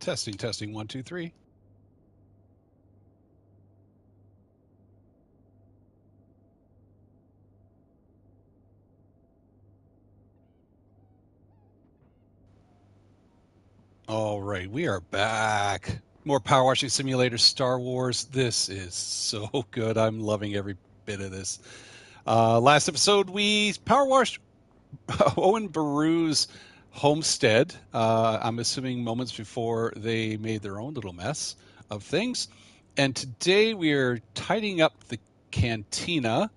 Testing, testing, 1, 2, 3. All right, we are back. More Power Washing Simulator Star Wars. This is so good. I'm loving every bit of this. Last episode, we power washed Owen Baru's homestead. I'm assuming moments before they made their own little mess of things. And today we are tidying up the cantina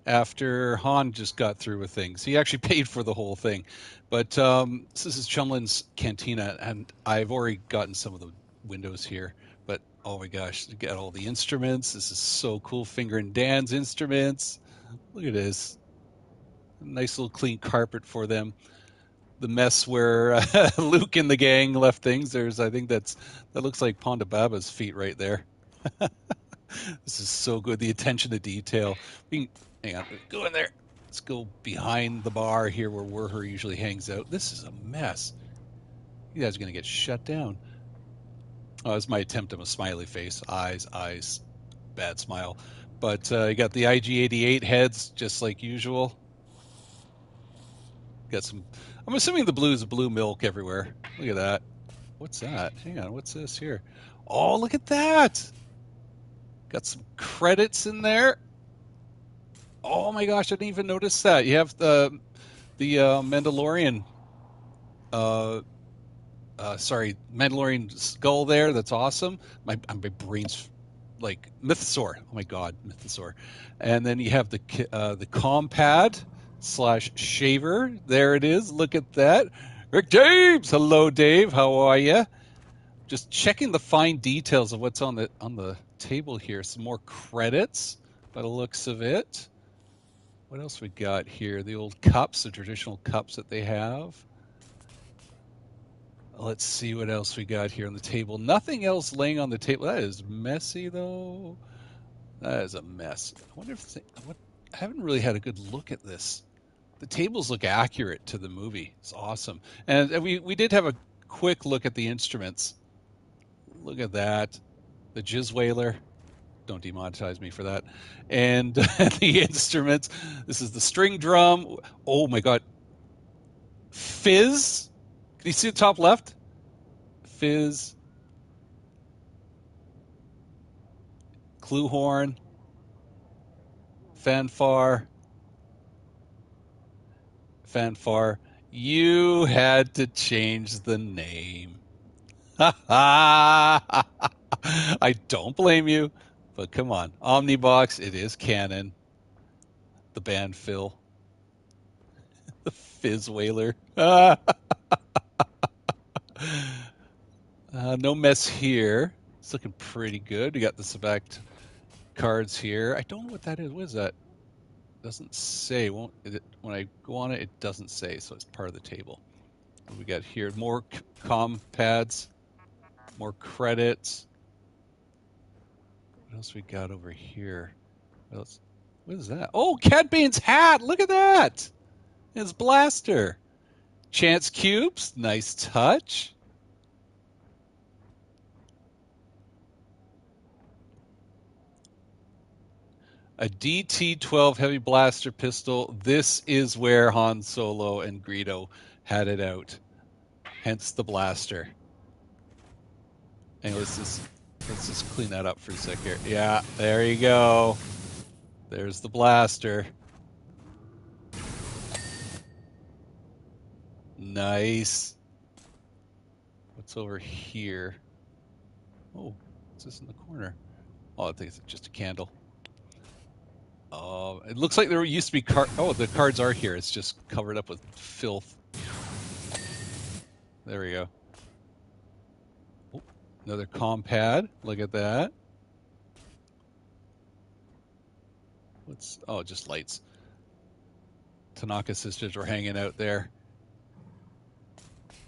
after Han just got through with things. He actually paid for the whole thing. But this is Chumlin's cantina, and I've already gotten some of the windows here. But oh my gosh, you got all the instruments. This is so cool. Finger and Dan's instruments. Look at this. Nice little clean carpet for them. The mess where Luke and the gang left things. I think that looks like Ponda Baba's feet right there. This is so good. The attention to detail. Hang on, go in there. Let's go behind the bar here where Werher usually hangs out. This is a mess. You guys are going to get shut down. Oh, that's my attempt at a smiley face. Eyes. Bad smile. But you got the IG-88 heads, just like usual. Got some... I'm assuming the blue is blue milk everywhere. Look at that. What's that? Hang on, what's this here? Oh, look at that! Got some credits in there. Oh my gosh, I didn't even notice that. You have the Mandalorian Mandalorian skull there. That's awesome. My brain's like Mythosaur. Oh my god, Mythosaur. And then you have the compad / shaver. There it is. Look at that. Rick James. Hello, Dave. How are you? Just checking the fine details of what's on the table here. Some more credits by the looks of it. What else we got here? The old cups, the traditional cups that they have. Let's see what else we got here on the table. Nothing else laying on the table. That is messy, though. That is a mess. I wonder if I haven't really had a good look at this. The tables look accurate to the movie. It's awesome. And we did have a quick look at the instruments. Look at that. The Jizz Whaler. Don't demonetize me for that. And the instruments. This is the string drum. Oh my god. Fizz. Can you see the top left? Fizz. Clue horn. Fanfare. You had to change the name. I don't blame you, but come on. Omnibox, it is canon. The band Phil. The Fizz Whaler. No mess here. It's looking pretty good. We got the select cards here. I don't know what that is. What is that? Doesn't say. When I go on it, it doesn't say, so it's part of the table. What we got here? More comm pads. More credits. What else we got over here? What is that? Oh, Cad Bane's hat! Look at that! His blaster. Chance cubes. Nice touch. A DT-12 heavy blaster pistol. This is where Han Solo and Greedo had it out. Hence the blaster. And let's just clean that up for a sec here. Yeah, there you go. There's the blaster. Nice. What's over here? Oh, what's this in the corner? Oh, I think it's just a candle. It looks like there used to be oh, the cards are here. It's just covered up with filth. There we go. Oh, another compad. Look at that. Oh, just lights. Tanaka sisters were hanging out there.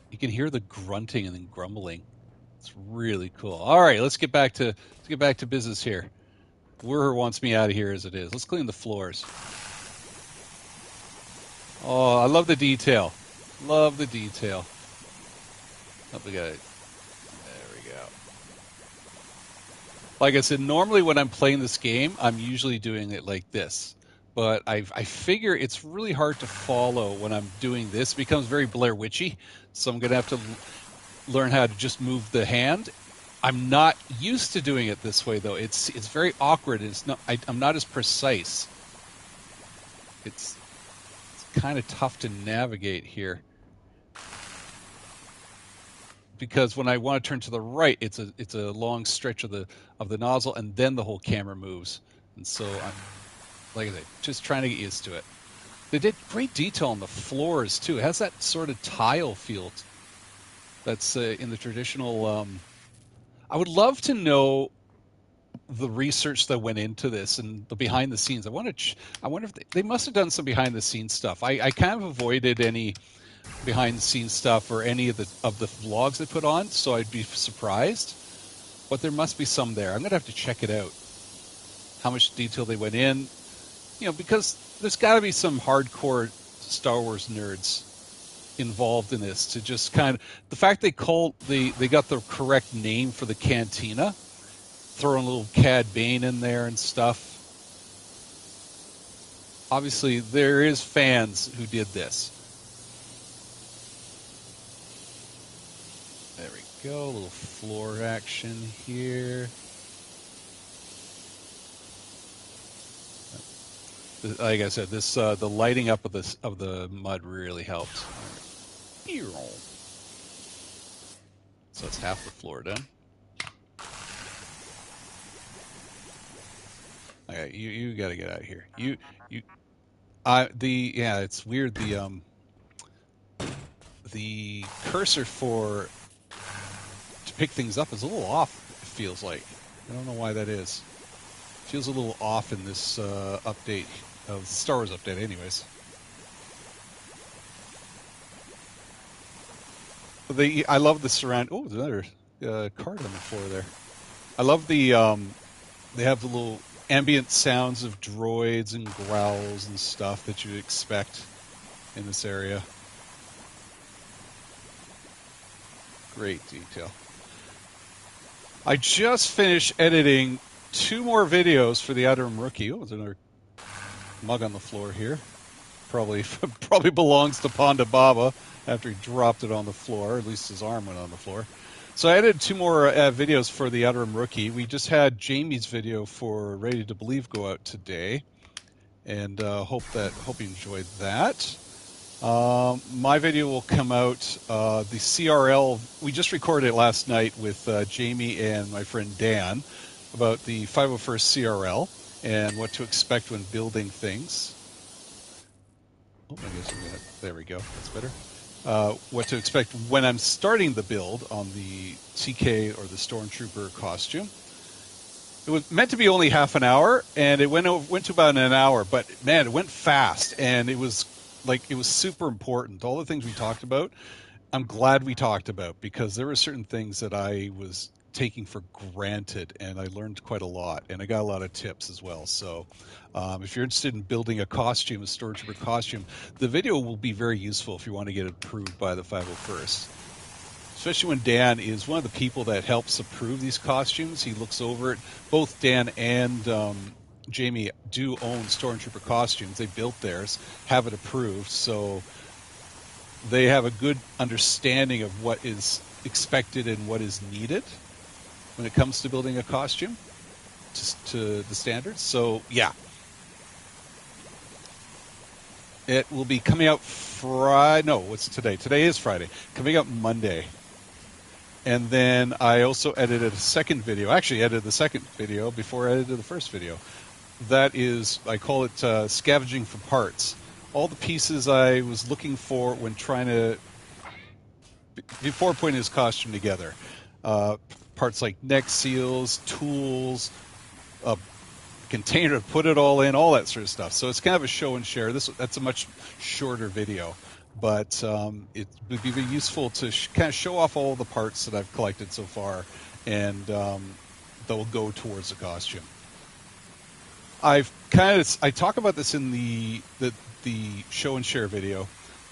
You can hear the grunting and then grumbling. It's really cool. All right, let's get back to business here. Werher wants me out of here as it is. Let's clean the floors. Oh, I love the detail. Love the detail. Oh, we got it. There we Like I said, normally when I'm playing this game, I'm usually doing it like this. But I figure it's really hard to follow when I'm doing this. It becomes very Blair Witchy. So I'm going to have to learn how to just move the hand. I'm not used to doing it this way, though. It's very awkward. It's not. I'm not as precise. It's kind of tough to navigate here. Because when I want to turn to the right, it's a long stretch of the nozzle, and then the whole camera moves. And so I'm, like I say, just trying to get used to it. They did great detail on the floors too. It has that sort of tile feel that's in the traditional. I would love to know the research that went into this and the behind the scenes. I wonder if they must have done some behind the scenes stuff. I kind of avoided any behind the scenes stuff or any of the vlogs they put on, so I'd be surprised. But there must be some there. I'm gonna have to check it out. How much detail they went in, because there's got to be some hardcore Star Wars nerds involved in this to just kind of the fact they got the correct name for the Catina, throwing a little Cad Bane in there and stuff. Obviously, there is fans who did this. There we go, a little floor action here. Like I said, this the lighting up of the mud really helped. So it's half the floor done. Okay, you got to get out of here. It's weird. The cursor to pick things up is a little off. It feels like. I don't know why that is. It feels a little off in this update of the Star Wars update, anyways. I love the surround. Oh, there's another card on the floor there. I love the they have the little ambient sounds of droids and growls and stuff that you'd expect in this area. Great detail. I just finished editing 2 more videos for the Outer Rim Rookie. Oh, there's another mug on the floor here. Probably belongs to Ponda Baba after he dropped it on the floor. At least his arm went on the floor. So I edited 2 more videos for the Outer Rim Rookie. We just had Jamie's video for Ready to Believe go out today, and hope you enjoyed that. My video will come out. The CRL, we just recorded it last night with Jamie and my friend Dan about the 501st CRL and what to expect when building things. Oh, I guess there we go. That's better. What to expect when I'm starting the build on the TK or the Stormtrooper costume. It was meant to be only half an hour, and it went to about an hour. But man, it went fast, and it was super important. All the things we talked about, I'm glad we talked about, because there were certain things that I was taking for granted, and I learned quite a lot, and I got a lot of tips as well. So if you're interested in building a costume, a Stormtrooper costume, the video will be very useful if you want to get it approved by the 501st. Especially when Dan is one of the people that helps approve these costumes. He looks over it. Both Dan and Jamie do own Stormtrooper costumes. They built theirs, have it approved, so they have a good understanding of what is expected and what is needed when it comes to building a costume to the standards. So yeah, it will be coming out Friday. No, what's today? Today is Friday. Coming out Monday. And then I also edited a second video. Actually, edited the second video before I edited the first video. That is, I call it scavenging for parts. All the pieces I was looking for when trying to, before putting his costume together. Parts like neck seals, tools, a container to put it all in, all that sort of stuff. So it's kind of a show and share. That's a much shorter video. But it would be very useful to kind of show off all the parts that I've collected so far, and that will go towards the costume. I talk about this in the show and share video,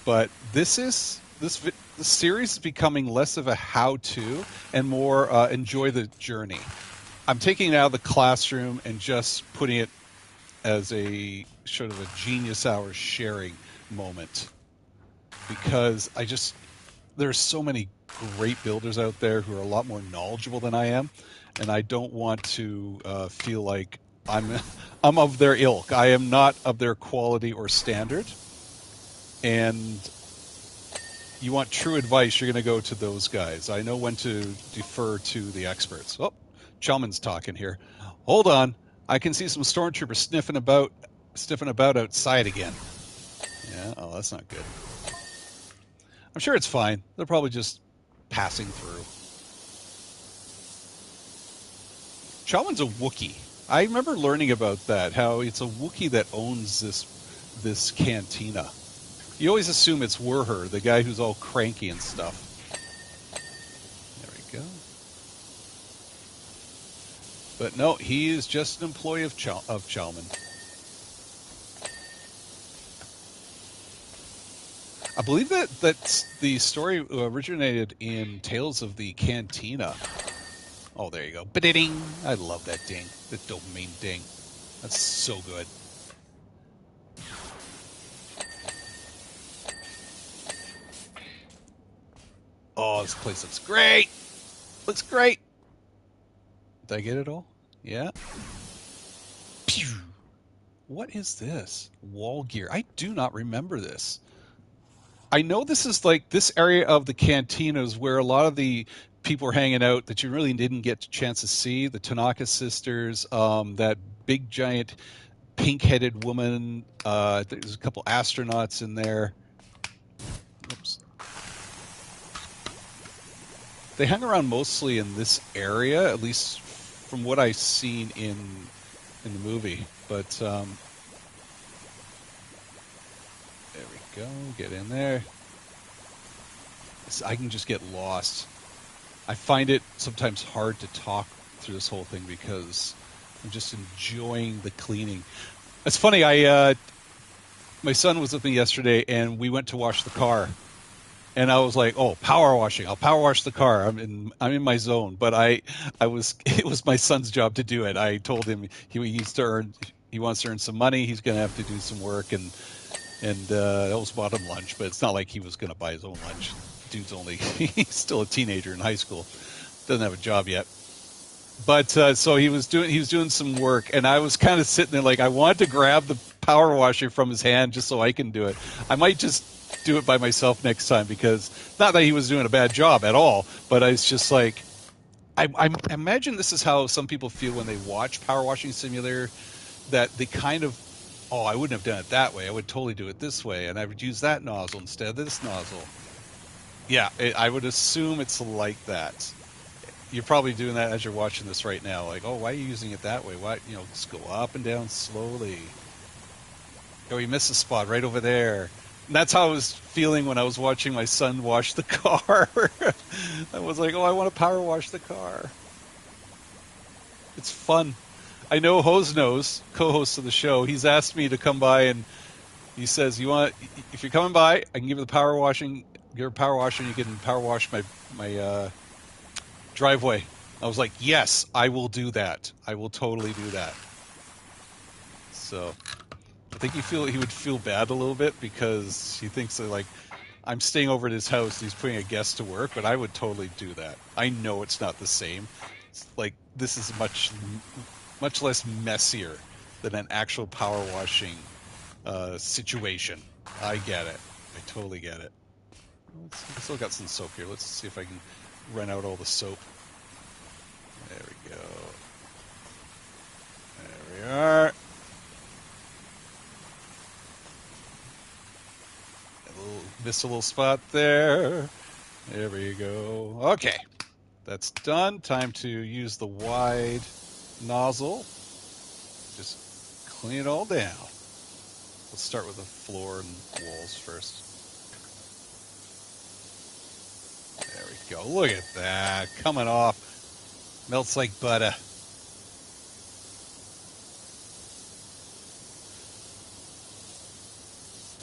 but this series is becoming less of a how-to and more enjoy the journey. I'm taking it out of the classroom and just putting it as a sort of a genius hour sharing moment, because there's so many great builders out there who are a lot more knowledgeable than I am, and I don't want to feel like I'm I'm of their ilk. I am not of their quality or standard, and you want true advice, you're going to go to those guys. I know when to defer to the experts. Oh, Chelman's talking here. Hold on. I can see some stormtroopers sniffing about outside again. Yeah, oh, that's not good. I'm sure it's fine. They're probably just passing through. Chelman's a Wookiee. I remember learning about that, how it's a Wookiee that owns this cantina. You always assume it's Werher, the guy who's all cranky and stuff. There we go. But no, he is just an employee of Chelman. I believe that the story originated in Tales of the Cantina. Oh, there you go. Ba-ding! I love that ding. The dopamine ding. That's so good. Oh, this place looks great. Looks great. Did I get it all? Yeah. Pew. What is this? Wall gear. I do not remember this. I know this is like this area of the cantinas where a lot of the people are hanging out that you really didn't get a chance to see. The Tanaka sisters, that big giant pink-headed woman. There's a couple astronauts in there. Oops. They hang around mostly in this area, at least from what I've seen in the movie. But there we go. Get in there. I can just get lost. I find it sometimes hard to talk through this whole thing because I'm just enjoying the cleaning. It's funny. My son was with me yesterday, and we went to wash the car. And I was like, "Oh, power washing! I'll power wash the car. I'm in my zone." But it was my son's job to do it. I told him he wants to earn some money. He's going to have to do some work, and that was bought him lunch. But it's not like he was going to buy his own lunch. Dude's he's still a teenager in high school, doesn't have a job yet. But so he was doing some work, and I was kind of sitting there like I wanted to grab the power washer from his hand just so I can do it. I might just do it by myself next time, because not that he was doing a bad job at all, but I was just like, I imagine this is how some people feel when they watch Power Washing Simulator, that they kind of, oh, I wouldn't have done it that way. I would totally do it this way, and I would use that nozzle instead of this nozzle. Yeah, I would assume it's like that. You're probably doing that as you're watching this right now. Like, oh, why are you using it that way? Why, just go up and down slowly. Oh, you missed a spot right over there. And that's how I was feeling when I was watching my son wash the car. I was like, oh, I want to power wash the car. It's fun. I know Hose Nose, co-host of the show, he's asked me to come by, and he says, if you're coming by, I can give you the power washing, you can power wash my driveway. I was like, yes, I will do that. I will totally do that. So I think he would feel bad a little bit, because he thinks that, like, I'm staying over at his house, he's putting a guest to work, but I would totally do that. I know it's not the same. It's like, this is much less messier than an actual power washing situation. I get it. I totally get it. I still got some soap here. Let's see if I can run out all the soap. There we go. There we are. Missed a little spot there. There we go. Okay. That's done. Time to use the wide nozzle. Just clean it all down. Let's start with the floor and walls first. There we go. Look at that. Coming off. Melts like butter.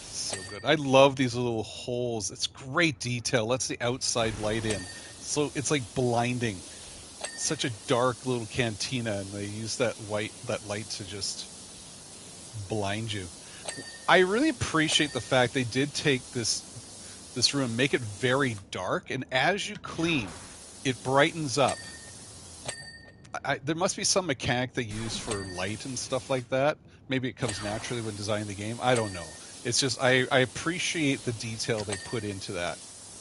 So good. I love these little holes. It's great detail. Lets the outside light in. So it's like blinding. such a dark little cantina, and they use that light to just blind you. I really appreciate the fact they did take this room, make it very dark, and as you clean, it brightens up. There must be some mechanic they use for light and stuff like that. Maybe it comes naturally when designing the game. I don't know. It's just I appreciate the detail they put into that.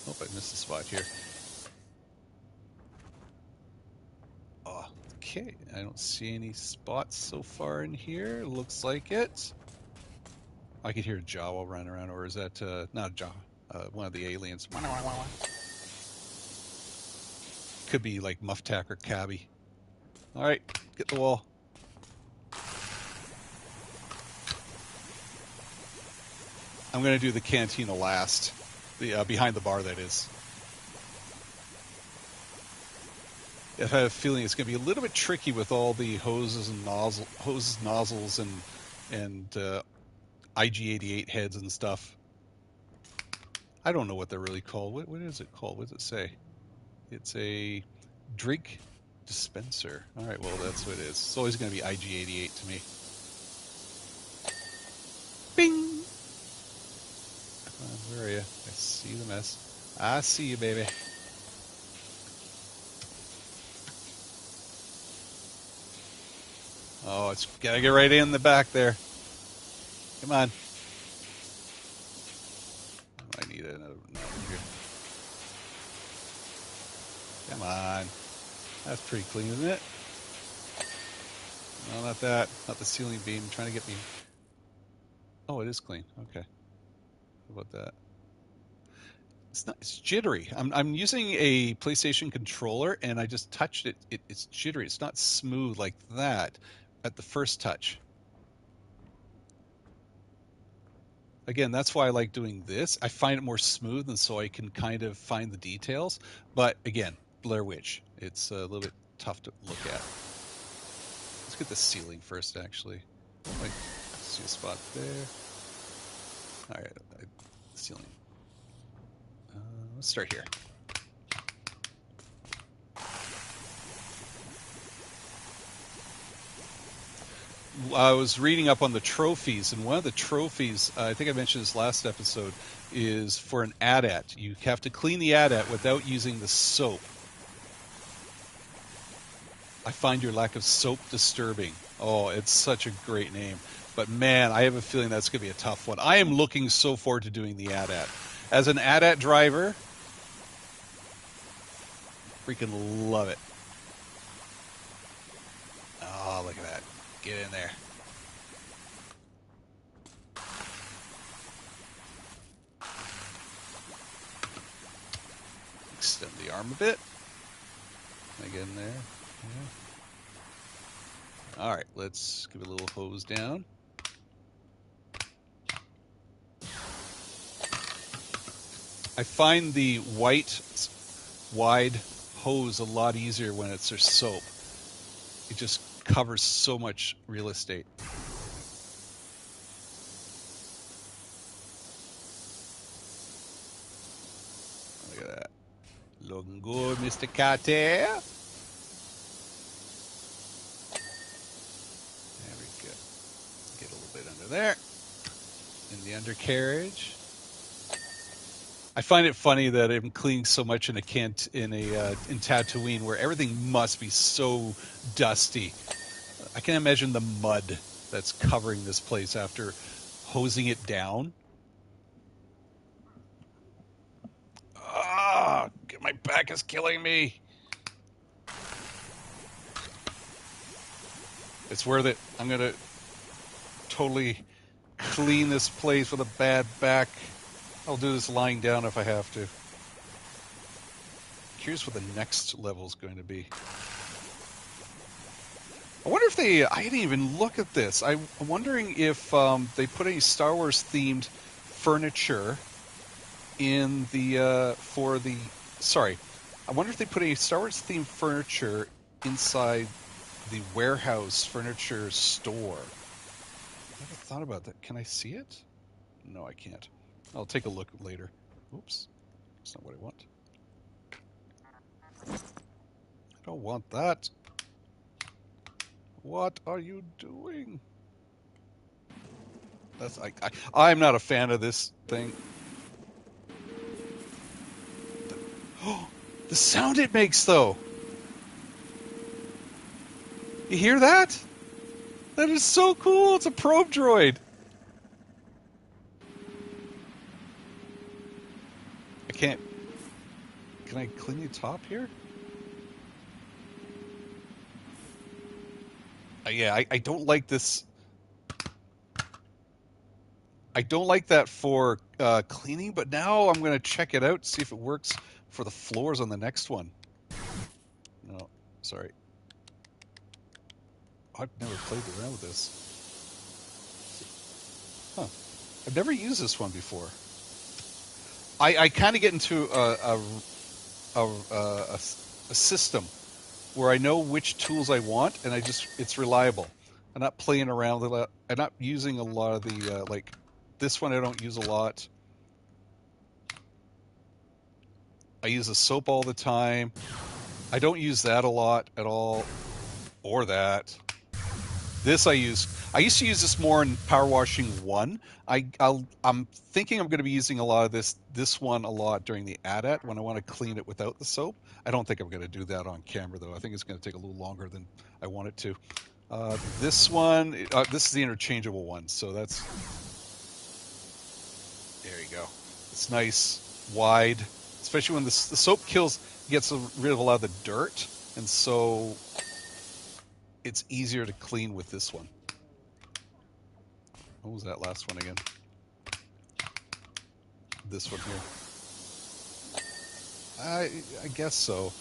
Oh, I missed a spot here. Oh, okay. I don't see any spots so far in here. Looks like it. I can hear Jawa running around, or is that not Jawa? One of the aliens. Could be like Muftak or Cabby. All right, get the wall. I'm going to do the cantina last. The behind the bar, that is. I have a feeling it's going to be a little bit tricky with all the hoses and nozzles, and IG-88 heads and stuff. I don't know what they're really called. What is it called? What does it say? It's a drink dispenser. All right, well, that's what it is. It's always going to be IG-88 to me. Bing! Where are you? I see the mess. I see you, baby. Oh, it's gotta get right in the back there. Come on. I need another here. Come on. That's pretty clean, isn't it? No, not that. Not the ceiling beam. I'm trying to get me. Oh, it is clean. Okay. How about that? It's not. It's jittery. I'm using a PlayStation controller, and I just touched it. It's jittery. It's not smooth like that at the first touch. Again, that's why I like doing this. I find it more smooth, and so I can kind of find the details. But again, Blair Witch. It's a little bit tough to look at. Let's get the ceiling first, actually. I see a spot there. All right, ceiling. Let's start here. I was reading up on the trophies, and one of the trophies, I think I mentioned this last episode, is for an AT-AT. You have to clean the AT-AT without using the soap. I find your lack of soap disturbing. Oh, it's such a great name. But man, I have a feeling that's going to be a tough one. I am looking so forward to doing the AT-AT. As an AT-AT driver, freaking love it. Oh, look at that. Get in there. Extend the arm a bit. Can I get in there? Yeah. All right, let's give it a little hose down. I find the white, wide hose a lot easier when it's there's soap. It just covers so much real estate. Look at that. Looking good, Mr. Carter. There we go. Get a little bit under there. In the undercarriage. I find it funny that I'm cleaning so much in Tatooine, where everything must be so dusty. I can imagine the mud that's covering this place after hosing it down. Ah, my back is killing me. It's worth it. I'm gonna totally clean this place with a bad back. I'll do this lying down if I have to. Curious what the next level is going to be. I wonder if I didn't even look at this. I'm wondering if they put any Star Wars themed furniture in the, I wonder if they put any Star Wars themed furniture inside the warehouse furniture store. I never thought about that. Can I see it? No, I can't. I'll take a look later. Oops. That's not what I want. Don't want that. What are you doing? That's I'm not a fan of this thing. Oh, the sound it makes, though. You hear that? That is so cool. It's a probe droid. I can't. Can I clean the top here? Yeah, I don't like this. I don't like that for cleaning, but now I'm going to check it out, see if it works for the floors on the next one. No, sorry. I've never played around with this. Huh. I've never used this one before. I kind of get into a system where I know which tools I want, and it's reliable. I'm not playing around with it. I'm not using a lot of the, like, this one I don't use a lot. I use the soap all the time. I don't use that a lot at all, or that. This I use. I used to use this more in Power Washing 1. I'm thinking I'm going to be using a lot of this one a lot during the AT-AT when I want to clean it without the soap. I don't think I'm going to do that on camera, though. I think it's going to take a little longer than I want it to. This one, this is the interchangeable one, so that's... There you go. It's nice, wide, especially when the soap gets rid of a lot of the dirt, and so it's easier to clean with this one. What was that last one again? This one here. I guess so.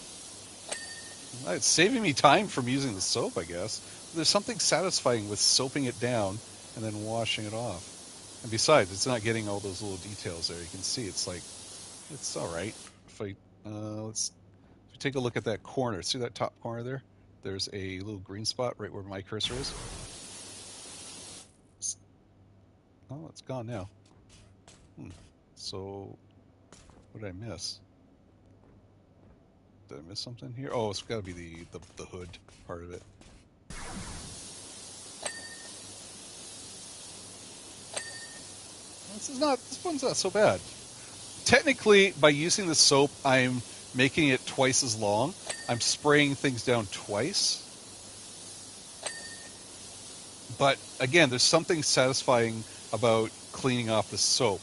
It's saving me time from using the soap, I guess. There's something satisfying with soaping it down and then washing it off. And besides, it's not getting all those little details there. You can see it's like, it's all right. If we take a look at that corner, see that top corner there? There's a little green spot right where my cursor is. Oh, it's gone now. So, what did I miss? Did I miss something here? Oh, it's got to be the hood part of it. This one's not so bad. Technically, by using the soap, I'm making it twice as long. I'm spraying things down twice. But again, there's something satisfying about cleaning off the soap.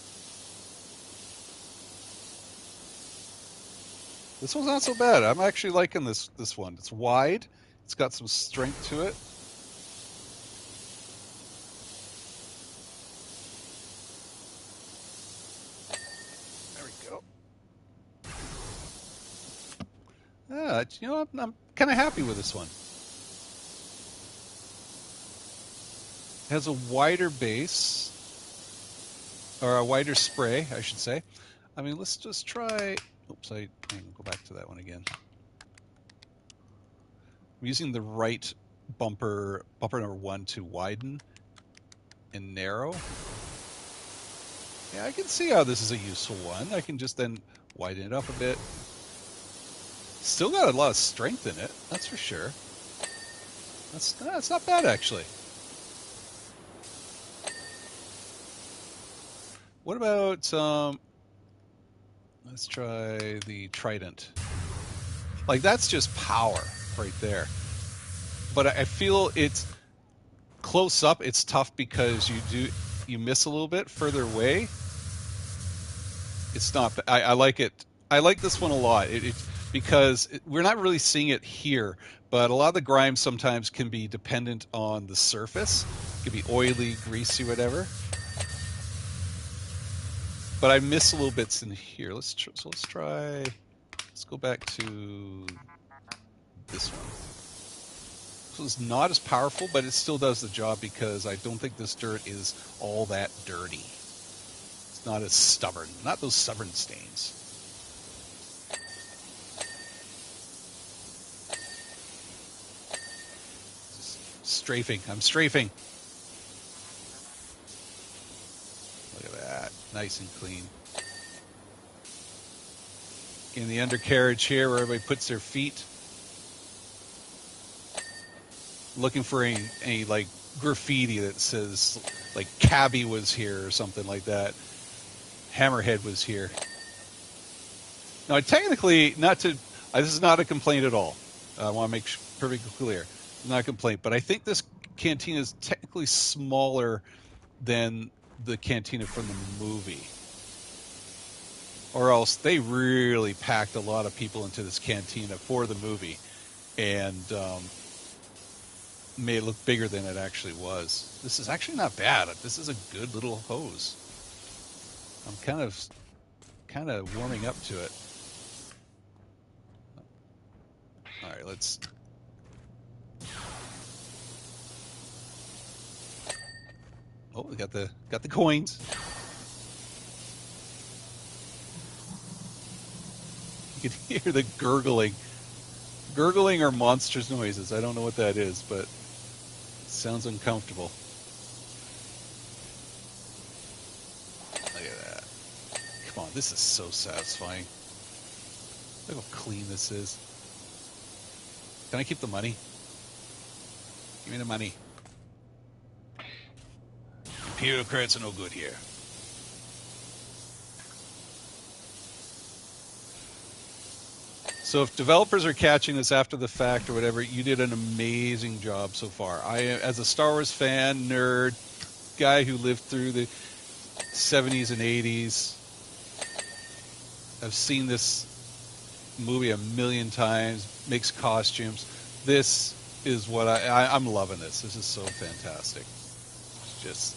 This one's not so bad. I'm actually liking this one. It's wide. It's got some strength to it. There we go. Yeah, you know, I'm kind of happy with this one. It has a wider base, or a wider spray, I should say. I mean, let's just try... Oops, I can go back to that one again. I'm using the right bumper number 1 to widen and narrow. Yeah, I can see how this is a useful one. I can just then widen it up a bit. Still got a lot of strength in it, that's for sure. That's not bad, actually. What about, let's try the Trident. Like, that's just power right there. But I feel it's close up, it's tough because you miss a little bit further away. It's not, I like it. I like this one a lot. Because we're not really seeing it here, but a lot of the grime sometimes can be dependent on the surface. It can be oily, greasy, whatever. But I miss a little bits in here. Let's try. Let's go back to this one. So it's not as powerful, but it still does the job because I don't think this dirt is all that dirty. It's not as stubborn. Not those stubborn stains. Strafing. I'm strafing. Look at that. Nice and clean. In the undercarriage here where everybody puts their feet. looking for any like graffiti that says like Cabby was here or something like that. Hammerhead was here. Now, technically, not to. This is not a complaint at all. I want to make perfectly clear, it's not a complaint. But I think this cantina is technically smaller than the cantina from the movie, or else they really packed a lot of people into this cantina for the movie, and made it look bigger than it actually was. This is actually not bad. This is a good little hose. I'm kind of warming up to it. All right, let's. Oh, we got the coins. You can hear the gurgling or monstrous noises. I don't know what that is, but it sounds uncomfortable. Look at that. Come on, this is so satisfying. Look how clean this is. Can I keep the money? Give me the money. Imperial credits are no good here. So if developers are catching this after the fact or whatever, you did an amazing job so far. As a Star Wars fan, nerd, guy who lived through the 70s and 80s, I've seen this movie a million times, makes costumes. This is what I'm loving this. This is so fantastic. It's just...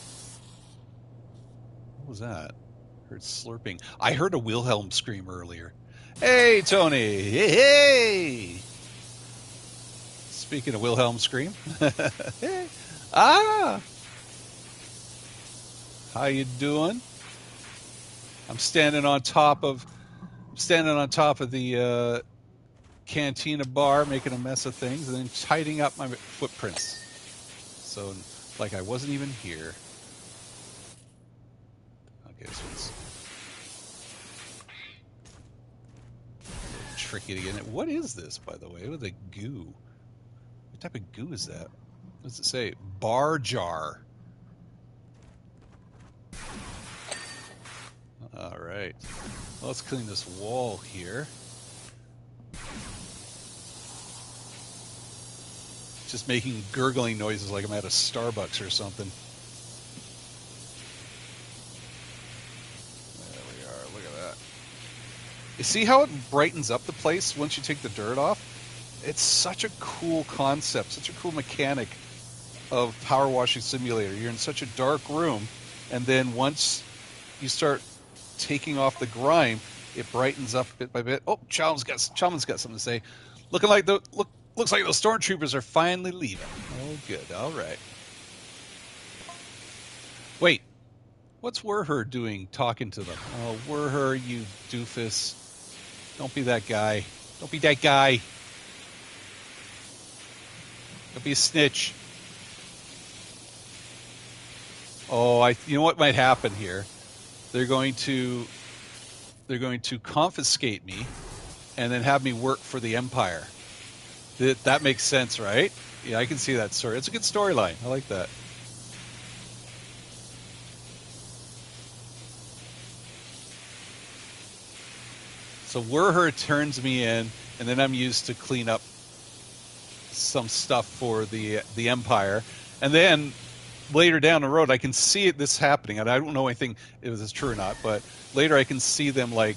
What was that? I heard slurping. I heard a Wilhelm scream earlier. Hey, Tony. Hey. Speaking of Wilhelm scream. Hey. Ah. How you doing? I'm standing on top of the cantina bar, making a mess of things, and then tidying up my footprints. So, like I wasn't even here. Okay, this one's tricky to get in. What is this, by the way? With a goo? What type of goo is that? What does it say? Bar jar. All right. Well, let's clean this wall here. Just making gurgling noises like I'm at a Starbucks or something. There we are. Look at that. You see how it brightens up the place once you take the dirt off? It's such a cool concept, such a cool mechanic of Power Washing Simulator. You're in such a dark room, and then once you start taking off the grime, it brightens up bit by bit. Oh, Chalman's got something to say. Looks like those stormtroopers are finally leaving. Oh, good. All right. Wait, what's Werher doing talking to them? Oh, Werher, you doofus. Don't be that guy. Don't be that guy. Don't be a snitch. Oh, you know what might happen here? They're going to confiscate me and then have me work for the Empire. That makes sense, right? Yeah, I can see that story. It's a good storyline. I like that. So Werher turns me in, and then I'm used to clean up some stuff for the Empire, and then later down the road I can see this happening, and I don't know anything if this is true or not, but later I can see them like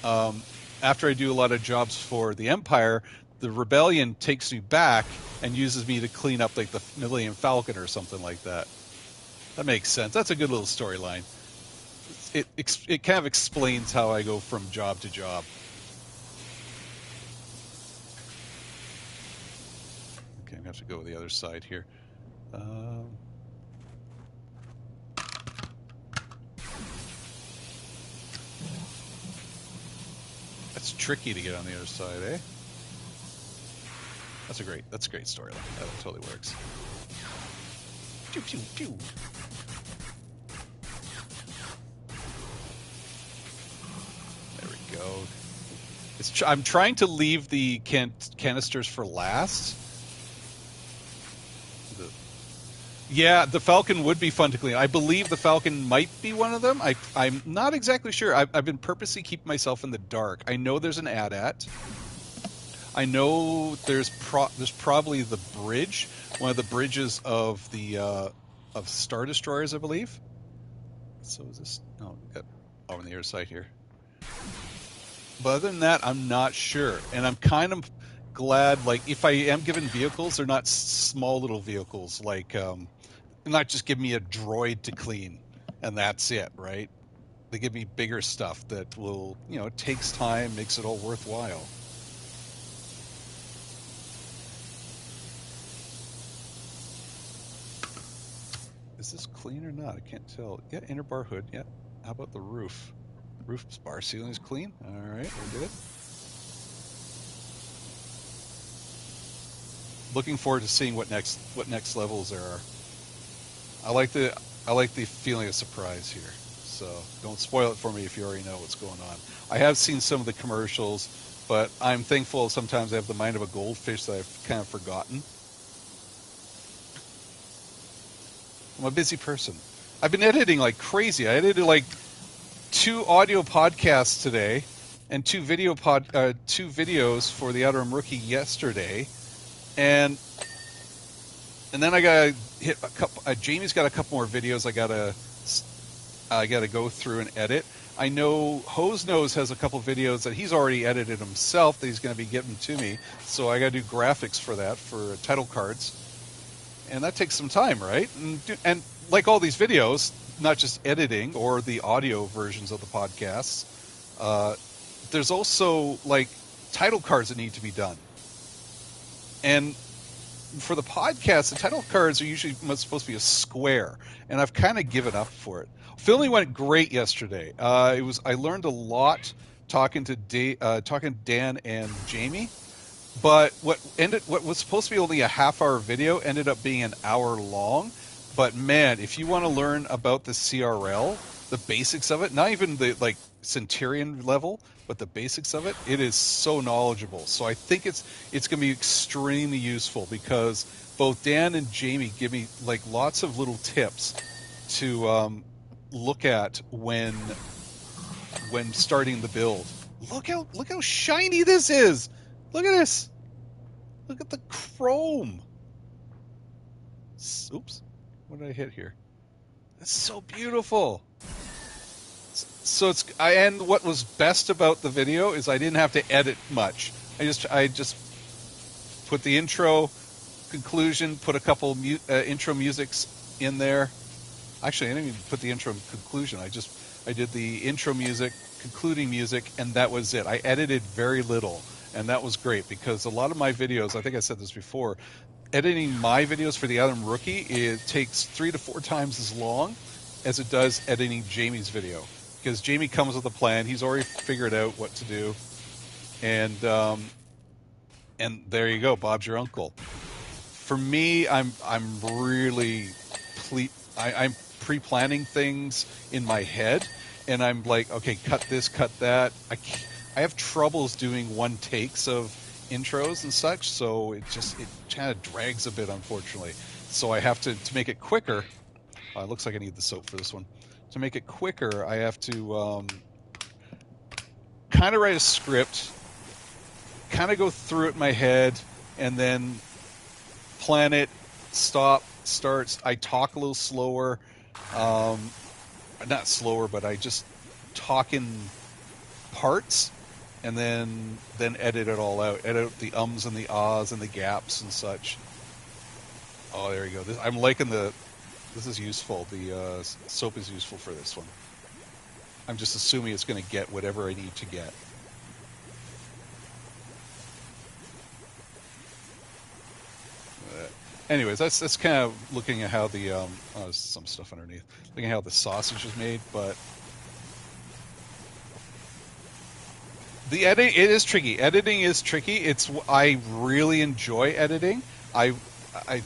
after I do a lot of jobs for the Empire, the Rebellion takes me back and uses me to clean up like the Millennium Falcon or something like that. That makes sense. That's a good little storyline. It kind of explains how I go from job to job. Okay, I'm gonna have to go with the other side here. That's tricky to get on the other side, eh? That's a great storyline. That totally works. Pew pew pew. There we go. I'm trying to leave the canisters for last, Yeah, the Falcon would be fun to clean. I believe the Falcon might be one of them. I'm not exactly sure. I've been purposely keeping myself in the dark. I know there's an AT-AT. I know there's probably the bridge, one of the bridges of Star Destroyers, I believe. So is this? No, we got over on the other side here. But other than that, I'm not sure, and I'm kind of glad. Like, if I am given vehicles, they're not small little vehicles. Like, not just give me a droid to clean, and that's it, right? They give me bigger stuff that will, it takes time, makes it all worthwhile. Is this clean or not? I can't tell. Yeah, inner bar hood. Yeah. How about the roof? Roof bar ceiling is clean. All right, we're good. Looking forward to seeing what next levels there are. I like the feeling of surprise here. So don't spoil it for me if you already know what's going on. I have seen some of the commercials, but I'm thankful sometimes I have the mind of a goldfish that I've kind of forgotten. I'm a busy person. I've been editing like crazy. I edited like 2 audio podcasts today and 2 videos for the Outer Rim Rookie yesterday, and then I gotta hit a couple. Jamie's got a couple more videos I gotta go through and edit. I know Hose Nose has a couple videos that he's already edited himself that he's going to be giving to me, so I got to do graphics for that, for title cards, and that takes some time, right? And like all these videos, not just editing or the audio versions of the podcasts, there's also like title cards that need to be done. And for the podcast, the title cards are usually supposed to be a square, and I've kind of given up for it. Filming went great yesterday. I learned a lot talking to Dan and Jamie, but what was supposed to be only a half-hour video ended up being an hour long. But man, if you want to learn about the CRL, the basics of it, not even the like Centurion level, but the basics of it, it is so knowledgeable. So I think it's going to be extremely useful because both Dan and Jamie give me like lots of little tips to look at when starting the build. Look how shiny this is. Look at this. Look at the chrome. Oops. What did I hit here? It's so beautiful. So and what was best about the video is I didn't have to edit much. I just put the intro, conclusion, put a couple intro musics in there. Actually, I didn't even put the intro and conclusion. I did the intro music, concluding music, and that was it. I edited very little, and that was great because a lot of my videos, I think I said this before, editing my videos for the Outer Rim Rookie, it takes 3 to 4 times as long as it does editing Jamie's video. Because Jamie comes with a plan, he's already figured out what to do, and there you go, Bob's your uncle. For me, I'm really I'm pre-planning things in my head, and I'm like, okay, cut this, cut that. I have troubles doing one takes of intros and such, so it kind of drags a bit, unfortunately. So I have to make it quicker. It looks like I need the soap for this one. To make it quicker, I have to kind of write a script, kind of go through it in my head, and then plan it, starts. I talk a little slower. Not slower, but I just talk in parts, and then edit it all out. Edit out the ums and the ahs and the gaps and such. Oh, there you go. I'm liking this is useful. The soap is useful for this one. I'm just assuming it's going to get whatever I need to get. Anyways, that's kind of looking at how the there's some stuff underneath. Looking at how the sausage is made, but the editing, it is tricky. Editing is tricky. I really enjoy editing. I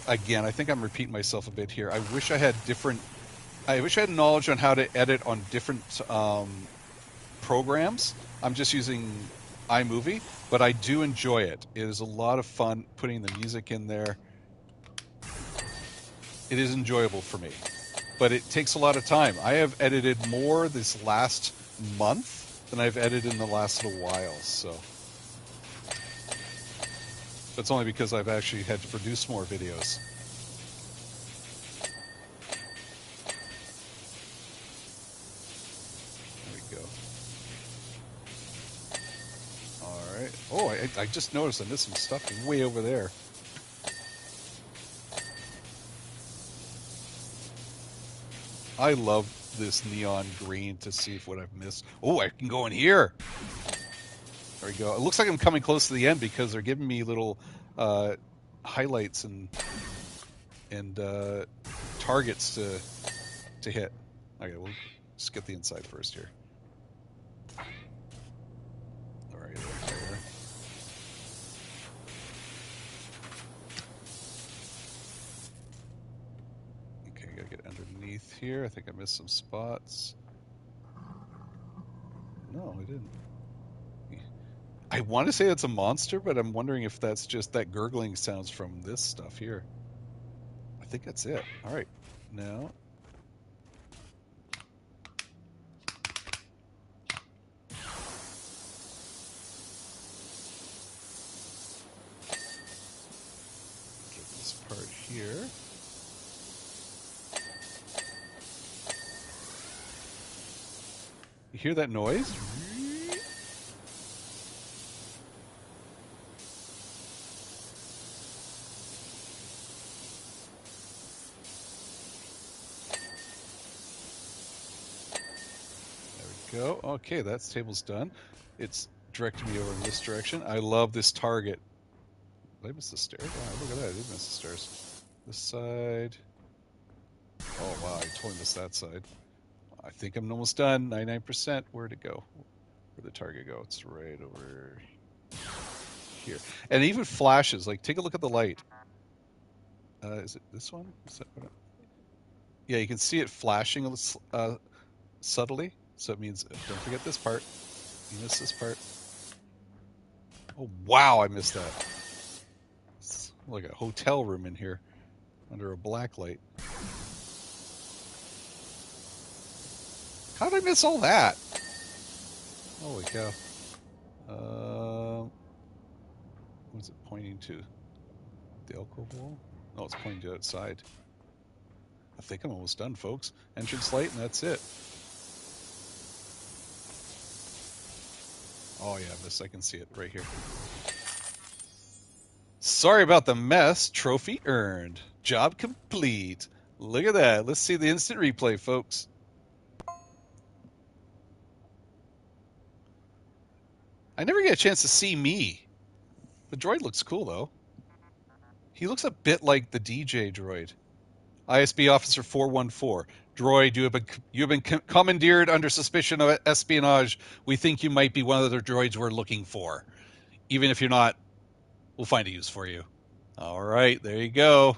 think I'm repeating myself a bit here. I wish I had knowledge on how to edit on different programs. I'm just using iMovie, but I do enjoy it. It is a lot of fun putting the music in there. it is enjoyable for me, but it takes a lot of time. I have edited more this last month than I've edited in the last little while, so that's only because I've actually had to produce more videos. There we go. All right. Oh, I just noticed I missed some stuff way over there. I love this neon green to see if what I've missed. Oh, I can go in here. There we go. It looks like I'm coming close to the end because they're giving me little highlights and targets to hit. Okay, we'll just get the inside first here. All right, there. Okay, gotta get underneath here. I think I missed some spots. No, I didn't. I want to say it's a monster, but I'm wondering if that's just that gurgling sounds from this stuff here. I think that's it. All right, now. Get this part here. You hear that noise? Go. Okay, that table's done. It's directed me over in this direction. I love this target. Did I miss the stairs? Wow, look at that. I did miss the stairs. This side. Oh, wow. I totally missed that side. I think I'm almost done. 99%. Where'd it go? Where'd the target go? It's right over here. And it even flashes. Like, take a look at the light. Is it this one? Is that what yeah, you can see it flashing subtly. So it means, don't forget this part. You missed this part. Oh, wow, I missed that. It's like a hotel room in here under a black light. How did I miss all that? Holy cow. What is it pointing to? The alcove wall? No, it's pointing to outside. I think I'm almost done, folks. Entrance light, and that's it. Oh, yeah, I can see it right here. Sorry about the mess. Trophy earned. Job complete. Look at that. Let's see the instant replay, folks. I never get a chance to see me. The droid looks cool, though. He looks a bit like the DJ droid. ISB Officer 414. Droid, you have been commandeered under suspicion of espionage. We think you might be one of the droids we're looking for. Even if you're not, we'll find a use for you. All right, there you go.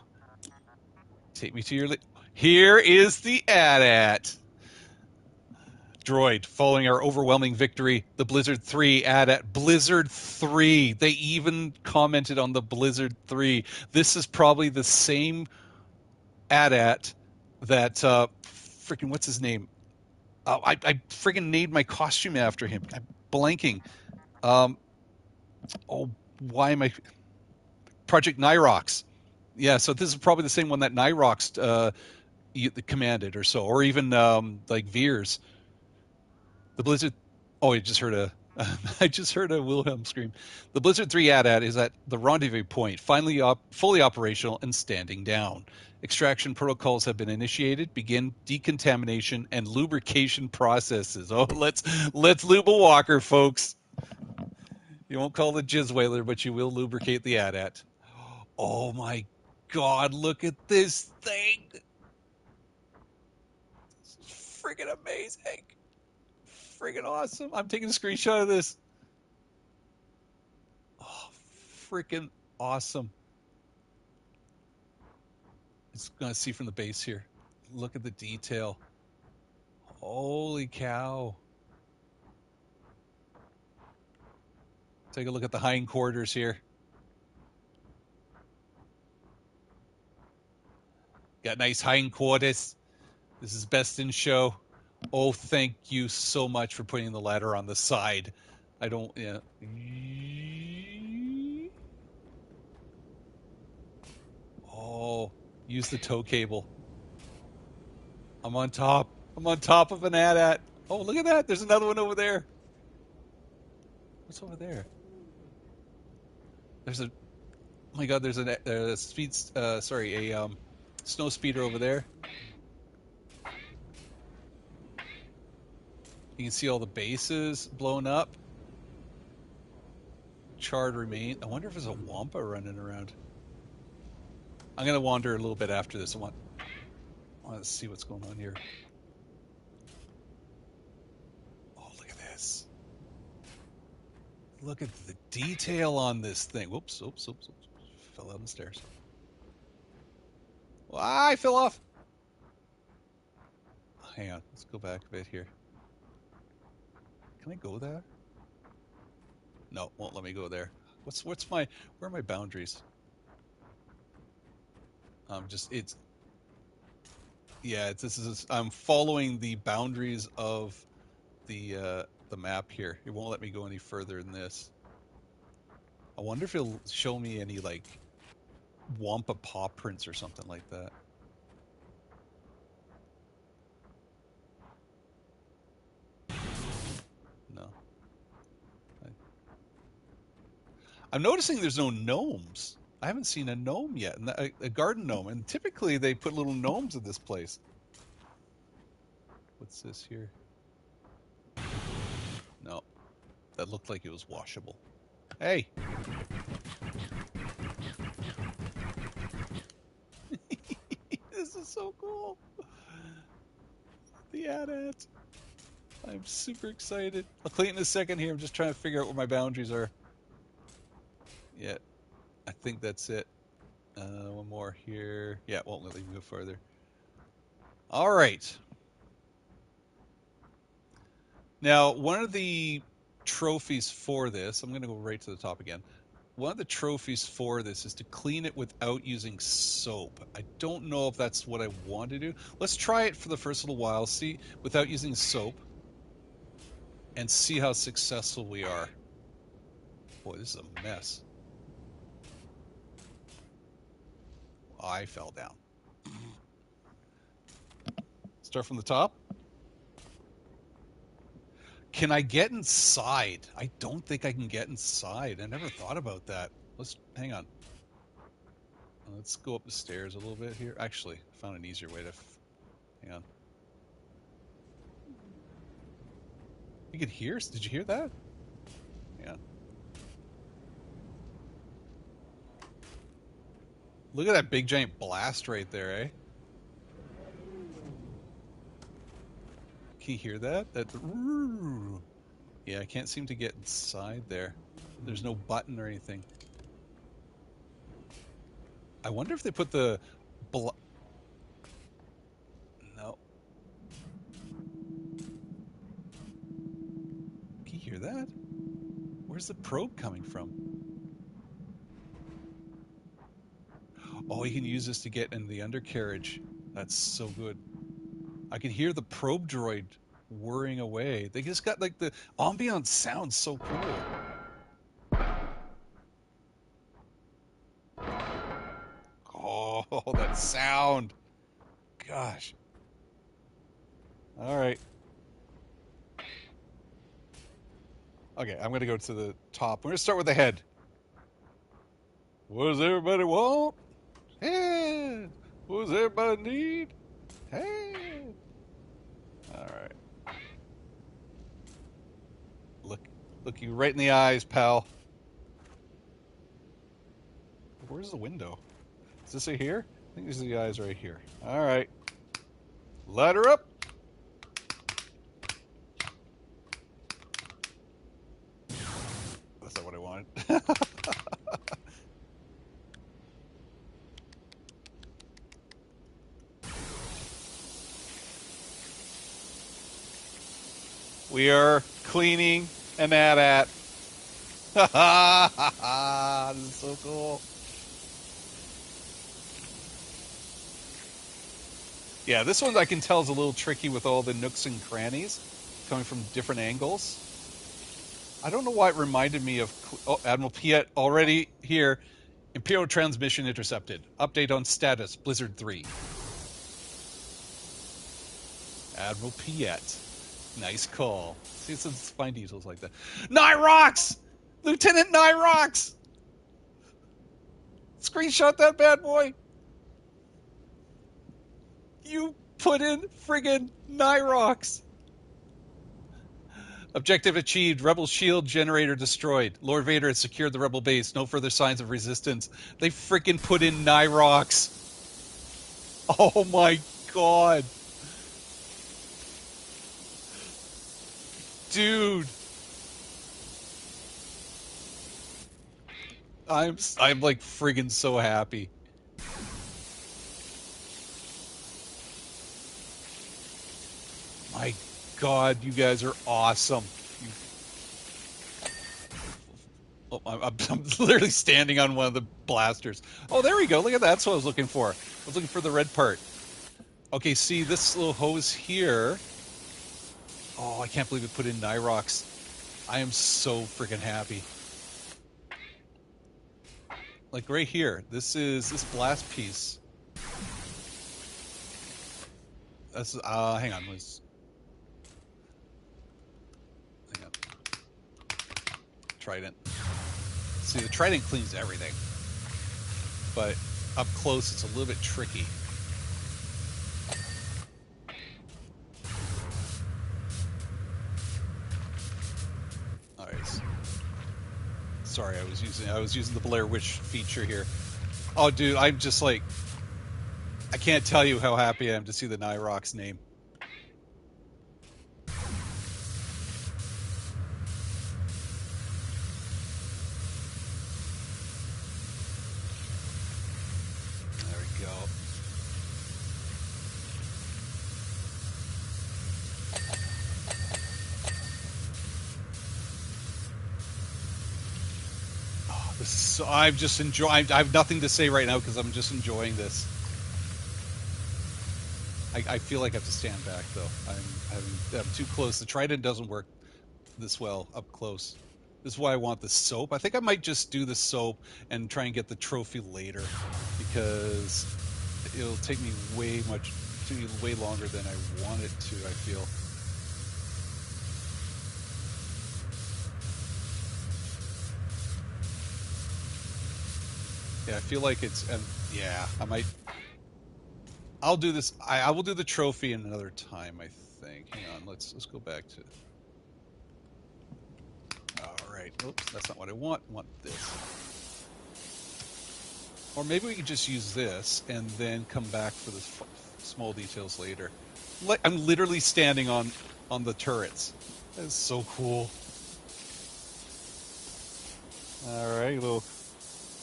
Take me to your... Here is the AT-AT. Droid, following our overwhelming victory, the Blizzard 3 AT-AT. Blizzard 3. They even commented on the Blizzard 3. This is probably the same AT-AT that freaking what's his name? I freaking named my costume after him. I'm blanking. Oh, why am I? Project Nyrox. Yeah, so this is probably the same one that Nyrox commanded or so, or even like Veers. The Blizzard. Oh, I just heard a. I just heard a Wilhelm scream. The Blizzard 3 AT-AT is at the rendezvous point, finally fully operational and standing down. Extraction protocols have been initiated. Begin decontamination and lubrication processes. Oh, let's lube a walker, folks. You won't call the jizz whaler, but you will lubricate the AT-AT. Oh my God! Look at this thing. It's freaking amazing. Freaking awesome. I'm taking a screenshot of this. Oh, freaking awesome. It's going to see from the base here. Look at the detail. Holy cow. Take a look at the hindquarters here. Got nice hindquarters. This is best in show. Oh, thank you so much for putting the ladder on the side. I don't, yeah. Oh, use the tow cable. I'm on top. I'm on top of an AT-AT. Oh, look at that. There's another one over there. What's over there? There's a, oh my God, there's a speed, sorry, a snow speeder over there. You can see all the bases blown up. Charred remain. I wonder if there's a Wampa running around. I'm going to wander a little bit after this. I want to see what's going on here. Oh, look at this. Look at the detail on this thing. Whoops, oops. Fell down the stairs. Well, I fell off. Hang on. Let's go back a bit here. Can I go there? No, won't let me go there. Where are my boundaries? I'm following the boundaries of the map here. It won't let me go any further than this. I wonder if it'll show me any like Wampa paw prints or something like that. No. I'm noticing there's no gnomes. I haven't seen a gnome yet, a garden gnome, and typically they put little gnomes in this place. What's this here? No, that looked like it was washable. Hey! This is so cool. The AT-AT. I'm super excited. I'll clean it in a second here. I'm just trying to figure out where my boundaries are. Yeah, I think that's it. One more here. Yeah, it won't let me go further. All right. Now, one of the trophies for this, I'm going to go right to the top again. One of the trophies for this is to clean it without using soap. I don't know if that's what I want to do. Let's try it for the first little while, see, without using soap, and see how successful we are. Boy, this is a mess. I fell down. Start from the top. Can I get inside? I don't think I can get inside. I never thought about that. Hang on. Let's go up the stairs a little bit here. Actually, I found an easier way to, hang on. You could hear, did you hear that? Yeah. Look at that big giant blast right there, eh? Can you hear that? Yeah, I can't seem to get inside there. There's no button or anything. I wonder if they put the no. Can you hear that? Where's the probe coming from? Oh, you can use this to get in the undercarriage. That's so good. I can hear the probe droid whirring away. They just got like the ambient sounds so cool. Oh, that sound. Gosh. All right. Okay, I'm going to go to the top. We're going to start with the head. What does everybody want? Head. What does everybody need? Head. All right. Look you right in the eyes, pal. Where's the window? Is this it here? I think these are the eyes right here. All right. Light her up. That's not what I wanted. We are cleaning an AT-AT. This is so cool. Yeah, this one I can tell is a little tricky with all the nooks and crannies coming from different angles. I don't know why it reminded me of Admiral Piet already here. Imperial transmission intercepted. Update on status, Blizzard 3. Admiral Piet. Nice call. See, some fine details like that. Nyrox! Lieutenant Nyrox! Screenshot that bad boy! You put in friggin' Nyrox! Objective achieved. Rebel shield generator destroyed. Lord Vader has secured the rebel base. No further signs of resistance. They freaking put in Nyrox. Oh my god. Dude. I'm like friggin' so happy. My god, you guys are awesome. Oh, I'm literally standing on one of the blasters. Oh, there we go. Look at that. That's what I was looking for. I was looking for the red part. Okay, see this little hose here. Oh, I can't believe it put in Nyrox. I am so freaking happy. Like right here. This blast piece. That's hang on. Hang on. Trident. See, the Trident cleans everything. But up close it's a little bit tricky. Alright. Sorry, I was using the Blair Witch feature here. Oh dude, I'm just like I can't tell you how happy I am to see the Nyrox name. There we go. Oh, this is so, I'm just enjoying. I have nothing to say right now because I'm just enjoying this. I feel like I have to stand back though. I'm too close. The Trident doesn't work this well up close. This is why I want the soap. I think I might just do the soap and try and get the trophy later because it'll take me way longer than I want it to, I feel. Yeah, I feel like it's yeah, I'll do this. I will do the trophy in another time, I think. Hang on, let's go back to. All right. Oops, that's not what I want. I want this. Or maybe we could just use this and then come back for the small details later. I'm literally standing on the turrets. That's so cool. All right, little.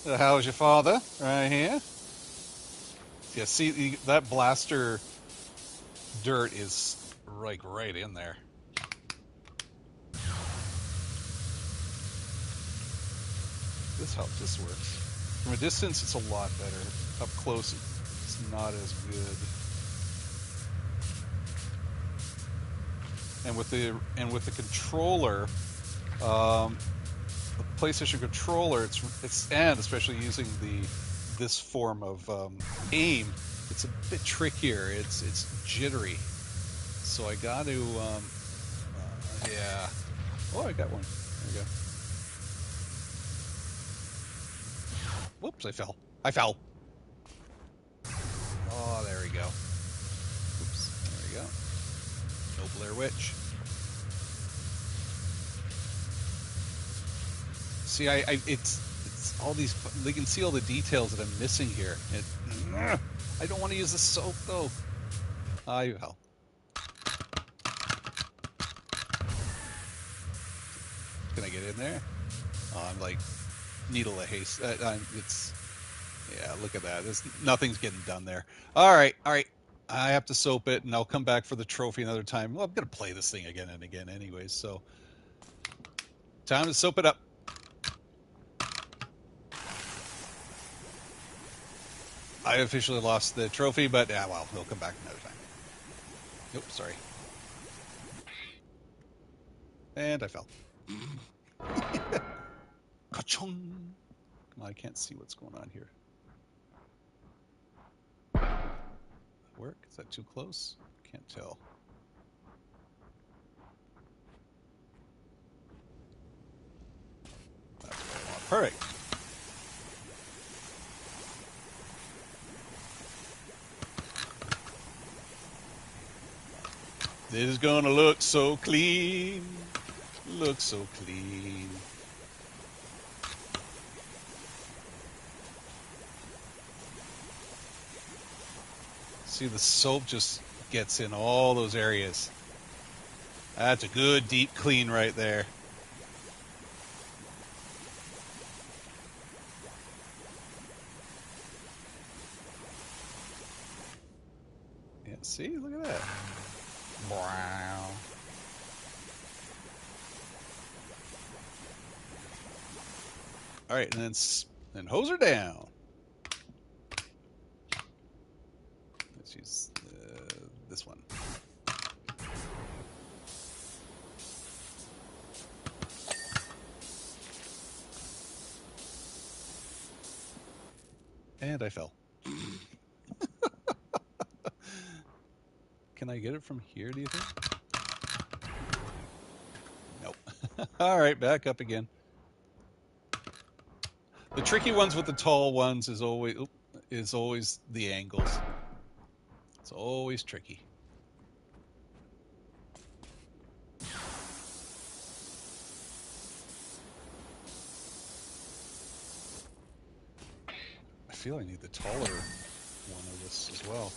How's your father? Right here. Yeah, see that blaster dirt is like right in there. This helps. This works. From a distance, it's a lot better. Up close, it's not as good. And with the controller, the PlayStation controller, it's and especially using this form of aim, it's a bit trickier. It's jittery. So I got to yeah. Oh, I got one. There we go. Whoops, I fell. I fell. Oh, there we go. Oops, there we go. No Blair Witch. See, it's all these. They can see all the details that I'm missing here. I don't want to use the soap though. I will. Can I get in there? Oh, I'm like needle of haste. It's yeah. Look at that. Nothing's getting done there. All right. I have to soap it, and I'll come back for the trophy another time. Well, I'm gonna play this thing again and again, anyways. So time to soap it up. I officially lost the trophy, but yeah, well, we'll come back another time. Nope, sorry. And I fell. Ka-chung! Come on, I can't see what's going on here. Work? Is that too close? Can't tell. That's what I want. Perfect. This is gonna look so clean. Look so clean. See, the soap just gets in all those areas. That's a good deep clean right there. Yeah, see? Look at that. Wow. All right, and then hose her down. Let's use this one. And I fell. Can I get it from here, do you think? Nope. All right, back up again. The tricky ones with the tall ones is always the angles. It's always tricky. I feel I need the taller one of this as well.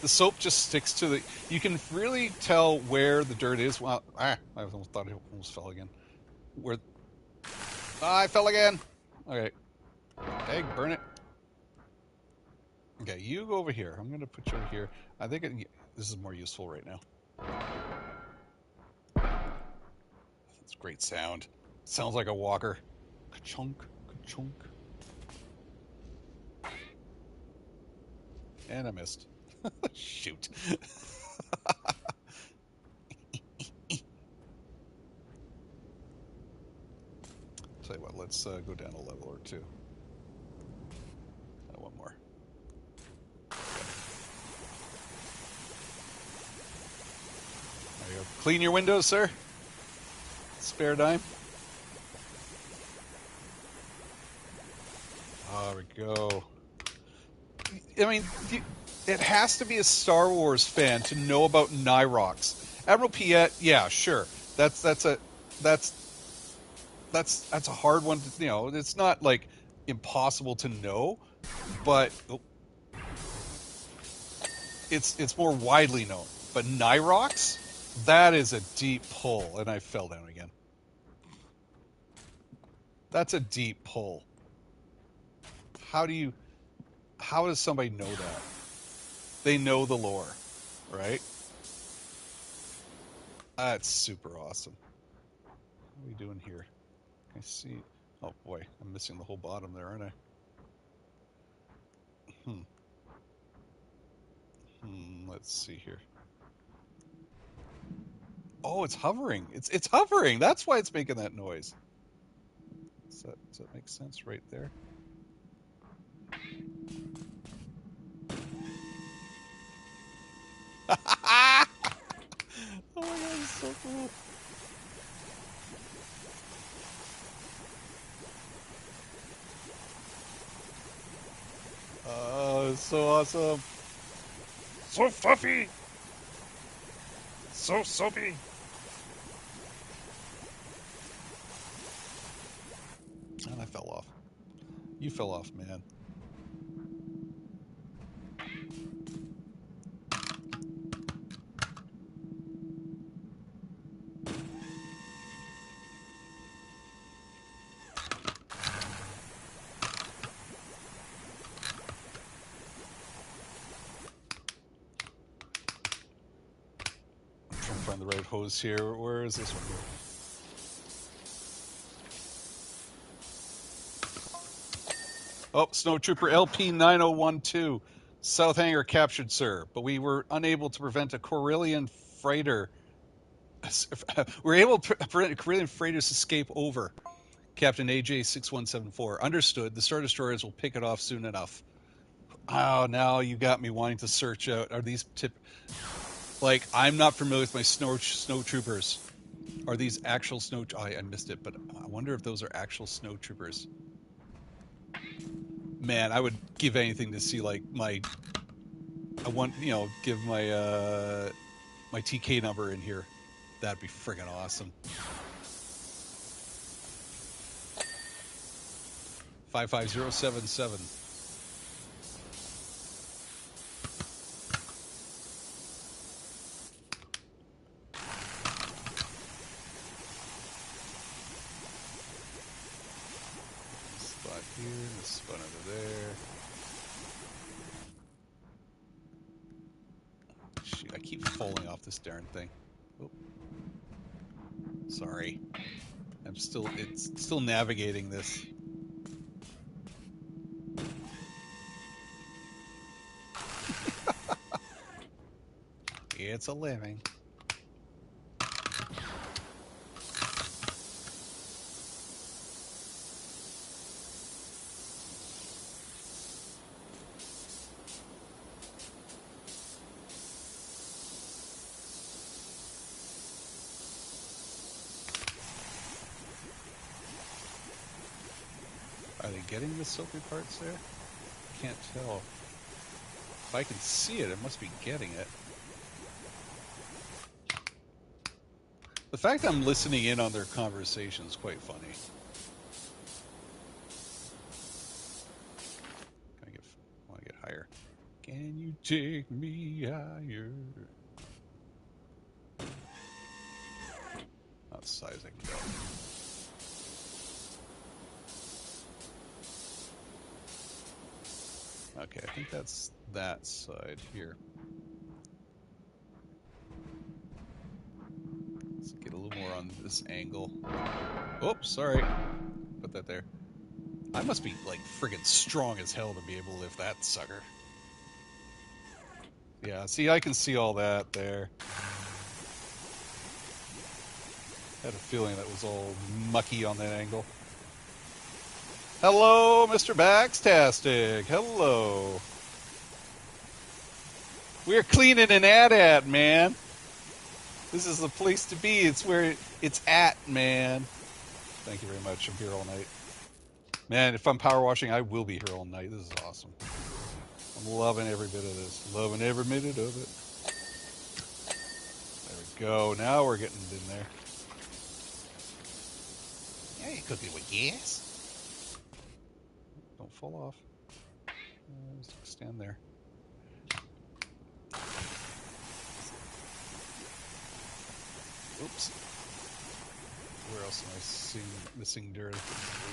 The soap just sticks to the... You can really tell where the dirt is. Well, I almost thought I almost fell again. Where... I fell again! Okay. Egg, burn it. Okay, you go over here. I'm going to put you over here. I think this is more useful right now. That's great sound. Sounds like a walker. Ka-chunk, ka-chunk. And I missed. Shoot. Tell you what, let's go down a level or two. One more. There you go. Clean your windows, sir. Spare dime. There we go. I mean, it has to be a Star Wars fan to know about Nyrox. Admiral Piet, yeah, sure. That's a hard one to, you know, it's not like impossible to know, but it's more widely known. But Nyrox, that is a deep pull, and I fell down again. That's a deep pull. How does somebody know that? They know the lore, right? That's super awesome. What are we doing here? I see. Oh boy, I'm missing the whole bottom there, aren't I? Let's see here. Oh, it's hovering. It's hovering. That's why it's making that noise. Does that make sense right there? Oh my god, it's so cool. Oh, it's so awesome. So fluffy. So soapy. And I fell off. You fell off, man. down the right hose here. Where is this one here? Oh, Snowtrooper LP9012. South Hangar captured, sir. But we were unable to prevent a Corellian freighter. We're able to prevent a Corellian freighter's escape over. Captain AJ6174. Understood. The Star Destroyers will pick it off soon enough. Oh, now you got me wanting to search out. Are these like, I'm not familiar with my snow troopers. Are these actual snow? I missed it, but I wonder if those are actual snow troopers. Man, I would give anything to see like my. I want give my my TK number in here. That'd be friggin' awesome. 55077. Spot here, this spot over there. Shoot, I keep falling off this darn thing. Oh. Sorry. It's still navigating this. It's a living. Are they getting the silky parts there? Can't tell. If I can see it, it must be getting it. The fact that I'm listening in on their conversation is quite funny. I want to get higher. Can you take me higher? Not size I can go. Okay, I think that's that side here. Let's get a little more on this angle. Oops, sorry. Put that there. I must be like friggin' strong as hell to be able to lift that sucker. Yeah, see, I can see all that there. Had a feeling that was all mucky on that angle. Hello, Mr. Baxtastic. Hello. We're cleaning an at, man. This is the place to be. It's where it's at, man. Thank you very much. I'm here all night. Man, if I'm power washing, I will be here all night. This is awesome. I'm loving every bit of this. Loving every minute of it. There we go. Now we're getting in there. Yeah, you cook it with gas. Don't fall off. Just stand there. Oops. Where else am I missing dirt?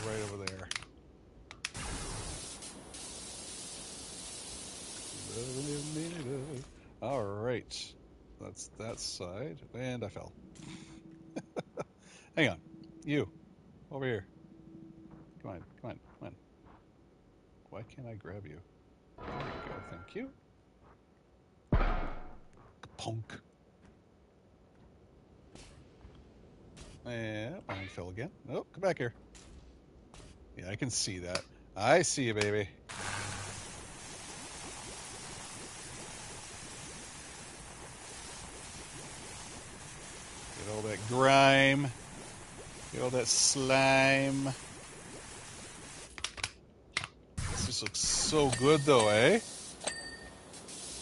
Right over there. All right. That's that side. And I fell. Hang on. You. Over here. Come on. Come on. Come on. Why can't I grab you? There we go. Thank you. Punk. Yeah, I fell again. Oh, come back here. Yeah, I can see that. I see you, baby. Get all that grime. Get all that slime. This just looks so good, though, eh?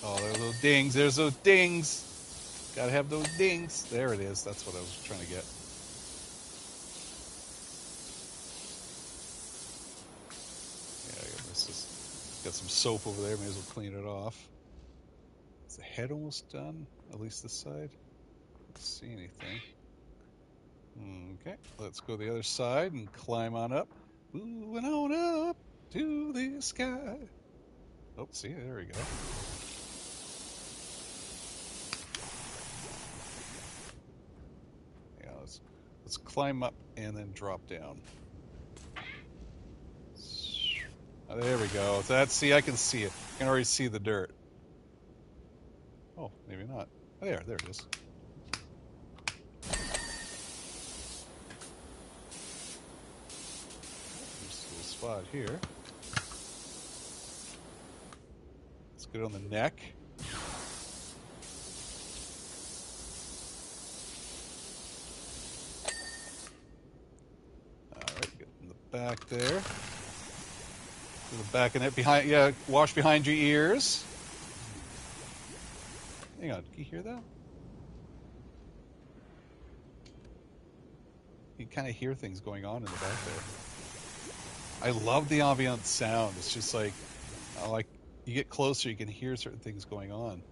Oh, there's those dings. There's those dings. Gotta have those dings. There it is. That's what I was trying to get. Got some soap over there, may as well clean it off. Is the head almost done? At least this side? Don't see anything. Okay, let's go the other side and climb on up. Moving on up to the sky. Oh, see, there we go. Let's climb up and then drop down. Oh, there we go. See, I can see it. I can already see the dirt. Oh, maybe not. Oh, there it is. There's a little spot here. Let's get on the neck. Alright, get in the back there. To the back of it, behind, yeah, wash behind your ears. Hang on, can you hear that? You kind of hear things going on in the back there. I love the ambient sound. It's just like you get closer, you can hear certain things going on.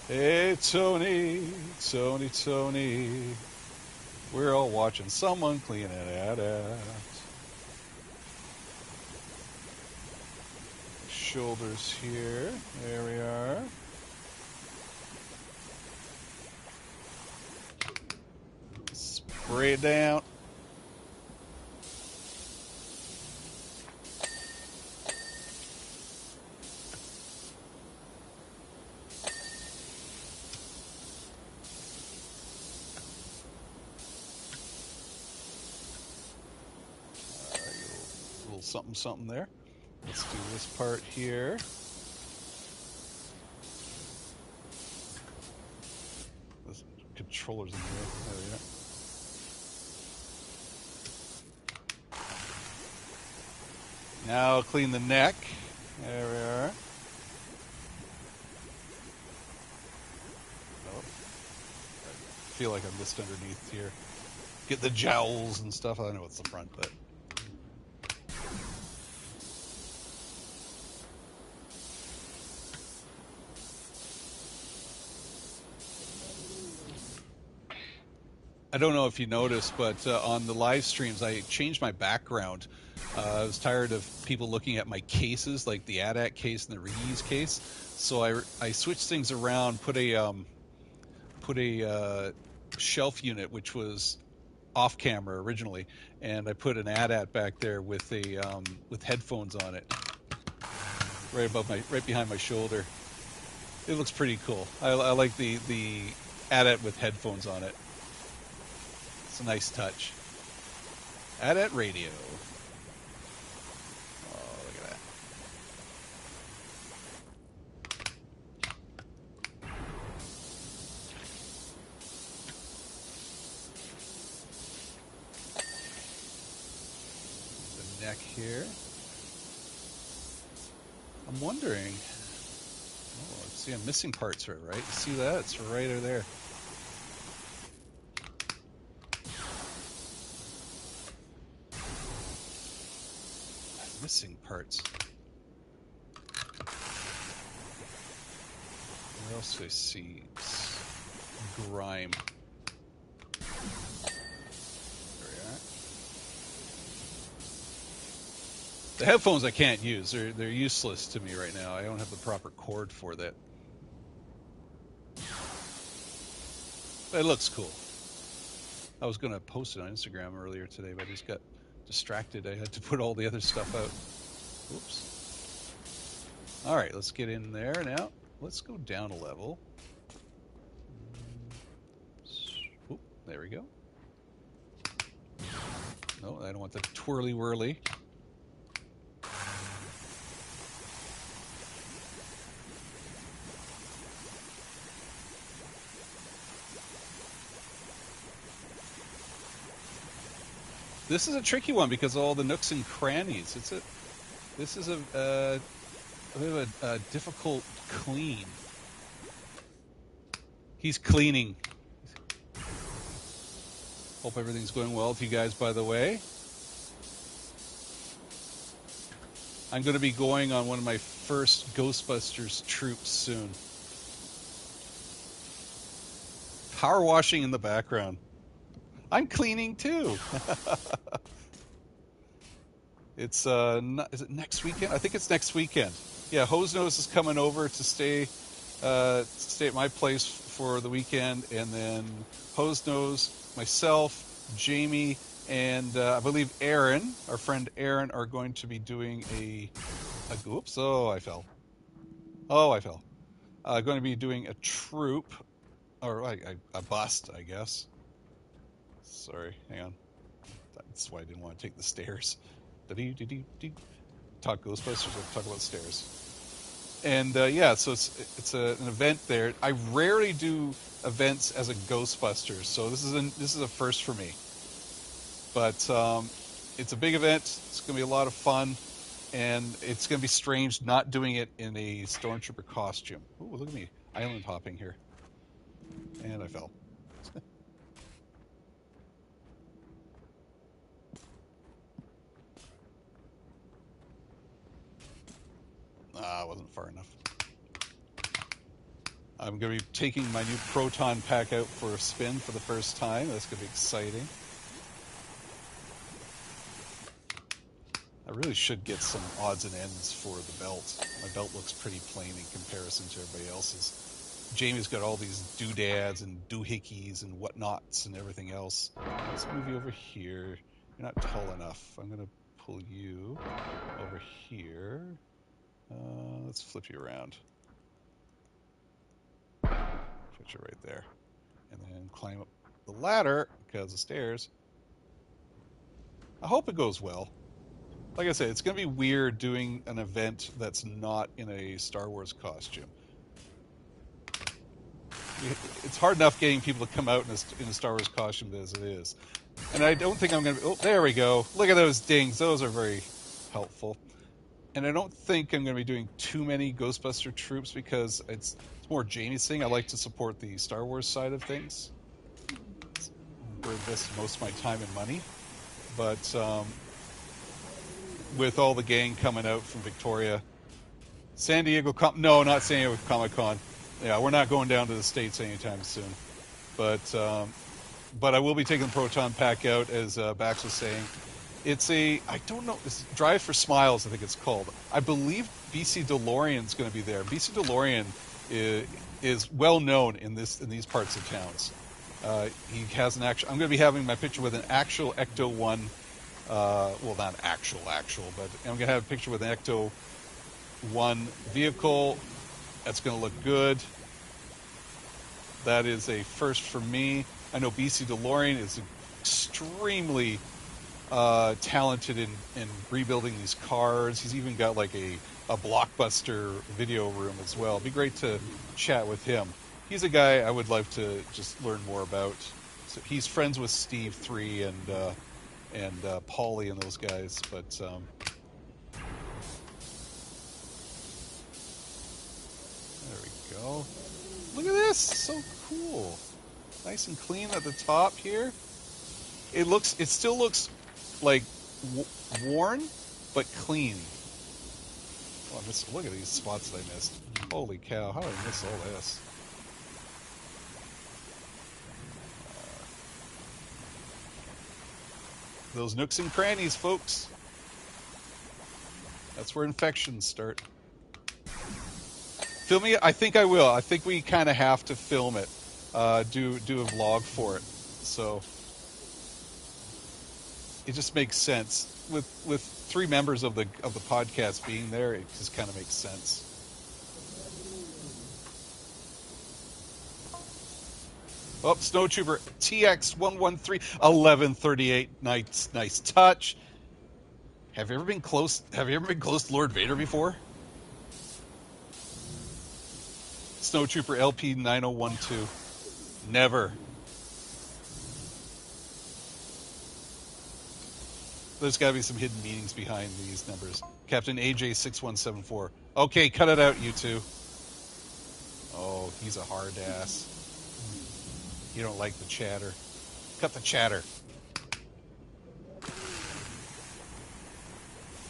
Hey, Tony. We're all watching someone clean it out. Shoulders here. There we are. Spray it down. Something there. Let's do this part here. This controller's in here. There we go. Now clean the neck. There we are. Oh, I feel like I missed underneath here. Get the jowls and stuff. I know it's the front, but. I don't know if you noticed, but on the live streams, I changed my background. I was tired of people looking at my cases, like the AT-AT case and the reuse case. So I switched things around, put a shelf unit, which was off camera originally, and I put an AT-AT back there with with headphones on it, right behind my shoulder. It looks pretty cool. I like the AT-AT with headphones on it. It's a nice touch. AT-AT radio. Oh, look at that. The neck here. I'm wondering. Oh, see, I'm missing parts right? You see that? It's right over there. Missing parts. Where else do I see grime? There we are. The headphones I can't use. They're useless to me right now. I don't have the proper cord for that. But it looks cool. I was going to post it on Instagram earlier today, but I just got distracted. I had to put all the other stuff out. Oops. All right, let's get in there now. Let's go down a level. Oop, there we go. No, I don't want the twirly whirly. This is a tricky one because of all the nooks and crannies. This is a bit of a difficult clean. He's cleaning. Hope everything's going well with you guys, by the way. I'm going to be going on one of my first Ghostbusters troops soon. Power washing in the background. I'm cleaning too. It's is it next weekend? I think it's next weekend. Yeah, Hose Nose is coming over to stay at my place for the weekend, and then Hose Nose, myself, Jamie, and I believe Aaron, our friend Aaron, are going to be doing oops, oh, I fell. Oh, I fell. Going to be doing a troop, or a bust, I guess. Sorry, hang on. That's why I didn't want to take the stairs. Talk Ghostbusters, talk about stairs. And yeah, so it's an event there. I rarely do events as a Ghostbusters, so this is a first for me. But it's a big event. It's going to be a lot of fun, and it's going to be strange not doing it in a Stormtrooper costume. Ooh, look at me, island hopping here, and I fell. Ah, wasn't far enough. I'm going to be taking my new Proton pack out for a spin for the first time. That's going to be exciting. I really should get some odds and ends for the belt. My belt looks pretty plain in comparison to everybody else's. Jamie's got all these doodads and doohickeys and whatnots and everything else. Let's move you over here. You're not tall enough. I'm going to pull you over here. Let's flip you around. Put you right there. And then climb up the ladder because of stairs. I hope it goes well. Like I said, it's going to be weird doing an event that's not in a Star Wars costume. It's hard enough getting people to come out in a Star Wars costume as it is. And I don't think I'm going to... Oh, there we go. Look at those dings. Those are very helpful. And I don't think I'm going to be doing too many Ghostbuster troops because it's more Jamie's thing. I like to support the Star Wars side of things. It's where I invest most of my time and money. But with all the gang coming out from Victoria, San Diego... No, not San Diego Comic-Con. Yeah, we're not going down to the States anytime soon. But I will be taking the Proton Pack out, as Bax was saying. It's I don't know, it's Drive for Smiles, I think it's called. I believe BC DeLorean's going to be there. BC DeLorean is well known in these parts of towns. He has an actual... I'm going to be having my picture with an actual Ecto 1. Well, not actual, but I'm going to have a picture with an Ecto 1 vehicle. That's going to look good. That is a first for me. I know BC DeLorean is extremely talented in rebuilding these cars. He's even got like a Blockbuster video room as well. It'd be great to chat with him. He's a guy I would love to just learn more about. So he's friends with Steve 3 and Paulie and those guys, but there we go. Look at this, so cool. Nice and clean at the top here. It still looks like worn, but clean. Oh, look at these spots that I missed. Holy cow, how did I miss all this? Those nooks and crannies, folks. That's where infections start. Filming it? I think I will. I think we kind of have to film it. Do a vlog for it. So it just makes sense. With 3 members of the podcast being there, it just kind of makes sense. Oh, Snowtrooper TX113 1138. Nice touch. Have you ever been close to Lord Vader before? Snowtrooper LP 9012. Never. There's got to be some hidden meanings behind these numbers. Captain AJ 6174. Okay, cut it out, you two. Oh, he's a hard ass. You don't like the chatter. Cut the chatter.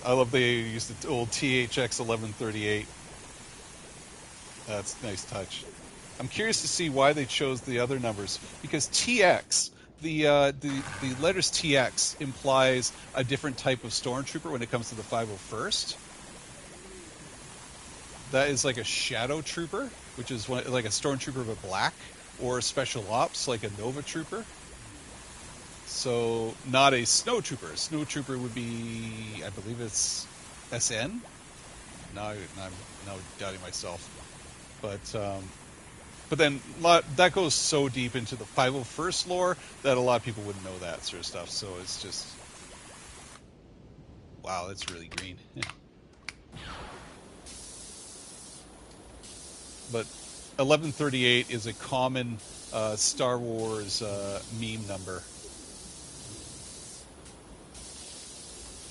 I love they used the old THX 1138. That's a nice touch. I'm curious to see why they chose the other numbers, because TX the letters TX implies a different type of stormtrooper when it comes to the 501st. That is like a shadow trooper, which is like a stormtrooper but black, or a special ops like a Nova trooper. So not a snow trooper. A snow trooper would be, I believe it's SN. Now I'm doubting myself, but then that goes so deep into the 501st lore that a lot of people wouldn't know that sort of stuff. So it's just, wow, that's really green. But 1138 is a common Star Wars meme number.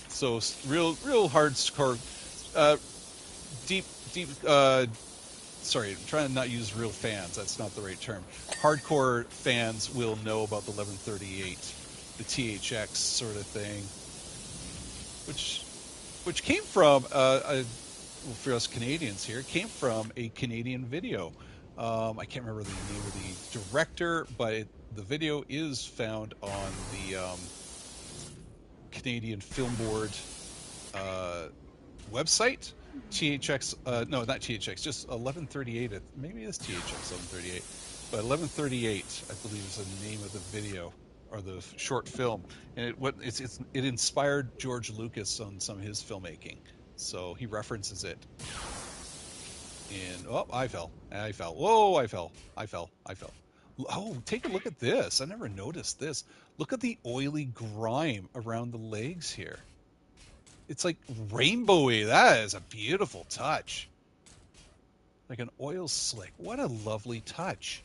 So real hardcore, deep. Sorry, I'm trying to not use real fans. That's not the right term. Hardcore fans will know about the 1138, the THX sort of thing, which came from for us Canadians here, came from a Canadian video. I can't remember the name of the director, but the video is found on the Canadian Film Board website. THX, no, not THX, just 1138. Maybe it's THX 1138, but 1138, I believe, is the name of the video or the short film, and it inspired George Lucas on some of his filmmaking, so he references it. I fell. Whoa, I fell. Oh, take a look at this. I never noticed this. Look at the oily grime around the legs here. It's like rainbowy. That is a beautiful touch. Like an oil slick. What a lovely touch.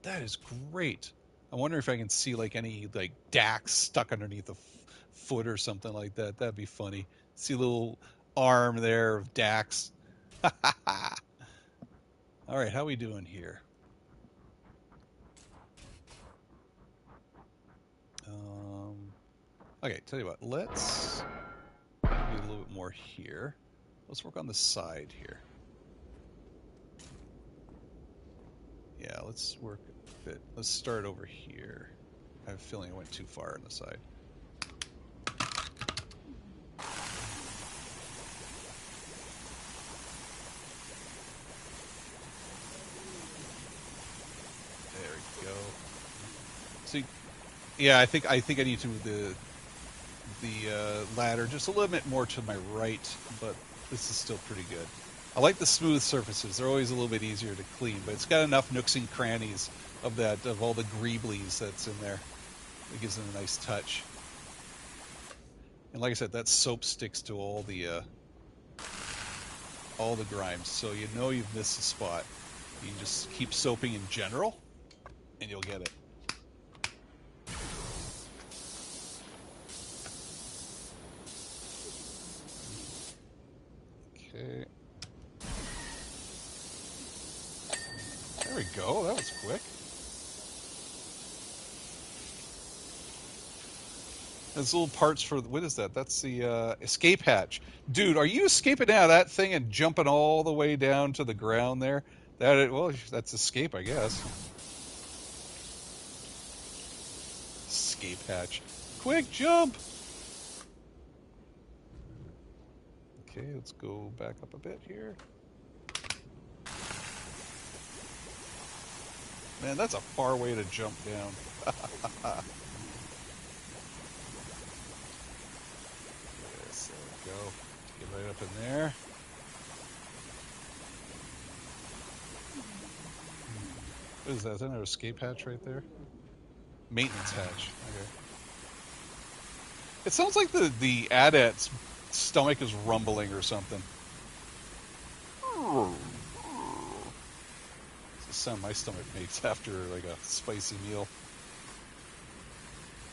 That is great. I wonder if I can see like any like Dax stuck underneath a foot or something like that. That'd be funny. See a little arm there of Dax. All right, how we doing here? Okay, tell you what, let's do a little bit more here. Let's work on the side here. Yeah, let's work a bit. Let's start over here. I have a feeling I went too far on the side. There we go. So, yeah, I think I need to move the ladder just a little bit more to my right, but this is still pretty good. I like the smooth surfaces. They're always a little bit easier to clean, but it's got enough nooks and crannies of all the greeblies that's in there. It gives it a nice touch. And like I said, that soap sticks to all the grimes, so you know you've missed a spot. You can just keep soaping in general, and you'll get it. Okay. There we go. That was quick. There's little parts for, what is that? That's the escape hatch. Dude, are you escaping out of that thing and jumping all the way down to the ground there? Well, that's escape, I guess. Escape hatch. Quick jump! Okay, let's go back up a bit here. Man, that's a far way to jump down. Yes, there we go. Get right up in there. What is that? Is that an escape hatch right there? Maintenance hatch. Okay. It sounds like the AT-AT's stomach is rumbling or something. It's the sound my stomach makes after like a spicy meal.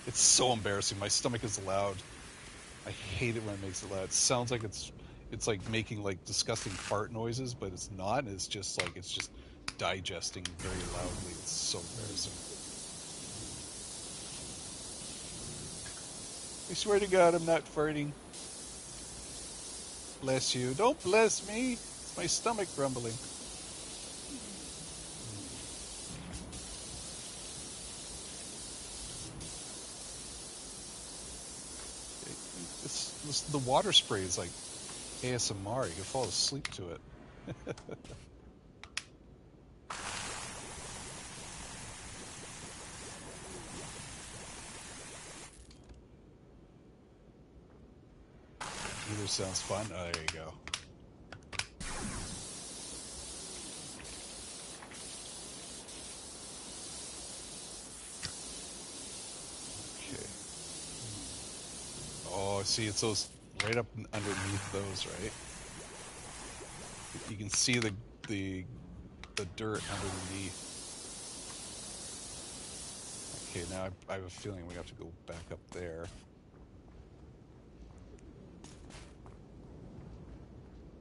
It's so embarrassing. My stomach is loud. I hate it when it makes it loud. It sounds like it's like making like disgusting fart noises, but it's not. It's just digesting very loudly. It's so embarrassing. I swear to God, I'm not farting. Bless you. Don't bless me. It's my stomach grumbling. The water spray is like ASMR. You can fall asleep to it. Either sounds fun. Oh, there you go. Okay. Oh, see, it's those right up underneath those, right? You can see the dirt underneath. Okay, now I have a feeling we have to go back up there.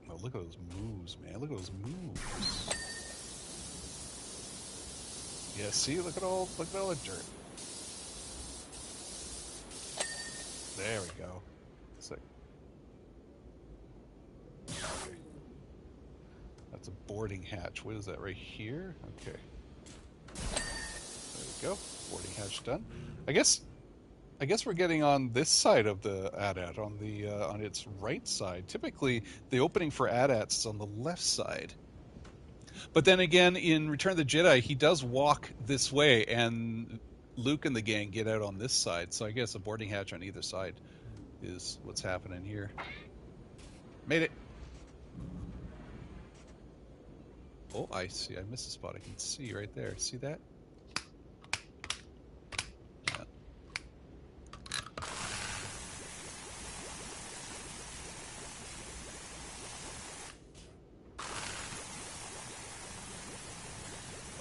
Oh, look at those moves, man. Look at those moves. Yeah, see? Look at all the dirt. There we go. It's like, okay. That's a boarding hatch. What is that, right here? Okay. There we go. Boarding hatch done. I guess we're getting on this side of the AT-AT, on the on its right side. Typically, the opening for AT-ATs is on the left side. But then again, in Return of the Jedi, he does walk this way, and Luke and the gang get out on this side. So I guess a boarding hatch on either side is what's happening here. Made it. Oh, I see. I missed a spot. I can see right there. See that? Yeah.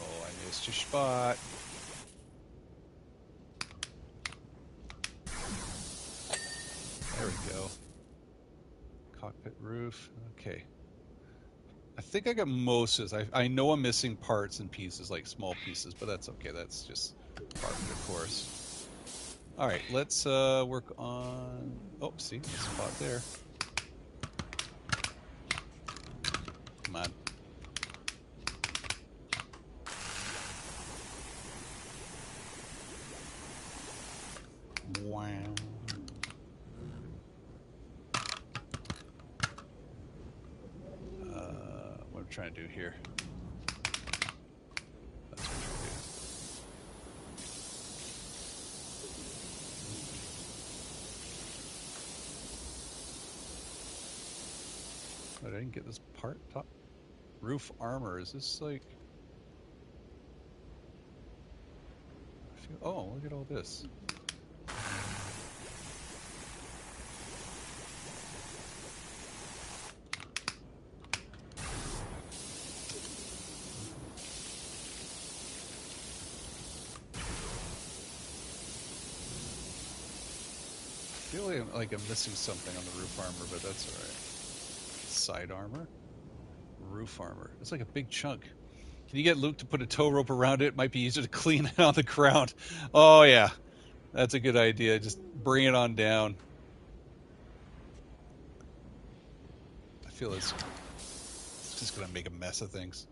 Oh, I missed your spot. There we go. Cockpit roof. Okay. I think I got most of this. I know I'm missing parts and pieces, like small pieces, but that's okay. That's just part of the course. All right, let's work on... Oh, see, the spot there. Come on. Wow. What I'm trying to do here. That's what I'm trying to do. But I didn't get this part. Top roof armor. Is this like... Oh, look at all this. I feel like I'm missing something on the roof armor, but that's alright. Side armor. Roof armor. It's like a big chunk. Can you get Luke to put a tow rope around it? It might be easier to clean it on the ground. Oh, yeah. That's a good idea. Just bring it on down. I feel it's just going to make a mess of things.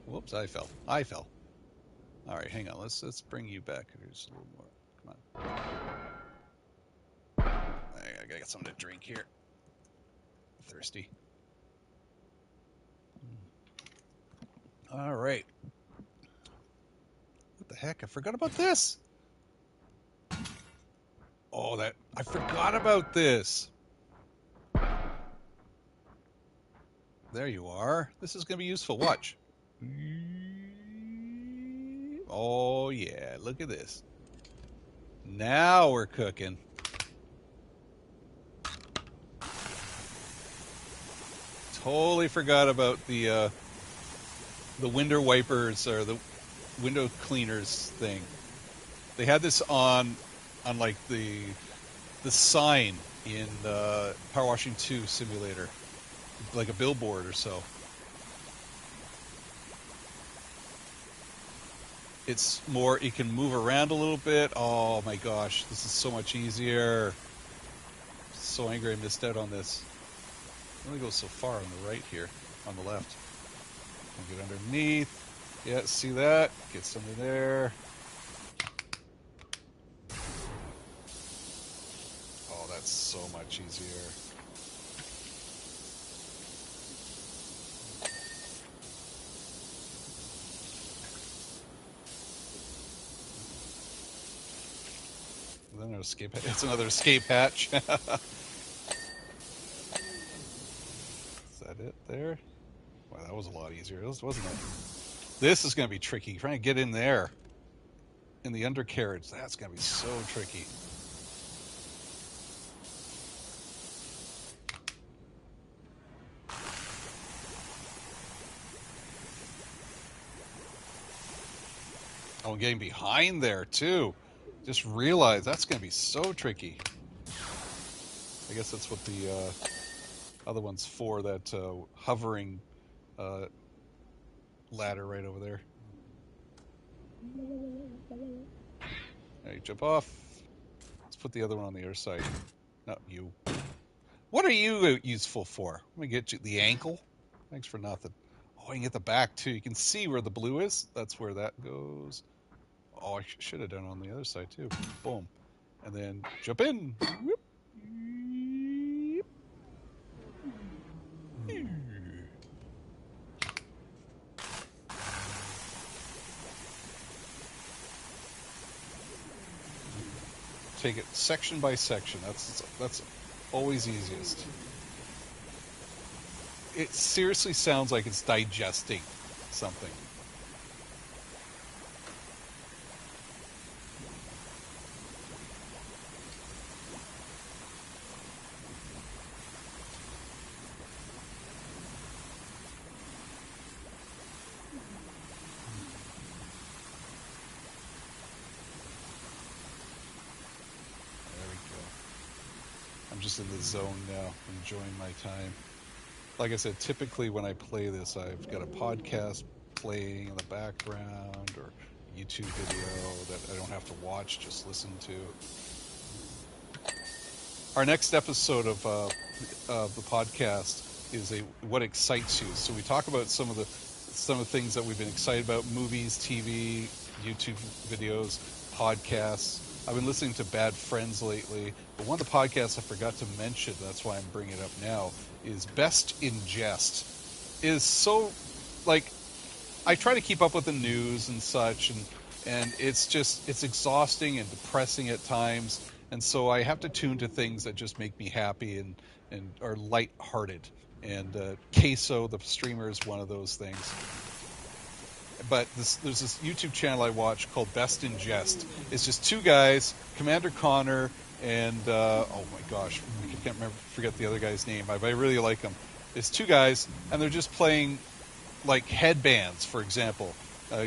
Whoops, I fell. All right, hang on. Let's bring you back. Here's a little more. Come on. I gotta get something to drink here. Thirsty. All right. What the heck? I forgot about this. Oh, I forgot about this. There you are. This is going to be useful. Watch. Oh, yeah. Look at this. Now we're cooking. Totally forgot about the window wipers or the window cleaners thing. They had this on like the sign in Power Washing 2 Simulator, like a billboard or so. It's more, it can move around a little bit. Oh my gosh, this is so much easier. So angry I missed out on this. It only goes so far on the right here, on the left. I'll get underneath. Yeah, see that? Gets under there. Oh, that's so much easier. Then escape. It's another escape hatch. Is that it there? Wow, that was a lot easier, wasn't it? This is going to be tricky. Trying to get in there. In the undercarriage, that's going to be so tricky. Oh, getting behind there, too. Just realized that's going to be so tricky. I guess that's what the other one's for, that hovering ladder right over there. There, you jump off. Let's put the other one on the other side. Not you. What are you useful for? Let me get you the ankle. Thanks for nothing. Oh, you can get the back, too. You can see where the blue is. That's where that goes. Oh, I should have done it on the other side, too. Boom. And then jump in. Whoop. Take it section by section. That's always easiest. It seriously sounds like it's digesting something. Just in the zone now, enjoying my time. Like I said, typically when I play this, I've got a podcast playing in the background or a YouTube video that I don't have to watch, just listen to. Our next episode of the podcast is what excites you. So we talk about some of the things that we've been excited about: movies, TV, YouTube videos, podcasts. I've been listening to Bad Friends lately, but one of the podcasts I forgot to mention, that's why I'm bringing it up now, is Best in Jest. It is so, like, I try to keep up with the news and such, and it's exhausting and depressing at times, and so I have to tune to things that just make me happy and are lighthearted. And Queso, the streamer, is one of those things. But there's this YouTube channel I watch called Best in Jest. It's just two guys, Commander Connor and oh my gosh, I can't forget the other guy's name. I really like them. It's two guys, and they're just playing like headbands, for example.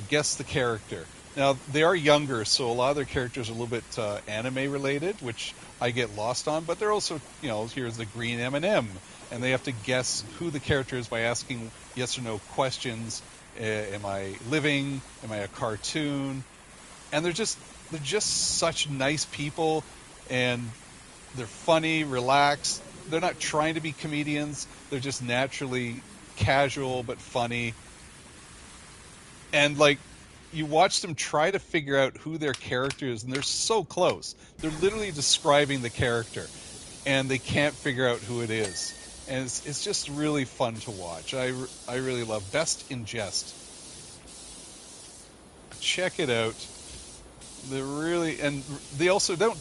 Guess the character. Now they are younger, so a lot of their characters are a little bit anime related, which I get lost on. But they're also, here's the green M&M, and they have to guess who the character is by asking yes or no questions. Am I living? Am I a cartoon? And they're just such nice people, and they're funny, relaxed. They're not trying to be comedians. They're just naturally casual but funny. And like, you watch them try to figure out who their character is, and they're so close. They're literally describing the character, and they can't figure out who it is. And it's just really fun to watch. I really love Best in Jest. Check it out. They're really, and they also don't.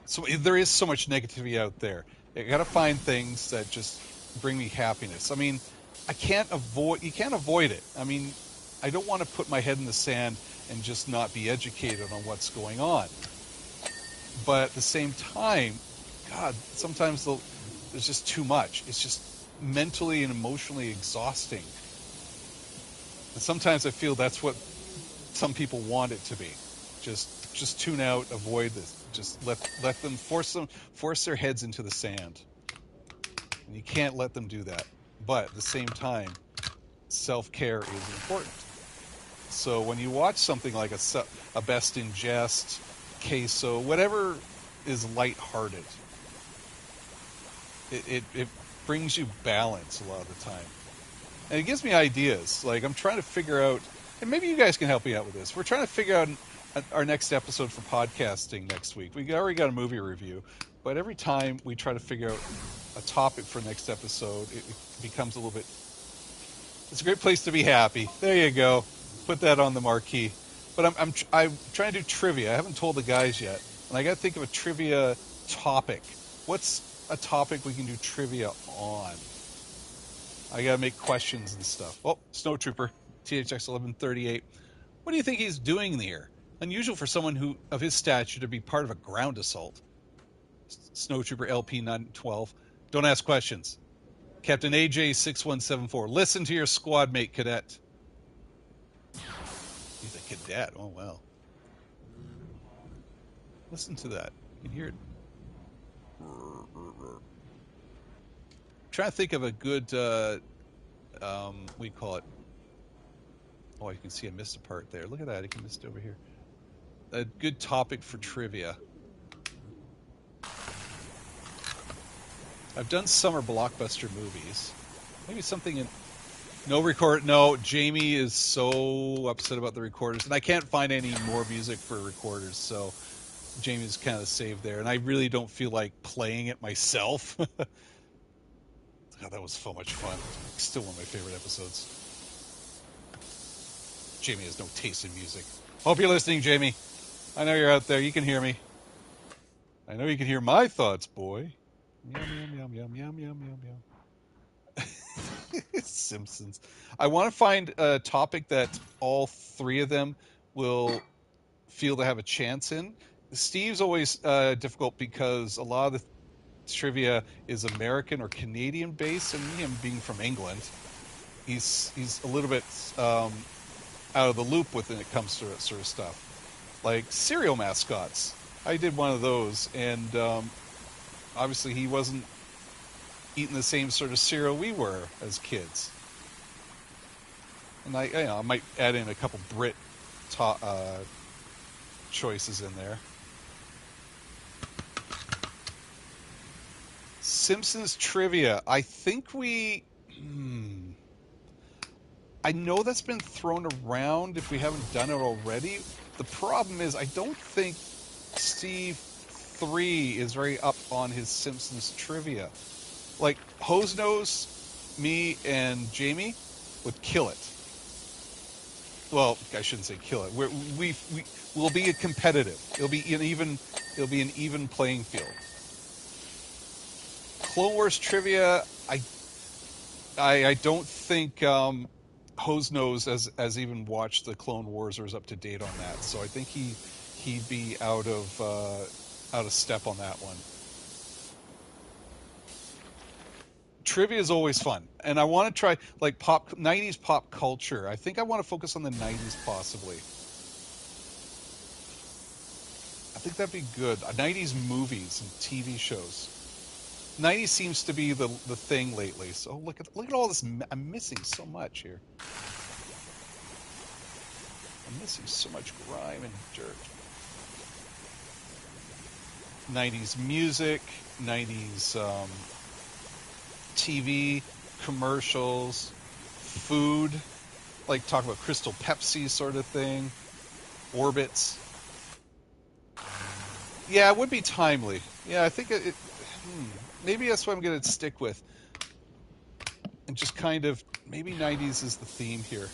So there is so much negativity out there. You got to find things that just bring me happiness. I mean, you can't avoid it. I mean, I don't want to put my head in the sand and just not be educated on what's going on. But at the same time, God, sometimes there's just too much. It's just mentally and emotionally exhausting. And sometimes I feel that's what some people want it to be. Just tune out, avoid this. Just let them force their heads into the sand. And you can't let them do that. But at the same time, self-care is important. So when you watch something like a Best in Jest, Queso, whatever is lighthearted, it brings you balance a lot of the time. And it gives me ideas. Like, I'm trying to figure out, and maybe you guys can help me out with this. We're trying to figure out our next episode for podcasting next week. We already got a movie review, but every time we try to figure out a topic for next episode, it becomes a little bit. It's a great place to be happy. There you go. Put that on the marquee. But I'm trying to do trivia. I haven't told the guys yet, and I got to think of a trivia topic. What's a topic we can do trivia on? I got to make questions and stuff. Oh, Snowtrooper, THX 1138. What do you think he's doing there? Unusual for someone of his stature to be part of a ground assault. Snowtrooper LP 912. Don't ask questions. Captain AJ 6174. Listen to your squad mate, cadet. He's a cadet. Oh well. Listen to that. You can hear it. I'm trying to think of a good we call it. Oh, you can see I missed a part there. Look at that. I can missed over here. A good topic for trivia. I've done summer blockbuster movies. Maybe something in... No, Jamie is so upset about the recorders. And I can't find any more music for recorders, so Jamie's kind of saved there. And I really don't feel like playing it myself. God, that was so much fun. Still one of my favorite episodes. Jamie has no taste in music. Hope you're listening, Jamie. I know you're out there. You can hear me. I know you can hear my thoughts, boy. Yum, yum, yum, yum, yum, yum, yum, yum. Simpsons. I want to find a topic that all three of them will feel to have a chance in. Steve's always difficult because a lot of the trivia is American or Canadian based, and him being from England, he's a little bit out of the loop when it comes to that sort of stuff. Like cereal mascots. I did one of those, and obviously he wasn't eating the same sort of cereal we were as kids. And I might add in a couple Brit choices in there. Simpsons trivia. I think we... I know that's been thrown around if we haven't done it already. The problem is I don't think Steve 3 is very up on his Simpsons trivia. Like, Hose Nose, me, and Jamie would kill it. Well, I shouldn't say kill it. We'll be competitive. It'll be an even playing field. Clone Wars trivia, I don't think Hose Nose has even watched the Clone Wars or is up to date on that. So I think he'd be out of step on that one. Trivia is always fun, and I want to try like 90s pop culture. I think I want to focus on the 90s possibly. I think that'd be good. 90s movies and TV shows. 90s seems to be the thing lately. So look at all this. I'm missing so much here. I'm missing so much grime and dirt. 90s music, 90s TV, commercials, food, like talk about Crystal Pepsi sort of thing, orbits. Yeah, it would be timely. Yeah, I think maybe that's what I'm going to stick with. And just kind of, maybe 90s is the theme here.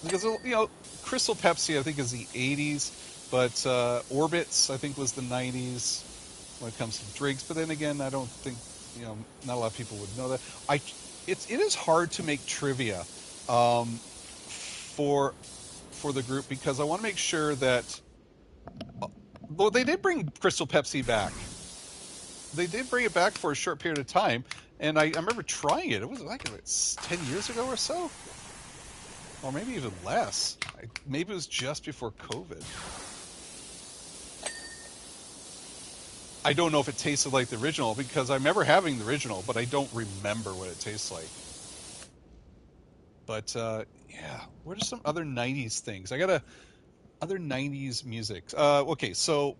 Because, Crystal Pepsi, I think, is the 80s, but Orbits, I think, was the 90s when it comes to drinks. But then again, I don't think, not a lot of people would know that. It is hard to make trivia for the group because I want to make sure that... Well, they did bring Crystal Pepsi back. They did bring it back for a short period of time, and I remember trying it. It was like 10 years ago or so. Or maybe even less. Maybe it was just before COVID. I don't know if it tasted like the original, because I remember having the original, but I don't remember what it tastes like. But, yeah. What are some other 90s things? I got other 90s music. Okay, so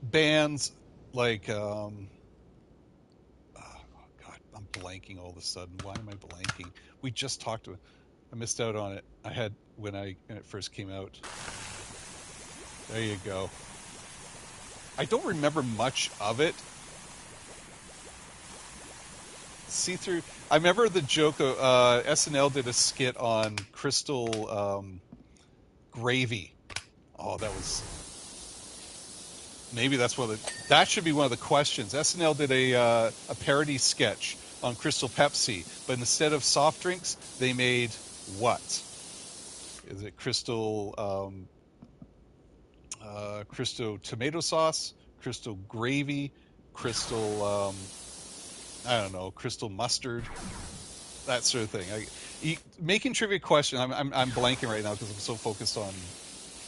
bands like... oh, God, I'm blanking all of a sudden. Why am I blanking? We just talked about... I missed out on it. I had when it first came out. There you go. I don't remember much of it. See-through. I remember the joke. SNL did a skit on Crystal Gravy. Oh, that was maybe that's one of the. That should be one of the questions. SNL did a parody sketch on Crystal Pepsi, but instead of soft drinks, they made what? Is it Crystal tomato sauce, Crystal gravy, Crystal I don't know, Crystal mustard, that sort of thing. Making trivia question. I'm blanking right now because I'm so focused on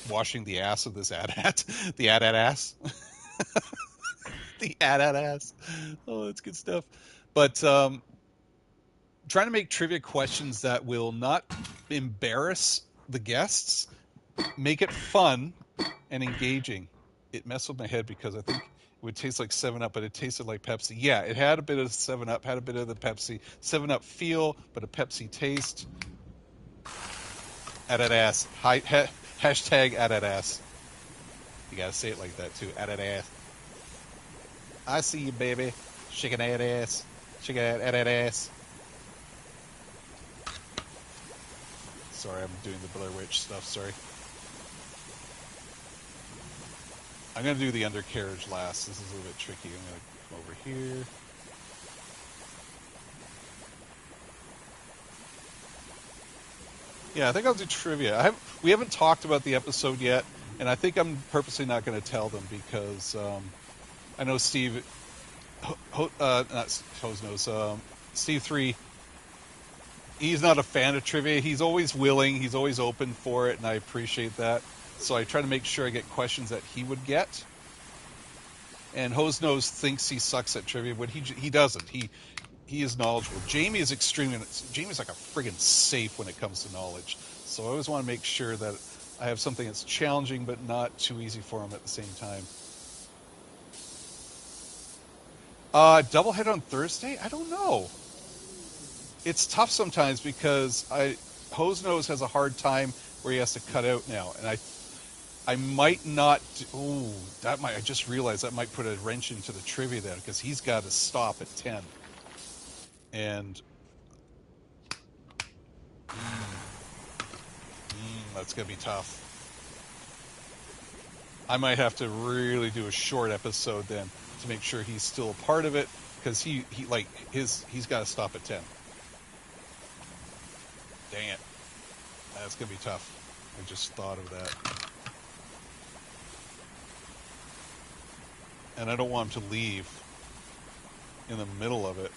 washing the ass of this AT-AT, the AT-AT ass, the AT-AT ass. Oh, that's good stuff. But trying to make trivia questions that will not embarrass the guests, make it fun and engaging. It messed with my head because I think it would taste like 7-Up, but it tasted like Pepsi. Yeah, it had a bit of 7-Up, had a bit of the Pepsi 7-Up feel, but a Pepsi taste. At that ass. Hashtag at that ass. You gotta say it like that too. At that ass. I see you, baby. Shaking that ass. Shaking that ass. Sorry, I'm doing the Blair Witch stuff. Sorry. I'm gonna do the undercarriage last. This is a little bit tricky. I'm gonna come over here. Yeah, I think I'll do trivia. We haven't talked about the episode yet, and I think I'm purposely not going to tell them because I know Steve, not Hose knows, Steve 3. He's not a fan of trivia. He's always willing. He's always open for it, and I appreciate that. So I try to make sure I get questions that he would get. And Hose Nose thinks he sucks at trivia, but he doesn't. He is knowledgeable. Jamie's like a friggin' safe when it comes to knowledge. So I always want to make sure that I have something that's challenging but not too easy for him at the same time. Doublehead on Thursday? I don't know. It's tough sometimes because Hose Nose has a hard time where he has to cut out now, and I might not. Ooh, I just realized that might put a wrench into the trivia then because he's got to stop at 10. And that's gonna be tough. I might have to really do a short episode then to make sure he's still a part of it because he's got to stop at 10. Dang it, that's gonna be tough. I just thought of that, and I don't want him to leave in the middle of it.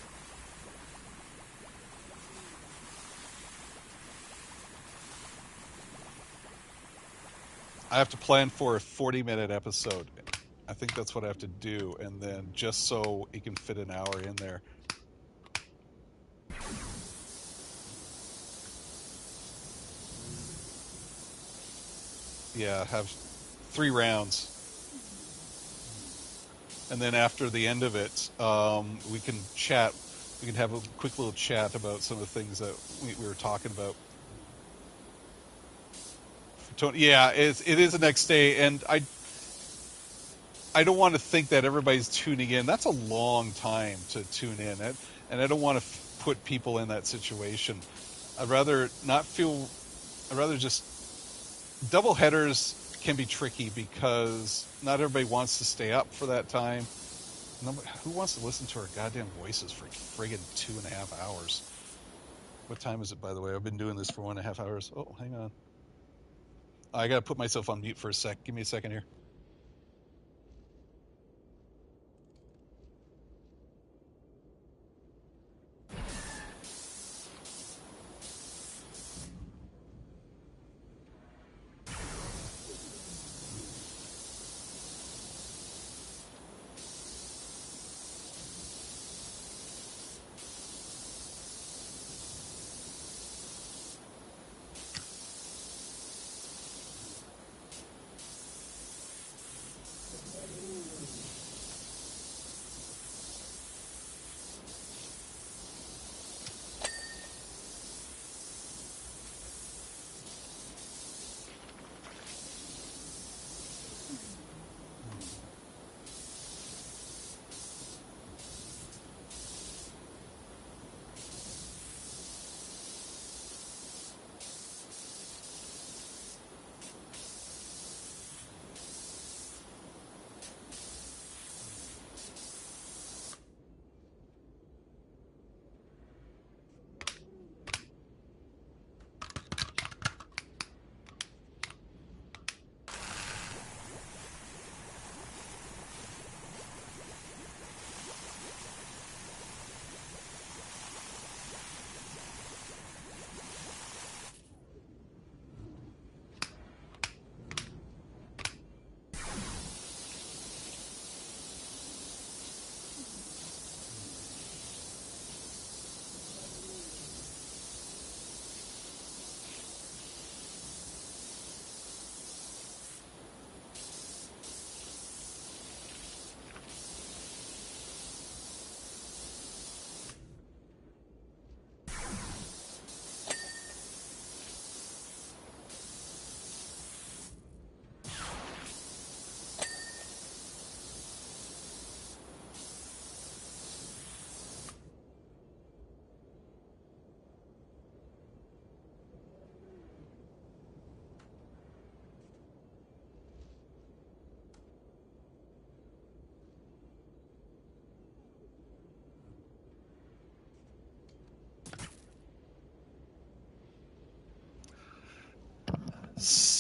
I have to plan for a 40-minute episode. I think that's what I have to do, and then just so he can fit an hour in there. Yeah, have 3 rounds. And then after the end of it, we can chat. We can have a quick little chat about some of the things that we were talking about. Yeah, it is the next day, and I don't want to think that everybody's tuning in. That's a long time to tune in, and I don't want to put people in that situation. I'd rather not feel. I'd rather just double headers can be tricky because not everybody wants to stay up for that time. Who wants to listen to our goddamn voices for friggin' 2.5 hours? What time is it, by the way? I've been doing this for 1.5 hours. Oh, hang on. I gotta put myself on mute for a sec. Give me a second here.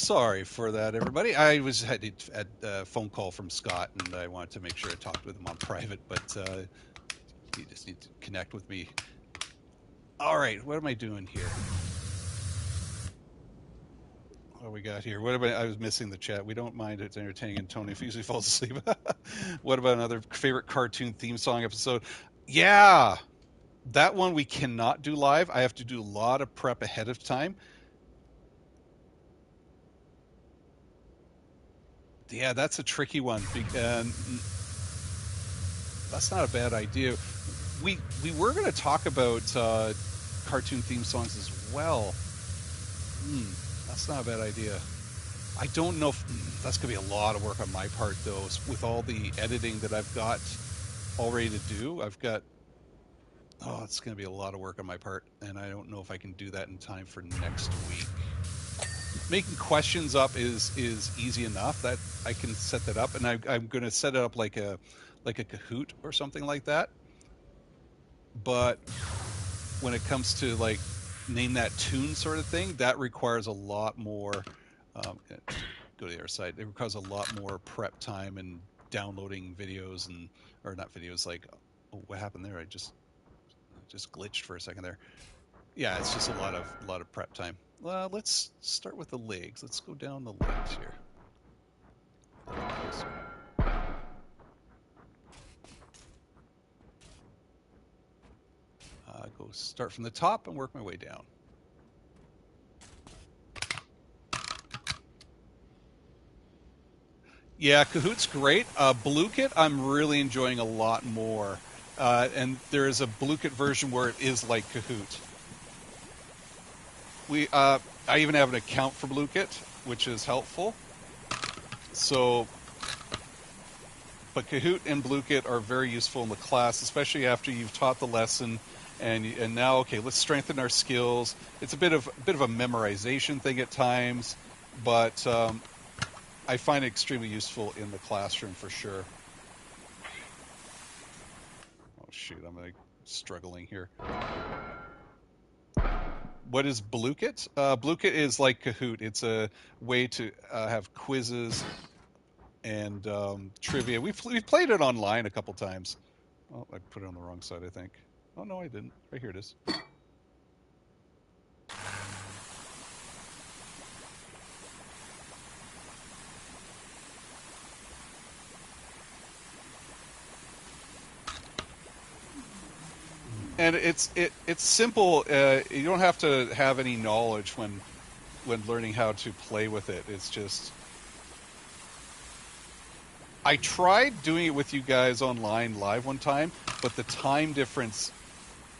Sorry for that, everybody. I had a phone call from Scott, and I wanted to make sure I talked with him on private, but he just needs to connect with me. All right, what am I doing here? What do we got here? What about? I was missing the chat. We don't mind it's entertaining, and Tony usually falls asleep. What about another favorite cartoon theme song episode? Yeah, that one we cannot do live. I have to do a lot of prep ahead of time. Yeah, that's a tricky one. That's not a bad idea. We were going to talk about cartoon theme songs as well. That's not a bad idea. I don't know if that's going to be a lot of work on my part, though. With all the editing that I've got all ready to do, it's going to be a lot of work on my part, and I don't know if I can do that in time for next week. Making questions up is easy enough. That I can set that up, and I'm going to set it up like a Kahoot or something like that. But when it comes to like name that tune sort of thing, that requires a lot more. Go to the other side. It requires a lot more prep time and downloading videos or not videos. Like, oh, what happened there? I just glitched for a second there. Yeah, it's just a lot of prep time. Let's start with the legs. Let's go down the legs here. A little closer. Go start from the top and work my way down. Yeah, Kahoot's great. Bluekit, I'm really enjoying a lot more. And there is a Bluekit version where it is like Kahoot. I even have an account for Bluekit, which is helpful. So, but Kahoot and Bluekit are very useful in the class, especially after you've taught the lesson, and now okay, let's strengthen our skills. It's a bit of a memorization thing at times, but I find it extremely useful in the classroom for sure. Oh shoot, I'm like struggling here. What is Bluekit? Bluekit is like Kahoot. It's a way to have quizzes and trivia. We've played it online a couple times. Oh, I put it on the wrong side, I think. Oh no, I didn't. Right here it is. And it's simple. You don't have to have any knowledge when learning how to play with it. It's just I tried doing it with you guys online live one time, but the time difference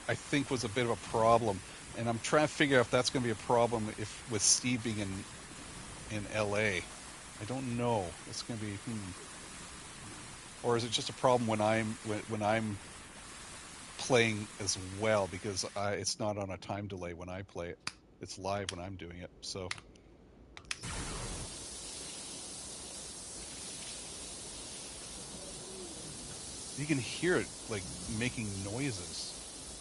I think was a bit of a problem, and I'm trying to figure out if that's going to be a problem with Steve being in LA. I don't know. It's going to be or is it just a problem when I'm playing as well, because it's not on a time delay when I play it. It's live when I'm doing it. So you can hear it like making noises.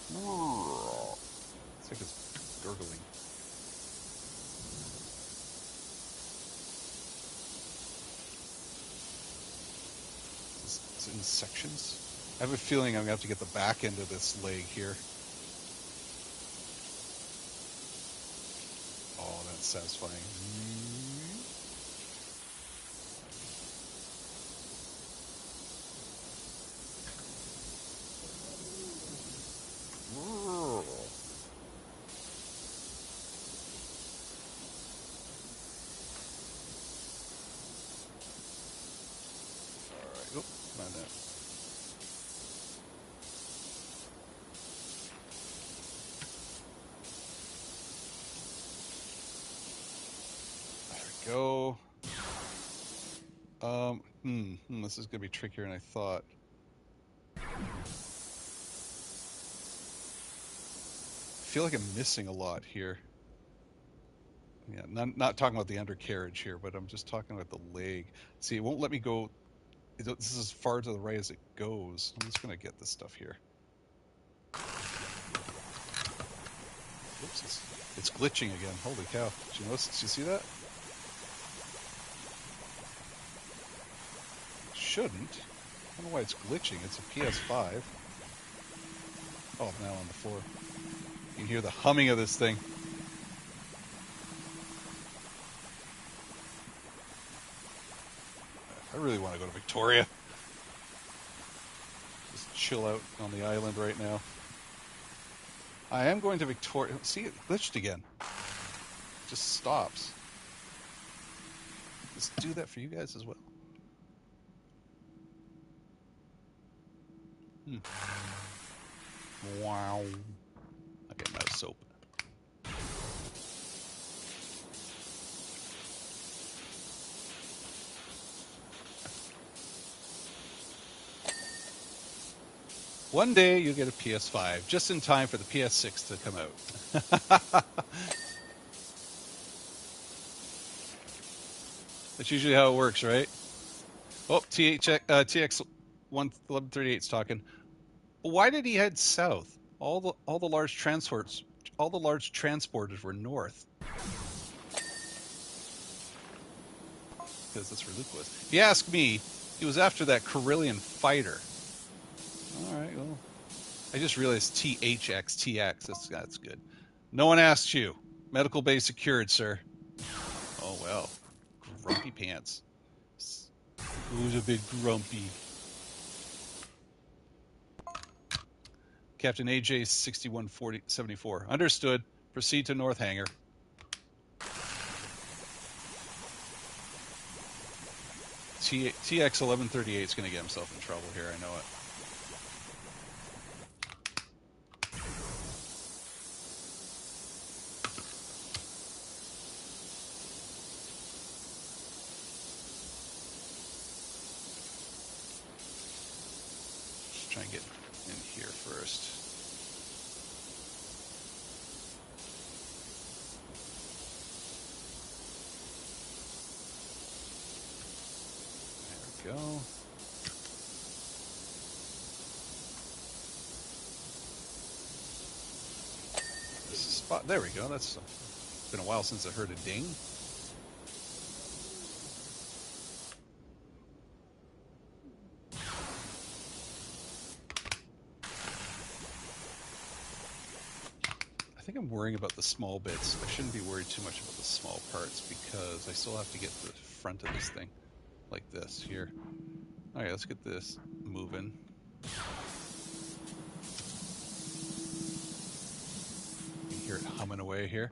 It's like it's gurgling. Is it in sections? I have a feeling I'm going to have to get the back end of this leg here. Oh, that's satisfying. All right. Oh, mind that. Go. This is gonna be trickier than I thought. I feel like I'm missing a lot here. Yeah, not talking about the undercarriage here, but I'm just talking about the leg. See, it won't let me go. This is as far to the right as it goes. I'm just gonna get this stuff here. Oops, it's glitching again. Holy cow! Did you notice? Did you see that? shouldn't. I don't know why it's glitching. It's a PS5. Oh, I'm now on the floor. You can hear the humming of this thing. I really want to go to Victoria. Just chill out on the island right now. I am going to Victoria. See, it glitched again. It just stops. Let's do that for you guys as well. Wow. Okay, mouse soap. One day you'll get a PS5, just in time for the PS6 to come out. That's usually how it works, right? Oh, TX 1138's talking. Why did he head south? All the large transporters were north. Because that's where Luke was. If you ask me, he was after that Carillion fighter. All right, well, I just realized THX. That's good. No one asked you. Medical bay secured, sir. Oh well, grumpy pants. Who's a bit grumpy? Captain AJ 6174. Understood. Proceed to North Hangar. TX 1138 is going to get himself in trouble here. I know it. Just try and get in here first. There we go. This is spot. There we go. That's been a while since I heard a ding. I think I'm worrying about the small bits. I shouldn't be worried too much about the small parts because I still have to get the front of this thing like this here. All right, let's get this moving. You can hear it humming away here.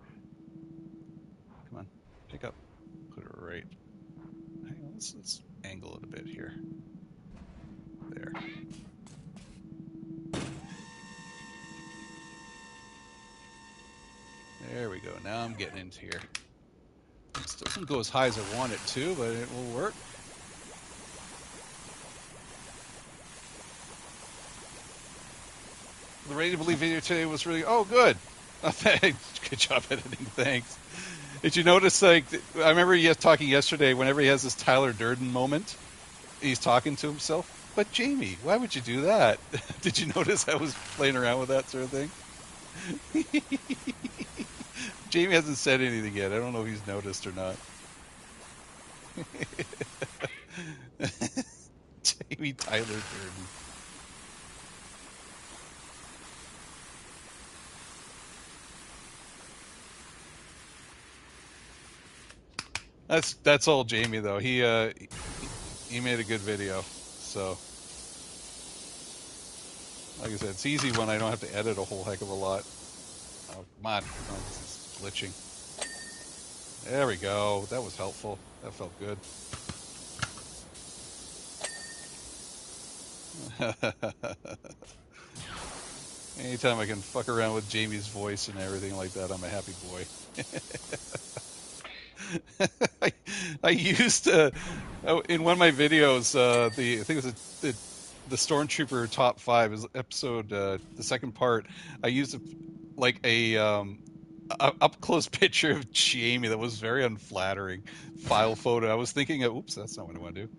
Come on, pick up. Put it right. Hang on, let's angle it a bit here. There. There we go. Now I'm getting into here. It still doesn't go as high as I want it to, but it will work. The Ready to Believe video today was really... Oh, good. Good job editing. Thanks. Did you notice, like, I remember talking yesterday, whenever he has this Tyler Durden moment, he's talking to himself. But Jamie, why would you do that? Did you notice I was playing around with that sort of thing? Jamie hasn't said anything yet. I don't know if he's noticed or not. Jamie Tyler Durden. That's all Jamie though. He made a good video. So like I said, it's easy when I don't have to edit a whole heck of a lot. Oh, come on. Oh, this is glitching. There we go. That was helpful. That felt good. Anytime I can fuck around with Jamie's voice and everything like that, I'm a happy boy. I used in one of my videos, I think it was the Stormtrooper top 5 is episode, the second part. I used a up close picture of Jamie that was very unflattering. File photo. I was thinking of, oops, that's not what I want to do.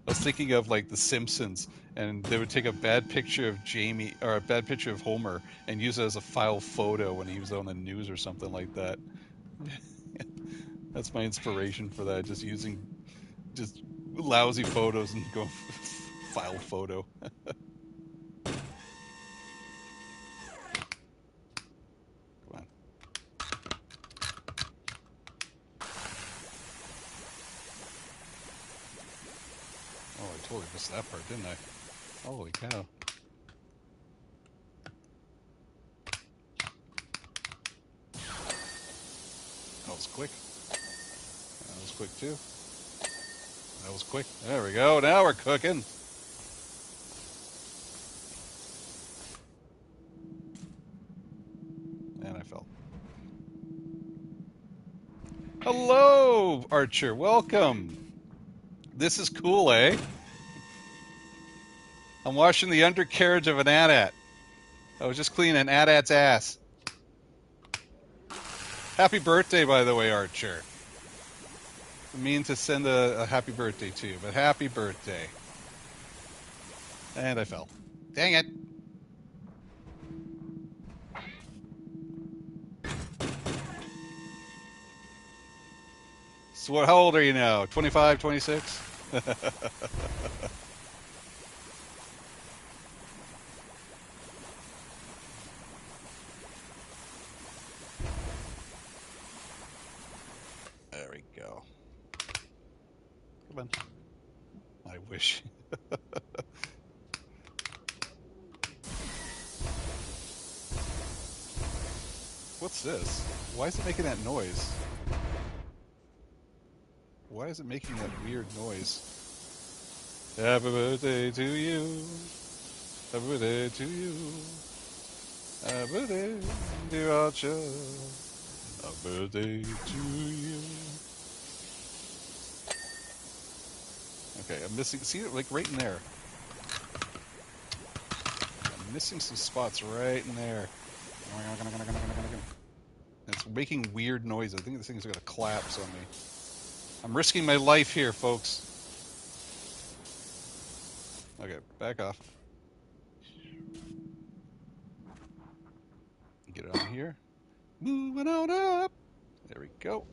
I was thinking of like The Simpsons, and they would take a bad picture of Jamie or a bad picture of Homer and use it as a file photo when he was on the news or something like that. That's my inspiration for that. Just using lousy photos and go File photo. Come on. Oh, I totally missed that part, didn't I? Holy cow. That was quick. That was quick too. That was quick. There we go. Now we're cooking. And I fell. Hello, Archer. Welcome. This is cool, eh? I'm washing the undercarriage of an AT-AT. I was just cleaning an AT-AT's ass. Happy birthday, by the way, Archer. I mean to send a happy birthday to you, but happy birthday. And I fell. Dang it. So how old are you now? 25, 26? There we go. Come on. I wish. What's this? Why is it making that noise? Why is it making that weird noise? Happy birthday to you. Happy birthday to you. Happy birthday, dear Archer. Happy birthday to you. Okay, I'm missing. See it like right in there. I'm missing some spots right in there. It's making weird noise. I think this thing's gonna collapse on me. I'm risking my life here, folks. Okay, back off. Get it on here. Moving on up. There we go.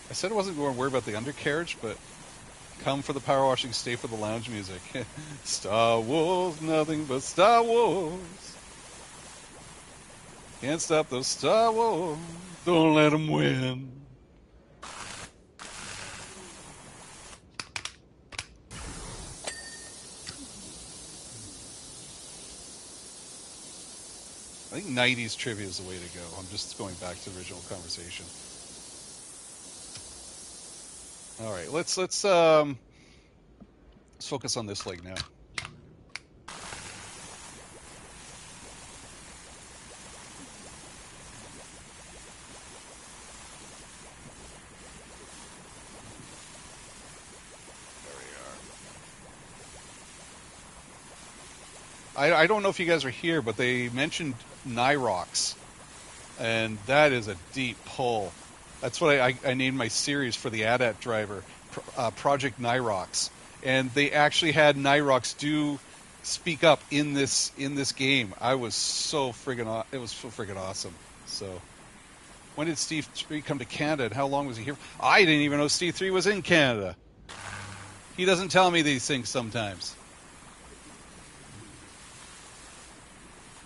I said I wasn't going to worry about the undercarriage, but come for the power washing, stay for the lounge music. Star Wars, nothing but Star Wars. Can't stop those Star Wars. Don't let them win. I think 90s trivia is the way to go. I'm just going back to the original conversation. All right, let's focus on this leg now. I don't know if you guys are here, but they mentioned Nyrox, and that is a deep pull. That's what I named my series for the AT-AT driver, Project Nyrox. And they actually had Nyrox speak up in this game. I was so friggin' it was so friggin' awesome. So, when did Steve 3 come to Canada, and how long was he here? I didn't even know Steve 3 was in Canada. He doesn't tell me these things sometimes.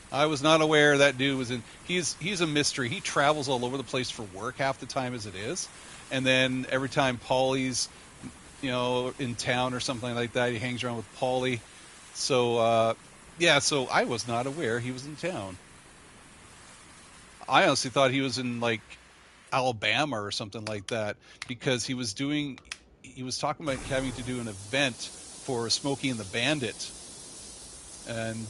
I was not aware that dude was in. He's a mystery. He travels all over the place for work half the time as it is, and then every time Paulie's, in town or something like that, he hangs around with Paulie. So so I was not aware he was in town. I honestly thought he was in like Alabama or something like that because he was talking about having to do an event for Smokey and the Bandit, and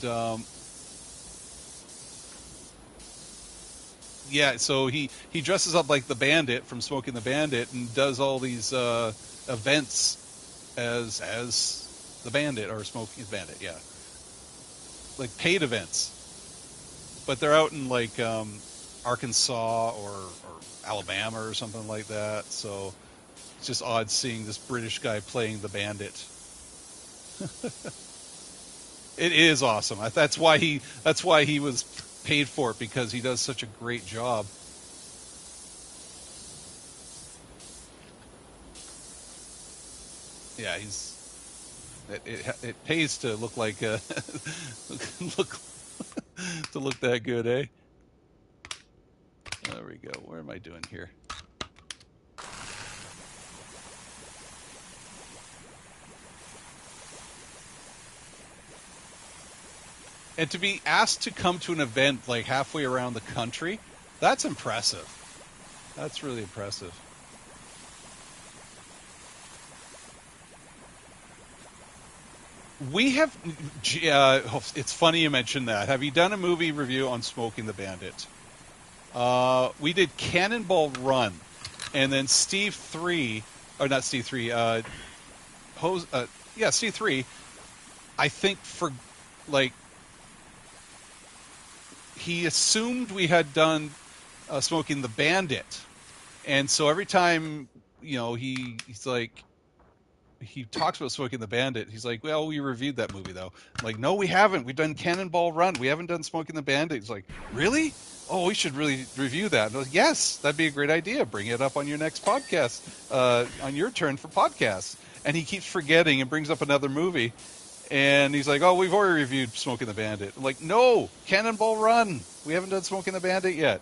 yeah, so he dresses up like the Bandit from Smokey and the Bandit and does all these events as the Bandit or Smokey the Bandit, yeah, like paid events, but they're out in like Arkansas or Alabama or something like that. So it's just odd seeing this British guy playing the Bandit. It is awesome. That's why he was paid for it, because he does such a great job. Yeah, it pays to look like look to look that good, eh? There we go. What am I doing here? And to be asked to come to an event like halfway around the country, that's impressive. That's really impressive. We have. It's funny you mentioned that. Have you done a movie review on Smoking the Bandit? We did Cannonball Run, and then Steve 3, or not Steve 3. Yeah, Steve 3. I think for like he assumed we had done Smoking the Bandit, and so every time he's like he talks about Smoking the Bandit. He's like, well, we reviewed that movie though. I'm like, no, we haven't. We've done Cannonball Run. We haven't done Smoking the Bandit. He's like, really? Oh, we should really review that. And I was like, yes, that'd be a great idea. Bring it up on your next podcast, on your turn for podcasts. And he keeps forgetting and brings up another movie. And he's like, oh, we've already reviewed Smoking the Bandit. I'm like, no, Cannonball Run. We haven't done Smoking the Bandit yet.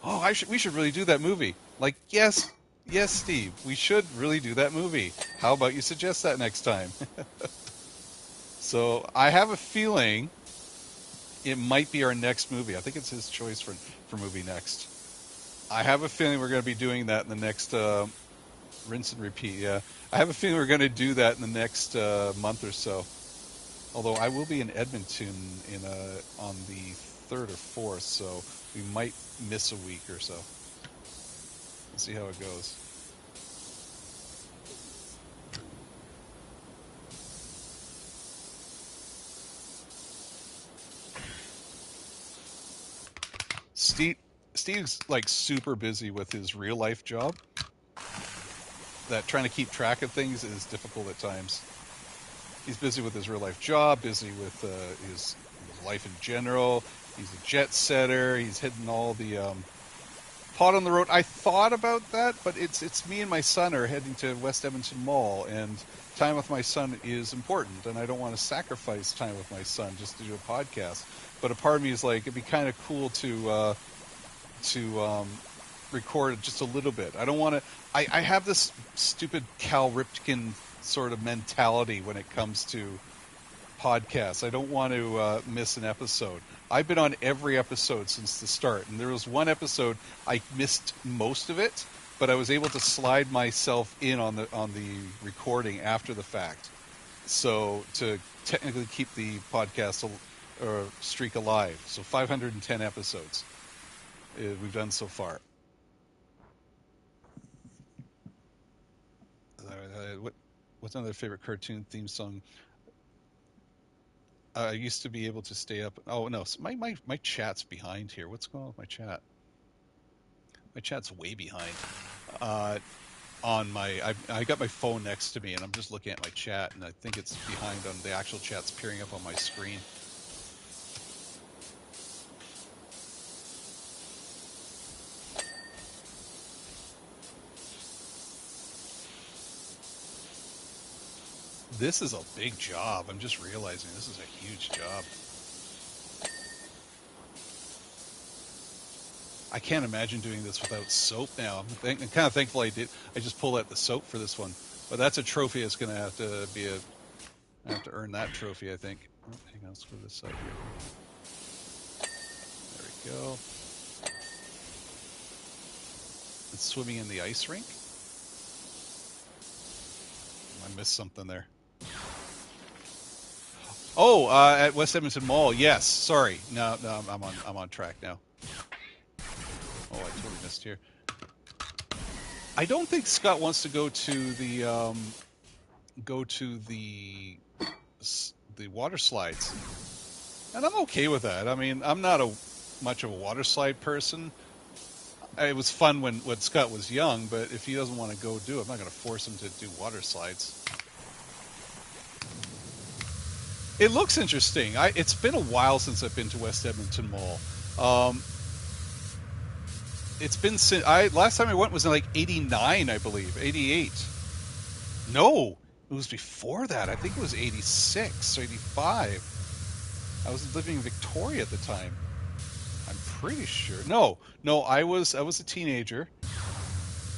Oh, we should really do that movie. Like, yes, Steve, we should really do that movie. How about you suggest that next time? So I have a feeling it might be our next movie. I think it's his choice for movie next. I have a feeling we're going to be doing that in the next rinse and repeat. Yeah, I have a feeling we're going to do that in the next month or so. Although I will be in Edmonton on the 3rd or 4th, so we might miss a week or so. We'll see how it goes. Steve's like super busy with his real life job. That trying to keep track of things is difficult at times. He's busy with his real life job, busy with his life in general. He's a jet setter. He's hitting all the pot on the road. I thought about that, but it's me and my son are heading to West Edmonton Mall, and time with my son is important, and I don't want to sacrifice time with my son just to do a podcast. But a part of me is like, it'd be kind of cool to record just a little bit. I don't want to. I have this stupid Cal Ripken sort of mentality when it comes to podcasts. I don't want to miss an episode. I've been on every episode since the start, and there was one episode I missed most of it, but I was able to slide myself in on the recording after the fact, so to technically keep the podcast or streak alive. So 510 episodes we've done so far. What's another favorite cartoon theme song? I used to be able to stay up. Oh no, my chat's behind here. What's going on with my chat? My chat's way behind. On I got my phone next to me, and I'm just looking at my chat, and I think it's behind on the actual chat's appearing up on my screen. This is a big job. I'm just realizing this is a huge job. I can't imagine doing this without soap now. I'm kind of thankful I did. I just pulled out the soap for this one. But that's a trophy. It's going to have to be I have to earn that trophy, I think. Oh, hang on, let's go to this side here. There we go. It's swimming in the ice rink. I missed something there. Oh, at West Edmonton Mall. Yes. Sorry. No, I'm on track now. Oh, I totally missed here. I don't think Scott wants to go to the water slides, and I'm okay with that. I mean, I'm not much of a water slide person. It was fun when Scott was young, but if he doesn't want to go do it, I'm not going to force him to do water slides. It looks interesting. It's been a while since I've been to West Edmonton Mall. It's been last time I went was in like '89, I believe, '88. No, It was before that. I think it was 86 or 85. I was living in Victoria at the time. I'm pretty sure. No, I was a teenager.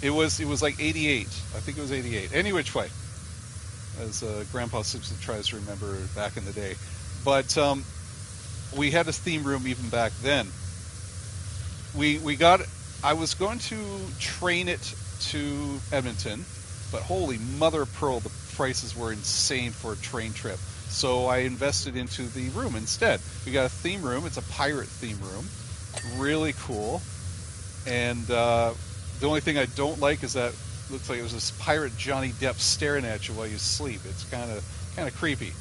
It was like 88. I think it was 88. Any which way, as Grandpa Simpson tries to remember back in the day. But we had a theme room even back then. We got. I was going to train it to Edmonton, but holy mother of pearl, the prices were insane for a train trip. So I invested into the room instead. We got a theme room. It's a pirate theme room. Really cool. And the only thing I don't like is that it looks like it was this pirate Johnny Depp staring at you while you sleep. It's kind of creepy.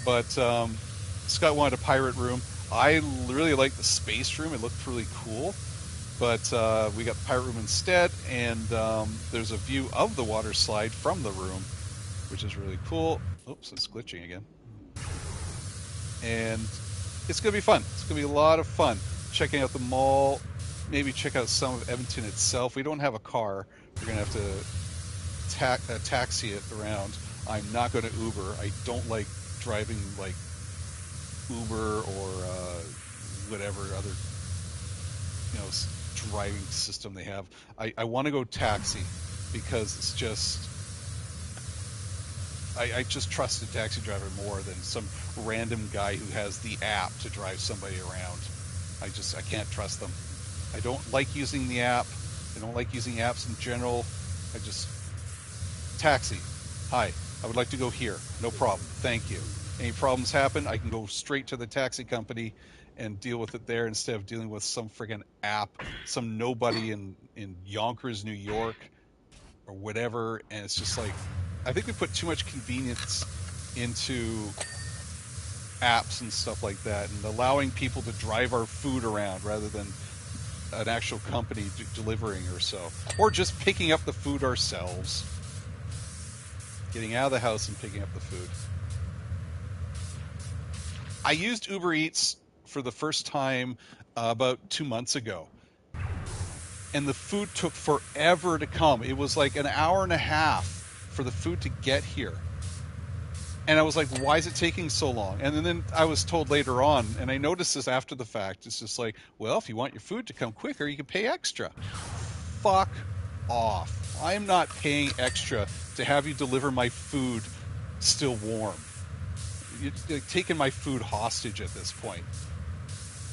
But Scott wanted a pirate room. I really liked the space room. It looked really cool. But we got the pirate room instead, and there's a view of the water slide from the room, which is really cool. Oops, it's glitching again. And it's going to be fun. It's going to be a lot of fun. Checking out the mall, maybe check out some of Edmonton itself. We don't have a car. We're going to have to taxi it around. I'm not going to Uber. I don't like driving like Uber or whatever other driving system they have. I want to go taxi because it's just I just trust a taxi driver more than some random guy who has the app to drive somebody around. I can't trust them. I don't like using the app. I don't like using apps in general. Taxi. Hi, I would like to go here. No problem. Thank you. Any problems happen, I can go straight to the taxi company and deal with it there instead of dealing with some friggin' app, some nobody in Yonkers, New York, or whatever. And it's just like, I think we put too much convenience into apps and stuff like that, and allowing people to drive our food around rather than an actual company delivering or so, or just picking up the food ourselves, getting out of the house and picking up the food. I used Uber Eats for the first time about 2 months ago, and the food took forever to come. It was like an hour and a half for the food to get here. And I was like, why is it taking so long? And then I was told later on, and I noticed this after the fact, it's just like, well, if you want your food to come quicker, you can pay extra. Fuck off. I am not paying extra to have you deliver my food still warm. You're taking my food hostage at this point.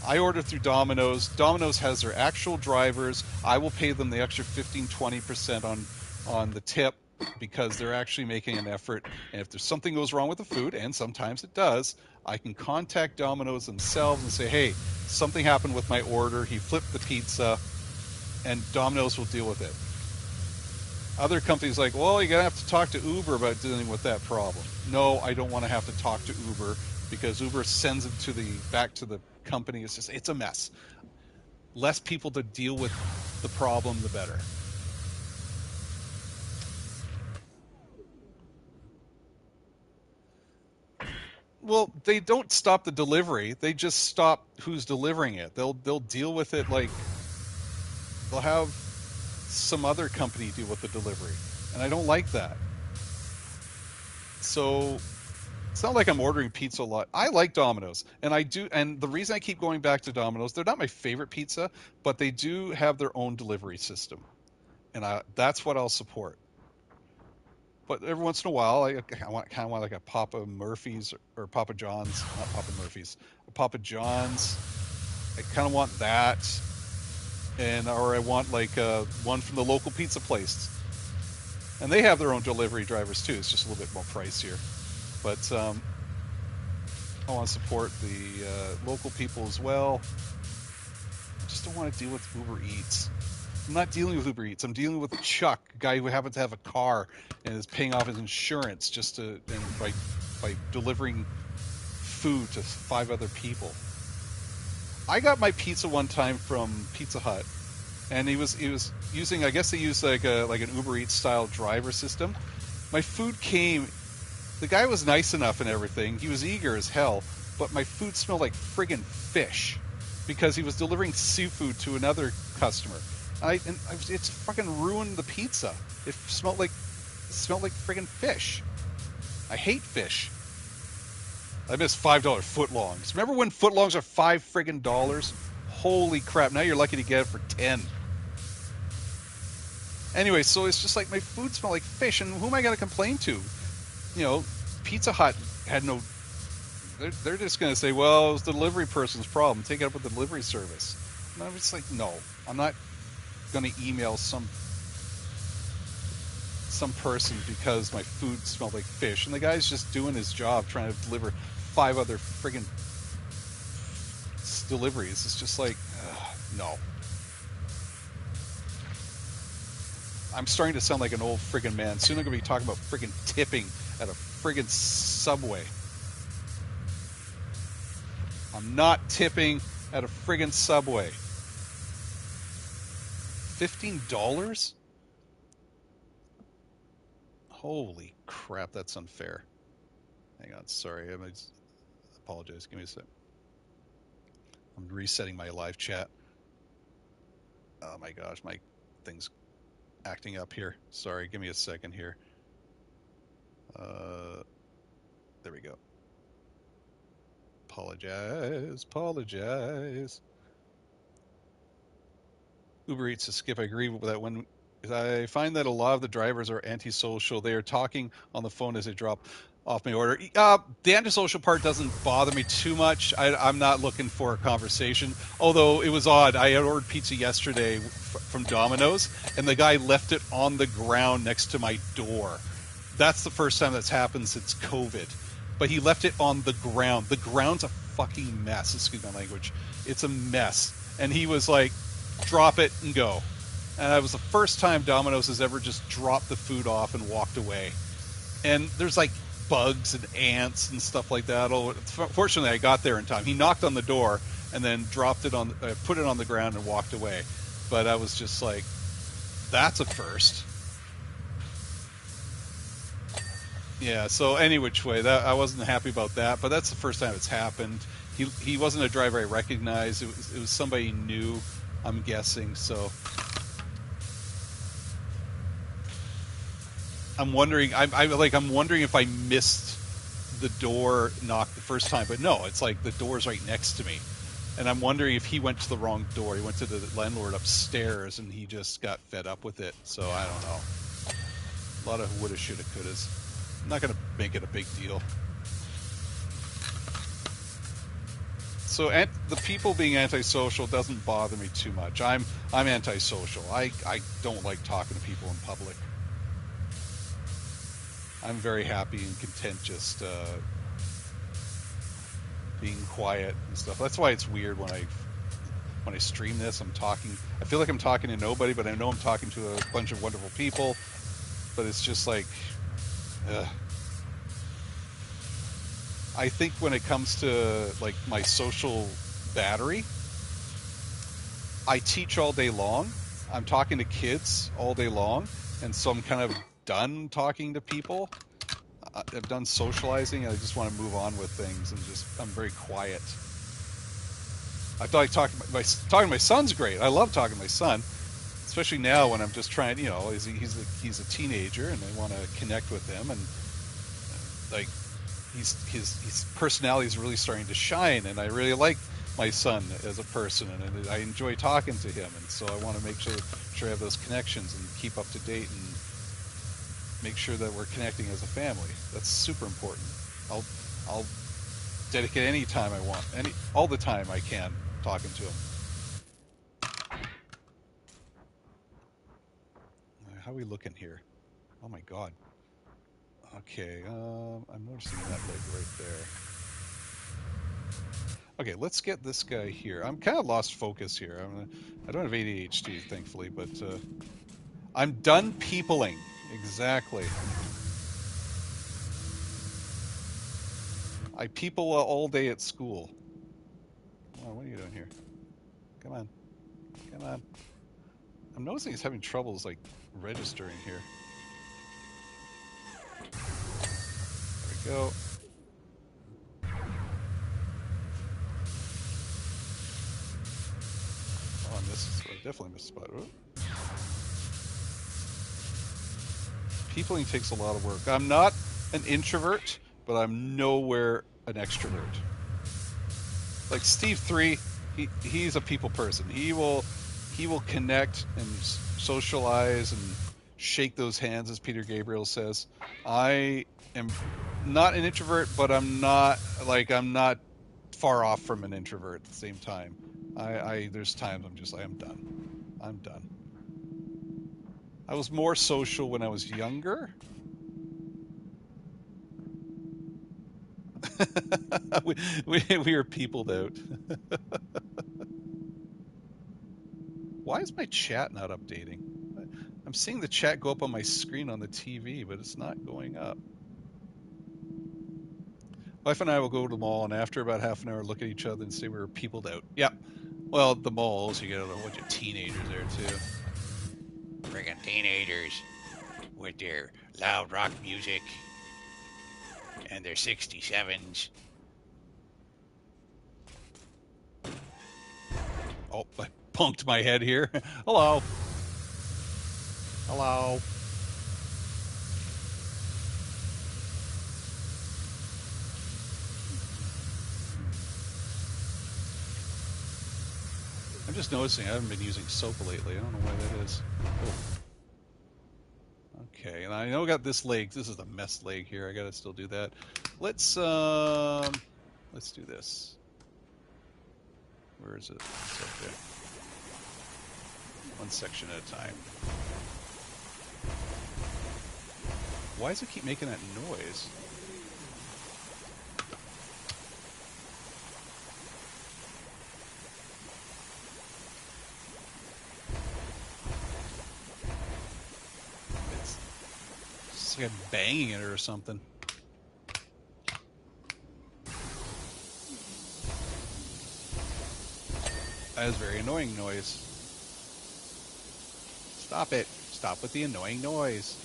I order through Domino's. Domino's has their actual drivers. I will pay them the extra 15-20% on the tip because they're actually making an effort. And if there's something goes wrong with the food, and sometimes it does, I can contact Domino's themselves and say, hey, something happened with my order. He flipped the pizza, and Domino's will deal with it. Other companies like, well, you're going to have to talk to Uber about dealing with that problem. No, I don't want to have to talk to Uber because Uber sends it back to the company. It's a mess. Less people to deal with the problem, the better. Well, they don't stop the delivery. They just stop who's delivering it. They'll deal with it like they'll have some other company deal with the delivery. And I don't like that. So it's not like I'm ordering pizza a lot. I like Domino's, and I do. And the reason I keep going back to Domino's, they're not my favorite pizza, but they do have their own delivery system, and that's what I'll support. But every once in a while, I kind of want like a Papa Murphy's or Papa John's, not Papa Murphy's, Papa John's. I kind of want that, or I want like one from the local pizza place, and they have their own delivery drivers too. It's just a little bit more pricier, but I want to support the local people as well. I just don't want to deal with Uber Eats. I'm not dealing with Uber Eats. I'm dealing with Chuck, a guy who happens to have a car and is paying off his insurance by delivering food to 5 other people. I got my pizza one time from Pizza Hut, and he was using, I guess they use like an Uber Eats style driver system. My food came. The guy was nice enough and everything. He was eager as hell, but my food smelled like friggin' fish because he was delivering seafood to another customer. It's fucking ruined the pizza. It smelled like friggin' fish. I hate fish. I miss $5 footlongs. Remember when footlongs are $5 friggin'? Holy crap! Now you're lucky to get it for 10. Anyway, so it's just like my food smell like fish, and who am I going to complain to? You know, Pizza Hut had no. They're just going to say, well, it was the delivery person's problem. Take it up with the delivery service. And I'm just like, no, I'm not going to email some person because my food smelled like fish, and the guy's just doing his job trying to deliver 5 other friggin' deliveries. It's just like, no. I'm starting to sound like an old friggin' man. Soon I'm going to be talking about friggin' tipping at a friggin' Subway. I'm not tipping at a friggin' Subway. $15? Holy crap, that's unfair. Hang on, sorry. I apologize. Give me a sec. I'm resetting my live chat. Oh my gosh, my thing's acting up here. Sorry, give me a second here. There we go. Apologize. Uber Eats to skip. I agree with that. When I find that a lot of the drivers are antisocial, they are talking on the phone as they drop off my order. The antisocial part doesn't bother me too much. I'm not looking for a conversation. Although it was odd. I had ordered pizza yesterday from Domino's, and the guy left it on the ground next to my door. That's the first time that's happened since COVID. But he left it on the ground. The ground's a fucking mess. Excuse my language. It's a mess. And he was like, drop it and go. And that was the first time Domino's has ever just dropped the food off and walked away. And there's like bugs and ants and stuff like that. Fortunately, I got there in time. He knocked on the door and then dropped it on, put it on the ground and walked away. But I was just like, that's a first. Yeah, so any which way, I wasn't happy about that, but that's the first time it's happened. He wasn't a driver I recognized. It was somebody new, I'm guessing. So I'm wondering. I'm wondering if I missed the door knock the first time, but no, it's like the door's right next to me, and I'm wondering if he went to the wrong door. He went to the landlord upstairs, and he just got fed up with it. So I don't know. A lot of woulda, shoulda, couldas. I'm not going to make it a big deal. So the people being antisocial doesn't bother me too much. I'm antisocial. I don't like talking to people in public. I'm very happy and content just being quiet and stuff. That's why it's weird when I stream this. I feel like I'm talking to nobody, but I know I'm talking to a bunch of wonderful people. But it's just like, I think when it comes to like my social battery, I teach all day long. I'm talking to kids all day long, and so I'm kind of done talking to people. I've done socializing, and I just want to move on with things, and I'm very quiet. I thought talking to my son's great. I love talking to my son, especially now when I'm just trying. You know, he's a teenager, and I want to connect with him, and like his personality is really starting to shine, and I really like my son as a person, and I enjoy talking to him, and so I want to make sure I have those connections and keep up to date and make sure that we're connecting as a family. That's super important. I'll dedicate any time I want, all the time I can, talking to him. How are we looking here? Oh my God. Okay, I'm noticing that leg right there. Okay, let's get this guy here. I'm kind of lost focus here. I don't have ADHD, thankfully, but I'm done peopling. Exactly. I people all day at school. Oh, what are you doing here? Come on. Come on. I'm noticing he's having troubles, like, registering here. There we go. Oh, I definitely missed a spot. Ooh. Peopling takes a lot of work. I'm not an introvert, but I'm nowhere an extrovert. Like Steve 3, he's a people person. He will connect and socialize and shake those hands, as Peter Gabriel says. I am not an introvert, but I'm not far off from an introvert at the same time. I there's times I'm just like, I'm done. I'm done. I was more social when I was younger. we were peopled out. Why is my chat not updating? I'm seeing the chat go up on my screen on the TV, but it's not going up. Wife and I will go to the mall, and after about half an hour, look at each other and say we were peopled out. Yep. Well, the malls, you get a bunch of teenagers there, too. Friggin' teenagers with their loud rock music and their 67s. Oh, I punked my head here. Hello. Hello. I'm just noticing I haven't been using soap lately. I don't know why that is. Oh. Okay, and I know I got this leg. This is the mess leg here. I gotta still do that. Let's do this. Where is it? It's up there. One section at a time. Why does it keep making that noise? It's like I'm banging it or something. That is very annoying noise. Stop it. Stop with the annoying noise.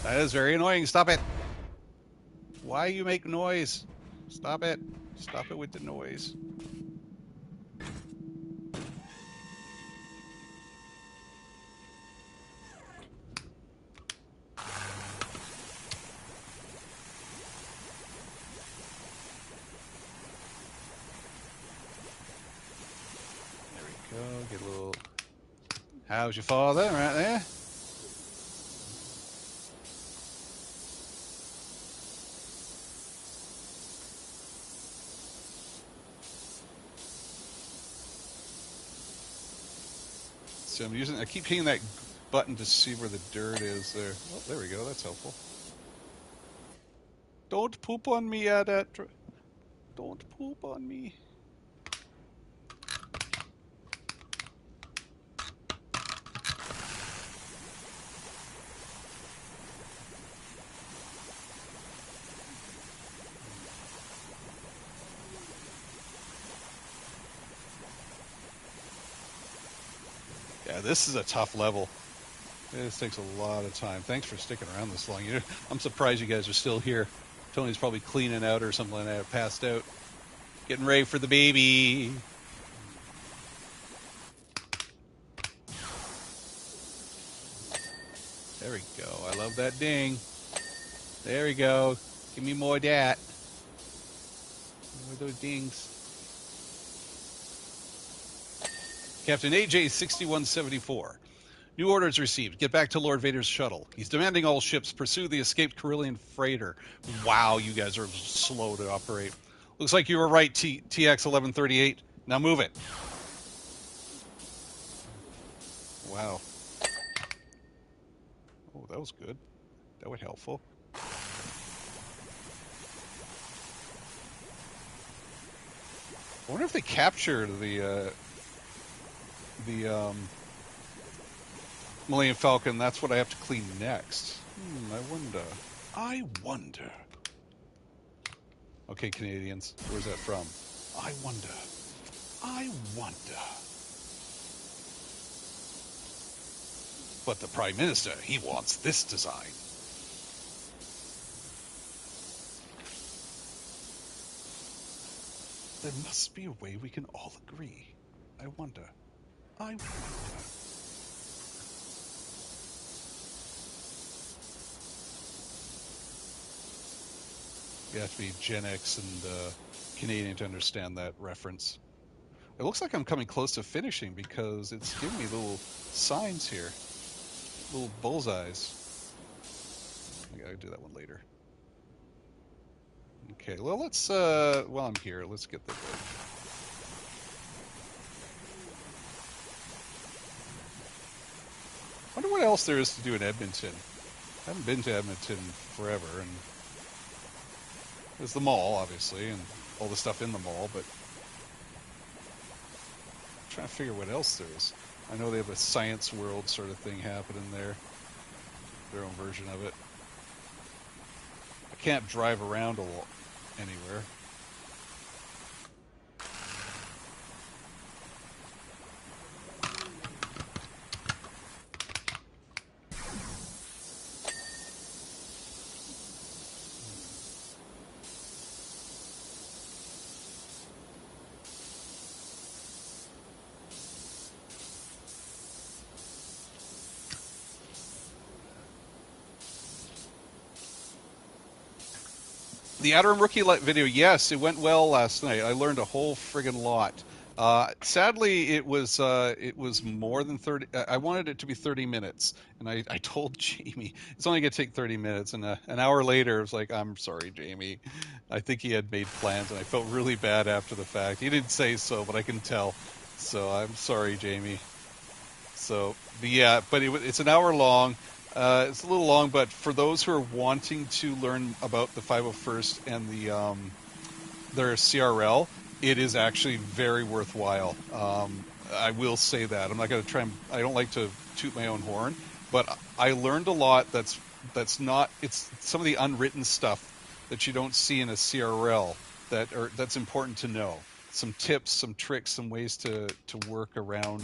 That is very annoying. Stop it. Why you make noise? Stop it. Stop it with the noise. There we go. Get a little... How's your father right there? So I keep hitting that button to see where the dirt is there. Oh, there we go. That's helpful. Don't poop on me, Adat. Don't poop on me. Yeah, this is a tough level. This takes a lot of time. Thanks for sticking around this long. I'm surprised you guys are still here. Tony's probably cleaning out or something like that, passed out. Getting ready for the baby. There we go. I love that ding. There we go. Give me more of that. More of those dings. Captain AJ-6174. New orders received. Get back to Lord Vader's shuttle. He's demanding all ships pursue the escaped Carillion freighter. Wow, you guys are slow to operate. Looks like you were right, TX-1138. Now move it. Wow. Oh, that was good. That was helpful. I wonder if they captured the Millennium Falcon. That's what I have to clean next. I wonder. Okay, Canadians, where's that from? I wonder. But the Prime Minister, he wants this design. There must be a way we can all agree. I wonder. I wonder. You have to be Gen X and Canadian to understand that reference. It looks like I'm coming close to finishing because it's giving me little signs here, little bullseyes. I gotta do that one later. Okay, well let's, while I'm here, let's get the book. Wonder what else there is to do in Edmonton. I haven't been to Edmonton forever, and there's the mall, obviously, and all the stuff in the mall, but I'm trying to figure what else there is. I know they have a science world sort of thing happening there, their own version of it. I can't drive around anywhere. The Outer Rim Rookie video, yes, it went well last night. I learned a whole friggin' lot. Sadly, it was more than 30. I wanted it to be 30 minutes, and I told Jamie it's only going to take 30 minutes. And an hour later, I was like, "I'm sorry, Jamie. I think he had made plans, and I felt really bad after the fact. He didn't say so, but I can tell. So I'm sorry, Jamie." So, but it's an hour long. It's a little long, but for those who are wanting to learn about the 501st and their CRL, it is actually very worthwhile. I will say that. I'm not going to try and, I don't like to toot my own horn, but I learned a lot that's not, it's some of the unwritten stuff that you don't see in a CRL that's important to know. Some tips, some tricks, some ways to work around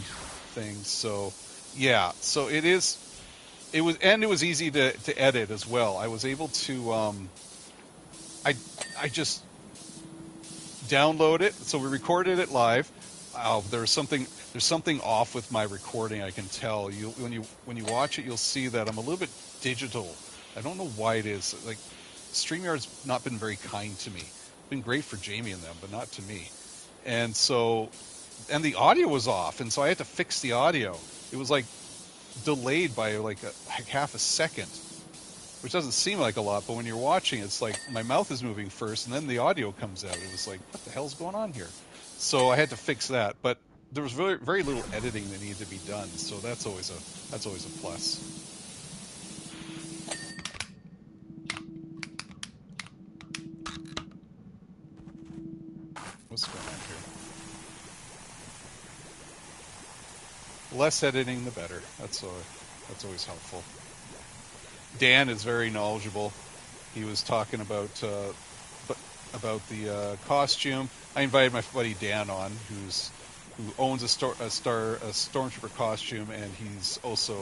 things. So, yeah, so it was easy to edit as well. I was able to, I just download it. So we recorded it live. Oh, there's something off with my recording. I can tell. When you watch it, you'll see that I'm a little bit digital. I don't know why it is. Like StreamYard's not been very kind to me. It's been great for Jamie and them, but not to me. And so, and the audio was off, and so I had to fix the audio. It was like delayed by like half a second, which doesn't seem like a lot, but when you're watching, it's like my mouth is moving first, and then the audio comes out. It was like, what the hell's going on here? So I had to fix that, but there was very, very little editing that needed to be done. So that's always a plus. What's going on here? Less editing, the better. That's always helpful. Dan is very knowledgeable. He was talking about the costume. I invited my buddy Dan on, who owns a stormtrooper costume, and he's also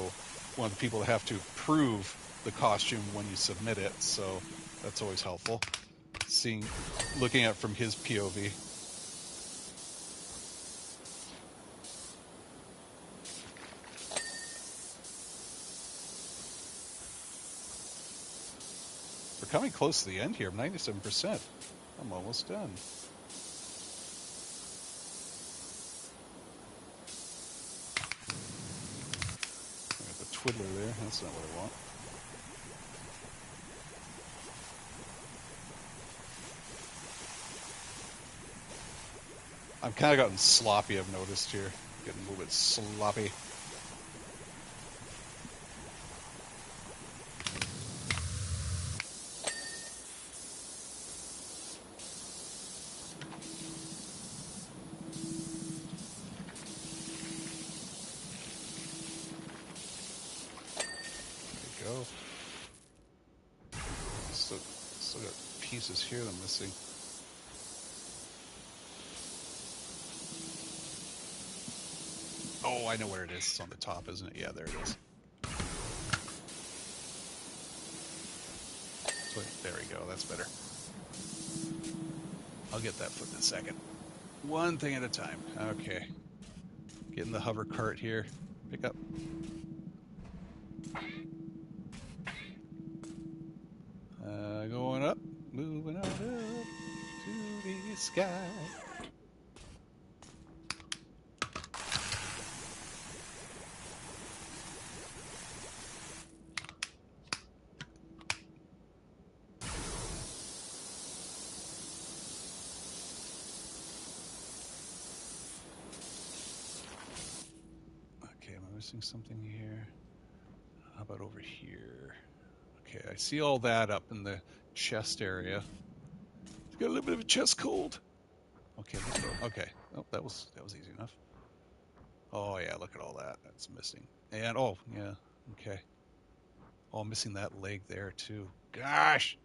one of the people that have to approve the costume when you submit it. So that's always helpful. Looking at it from his POV. We're coming close to the end here. I'm 97%. I'm almost done. I got the twiddler there. That's not what I want. I've kind of gotten sloppy, I've noticed here. Getting a little bit sloppy. There we go. Still got pieces here that I'm missing. Oh, I know where it is. It's on the top, isn't it? Yeah, there it is. So, there we go. That's better. I'll get that foot in a second. One thing at a time. Okay. Get in the hover cart here. Pick up. Going up. Moving on up to the sky. Okay, am I missing something here? How about over here? Okay, I see all that up in the chest area. It's got a little bit of a chest cold. Okay, okay. Oh, that was easy enough. Oh yeah, look at all that. That's missing. And oh yeah, okay. Oh, I'm missing that leg there too. Gosh.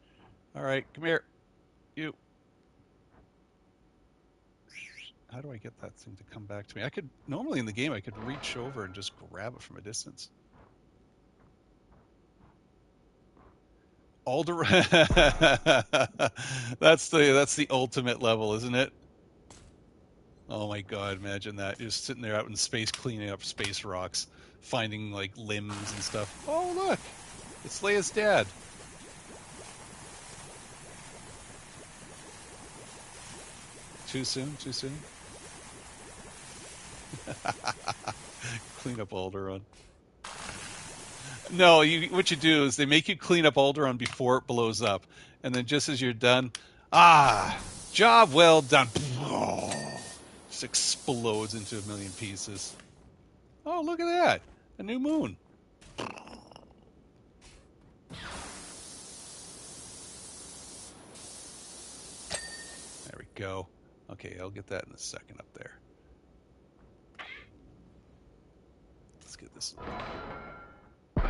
All right, come here. You. How do I get that thing to come back to me? I could normally in the game I could reach over and just grab it from a distance. Alder. That's the ultimate level, isn't it? Oh my god, imagine that. You're just sitting there out in space cleaning up space rocks, finding like limbs and stuff. Oh look! It's Leia's dad. Too soon? Too soon? Clean up Alderaan. No, what you do is they make you clean up Alderaan before it blows up, and then just as you're done, job well done. Just explodes into a million pieces. Oh, look at that! A new moon. There we go. Okay, I'll get that in a second up there. Let's get this. There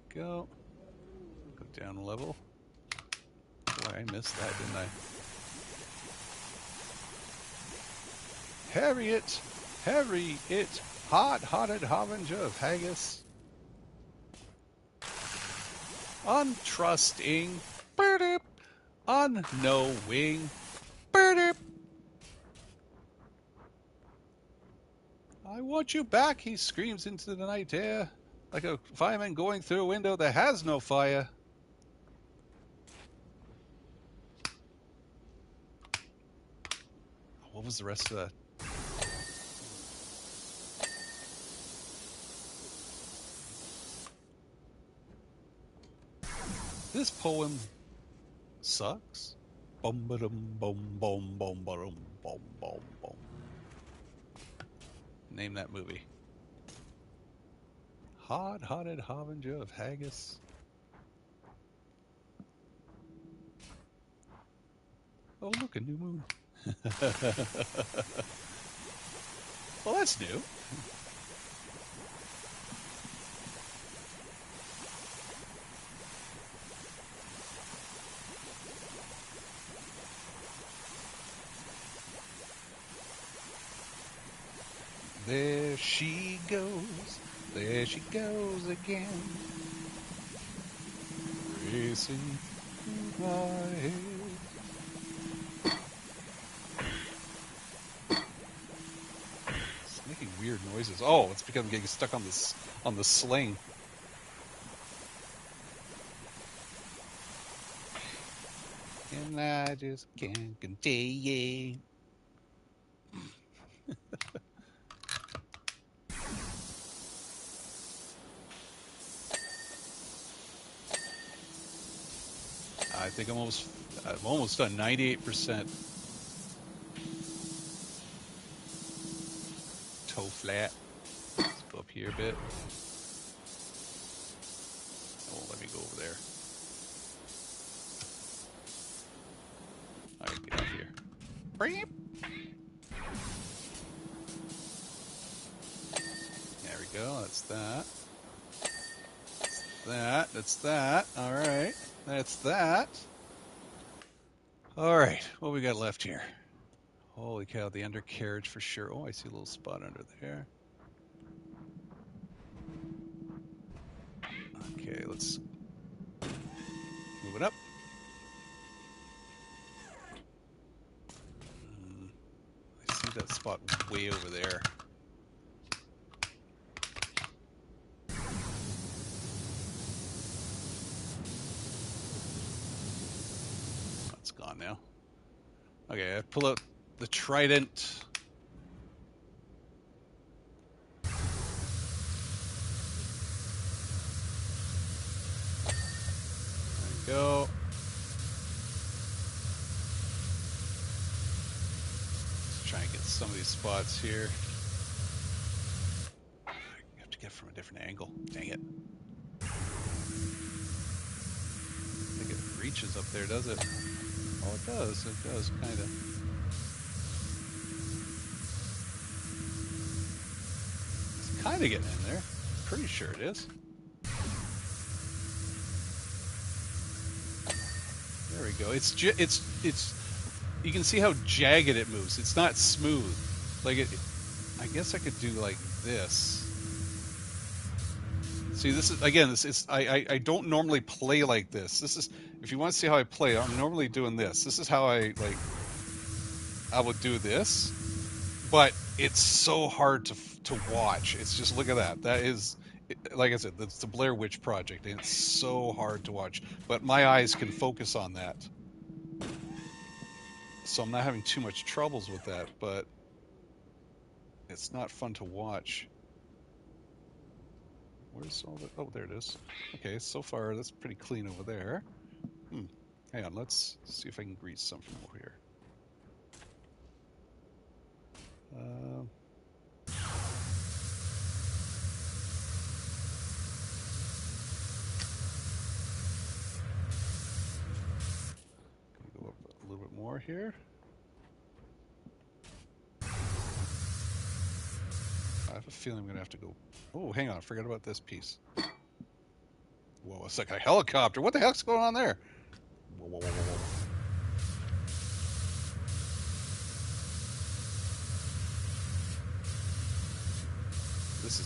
we go. Go down a level. Boy, I missed that, didn't I? Harriet, Harriet, hot-hearted harbinger of haggis. Untrusting, unknowing, I want you back, he screams into the night air, like a fireman going through a window that has no fire. What was the rest of that? This poem sucks. Bum ba dum bum bum bum ba dum bum bum bum. Name that movie. Hot-hearted harbinger of haggis. Oh, look, a new moon. Well, that's new. There she goes again, racing through my head. It's making weird noises. Oh, it's because I'm getting stuck on the sling. And I just can't contain. I think I'm almost done. 98%. Toe flat. Let's go up here a bit. It won't let me go over there. All right, get up here. There we go. That's that. That's that. All right. That's that. All right. What we got left here? Holy cow, the undercarriage for sure. Oh, I see a little spot under there. Okay, let's move it up. way over there. That's gone now. Okay, I pull out the trident. There we go. Let's try and get some of these spots here. I have to get from a different angle. Dang it. I think it reaches up there, does it? Oh, it does. It does, kind of. It's kind of getting in there. Pretty sure it is. There we go. It's you can see how jagged it moves. It's not smooth. Like it. I guess I could do like this. See, this is again. This is I don't normally play like this. This is if you want to see how I play. I'm normally doing this. This is how I would do this, but it's so hard to watch. It's just look at that. That is. Like I said, that's the Blair Witch Project, and it's so hard to watch. But my eyes can focus on that. So I'm not having too much troubles with that, but it's not fun to watch. Where's all the... Oh, there it is. Okay, so far that's pretty clean over there. Hang on, let's see if I can grease some from over here. Gonna go up a little bit more here. I have a feeling I'm gonna have to go... Oh, hang on, I forgot about this piece. Whoa, it's like a helicopter. What the heck's going on there? Whoa, whoa, whoa, whoa.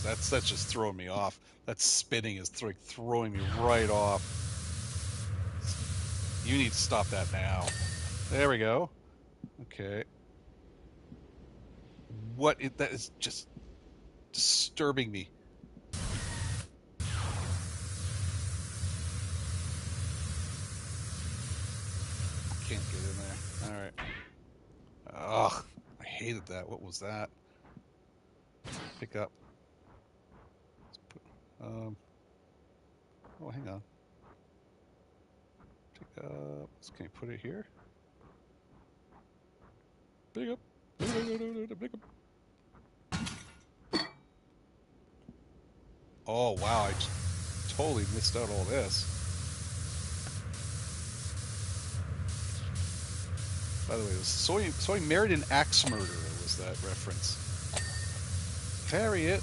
That's just throwing me off. That spinning is throwing me right off. You need to stop that now. There we go. Okay. That is just disturbing me. Can't get in there. All right. Ugh, I hated that. What was that? Pick up. Oh, hang on. Pick up. Can you put it here? Pick up. Pick up. Oh, wow. I just totally missed out all this. By the way, so he married an axe murderer was that reference. Harriet,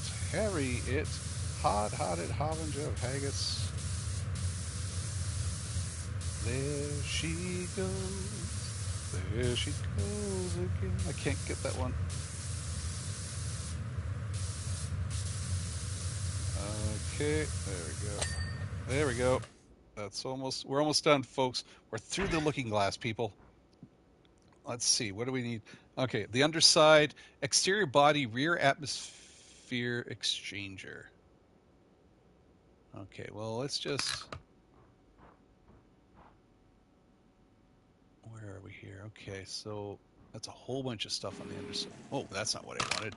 hard-hearted harbinger of haggis. There she goes again. I can't get that one. Okay, there we go. We're almost done, folks. We're through the looking glass, people. Let's see, what do we need? Okay, the underside, exterior body, rear atmosphere exchanger. Okay, well, let's just... Where are we here? Okay, so that's a whole bunch of stuff on the underside. Oh, that's not what I wanted.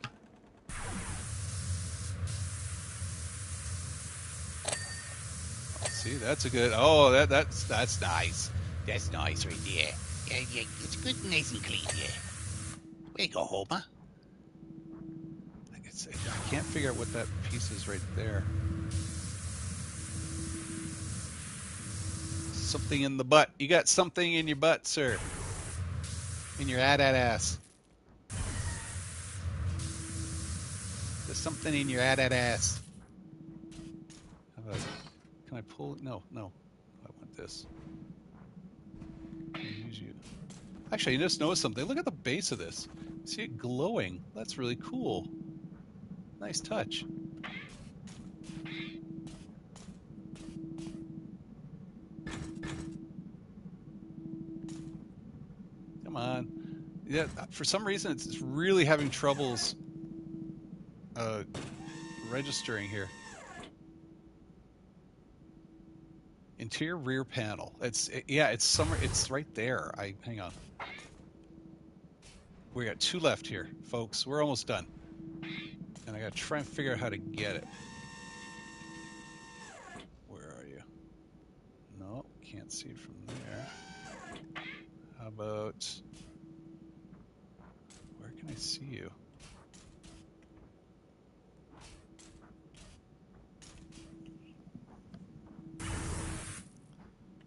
See, that's a good... Oh, that's nice. That's nice right there. Yeah, it's good and nice and clean, yeah. There you go, Homer. I can't figure out what that piece is right there. Something in the butt. You got something in your butt, sir. In your ass. There's something in your ass. Can I pull it? No. I want this. Use you. Actually, you just noticed something. Look at the base of this. See it glowing. That's really cool. Nice touch. Come on. Yeah, for some reason it's really having troubles registering here. Interior rear panel. It's somewhere. It's right there. Hang on. We got 2 left here, folks. We're almost done. And I got to try and figure out how to get it. Where are you? No, can't see it from there. How about... Where can I see you?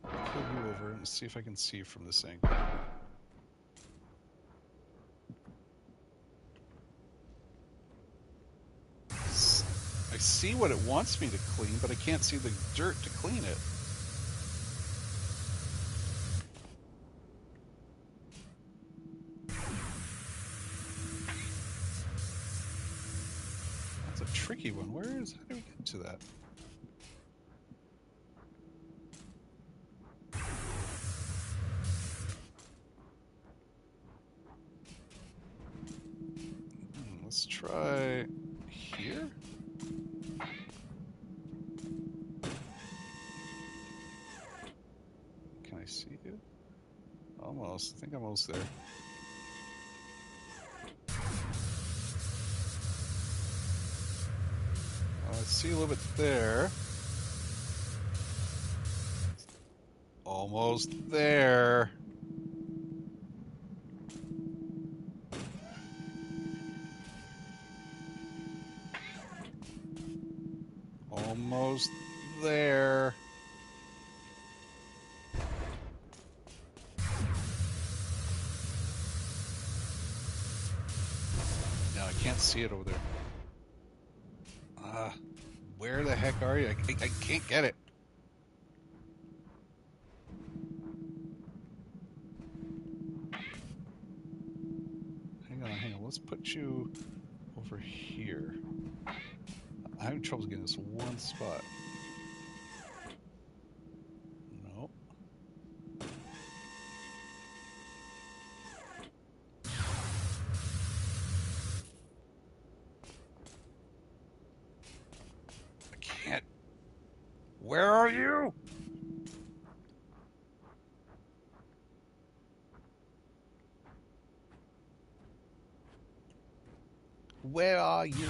Pull you over and see if I can see you from this angle. I see what it wants me to clean, but I can't see the dirt to clean it. That's a tricky one. How do we get to that? Let's try here. Can I see you? Almost. I think I'm almost there. I see a little bit there. Almost there. Almost there. No, I can't see it over there. Where the heck are you? I can't get it. Hang on. Let's put you over here. I'm having trouble getting this one spot. Nope. I can't. Where are you? Where are you?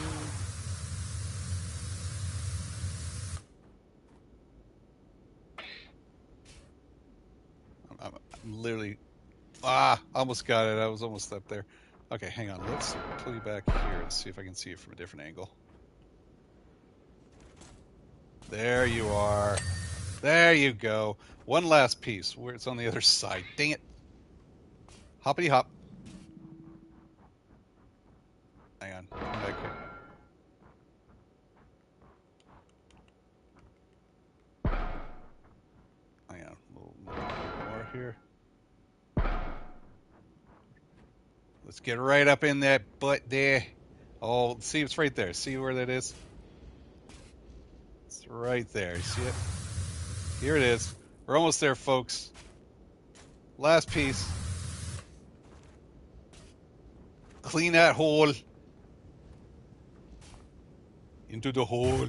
I'm literally... almost got it. I was almost up there. Okay, hang on. Let's pull you back here and see if I can see it from a different angle. There you are. There you go. One last piece where it's on the other side. Dang it. Hoppity hop. Hang on. Come back here. Hang on. A little more here. Let's get right up in that butt there. Oh, see, it's right there. See where that is? It's right there. You see it? Here it is. We're almost there, folks. Last piece. Clean that hole. Into the hole.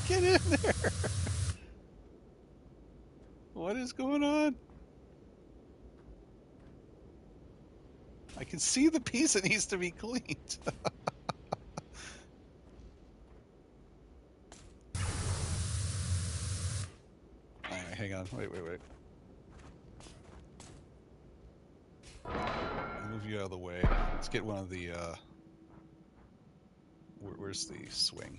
Get in there. What is going on? I can see the piece that needs to be cleaned. Alright, hang on. Wait. I'll move you out of the way. Let's get one of the, where's the swing?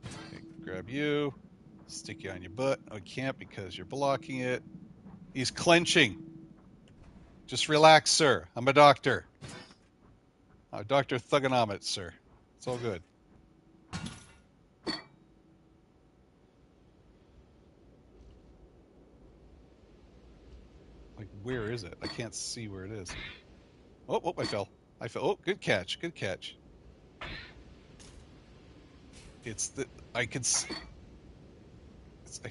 Okay, grab you. Stick you on your butt. I can't because you're blocking it. He's clenching. Just relax, sir. I'm a doctor. Dr. Thugonomics, sir. It's all good. Like, where is it? I can't see where it is. Oh, I fell. Oh, good catch. It's the... I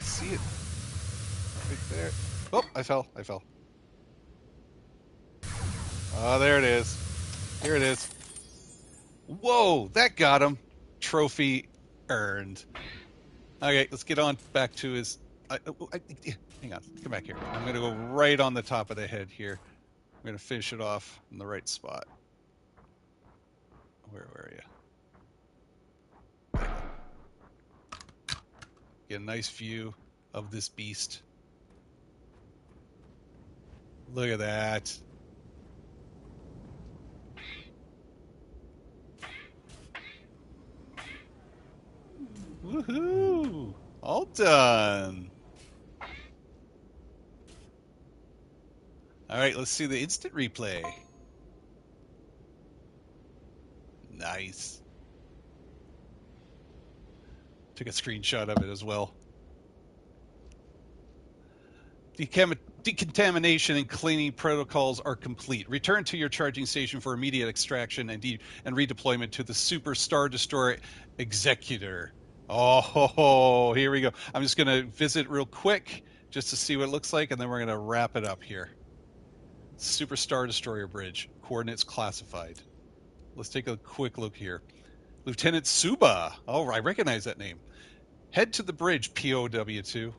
see it. Right there. Oh, I fell. Oh, there it is. Here it is. Whoa, that got him. Trophy earned. Okay, let's get on back to his. Hang on, come back here. I'm going to go right on the top of the head here. I'm going to finish it off in the right spot. Where are you? Get a nice view of this beast. Look at that. Woohoo! All done. All right, let's see the instant replay. Nice. Took a screenshot of it as well. Decontamination and cleaning protocols are complete. Return to your charging station for immediate extraction and redeployment to the Super Star Destroyer Executor. Oh, here we go. I'm just going to visit real quick just to see what it looks like, and then we're going to wrap it up here. Super Star Destroyer Bridge. Coordinates classified. Let's take a quick look here. Lieutenant Suba. Oh, I recognize that name. Head to the bridge, POW2.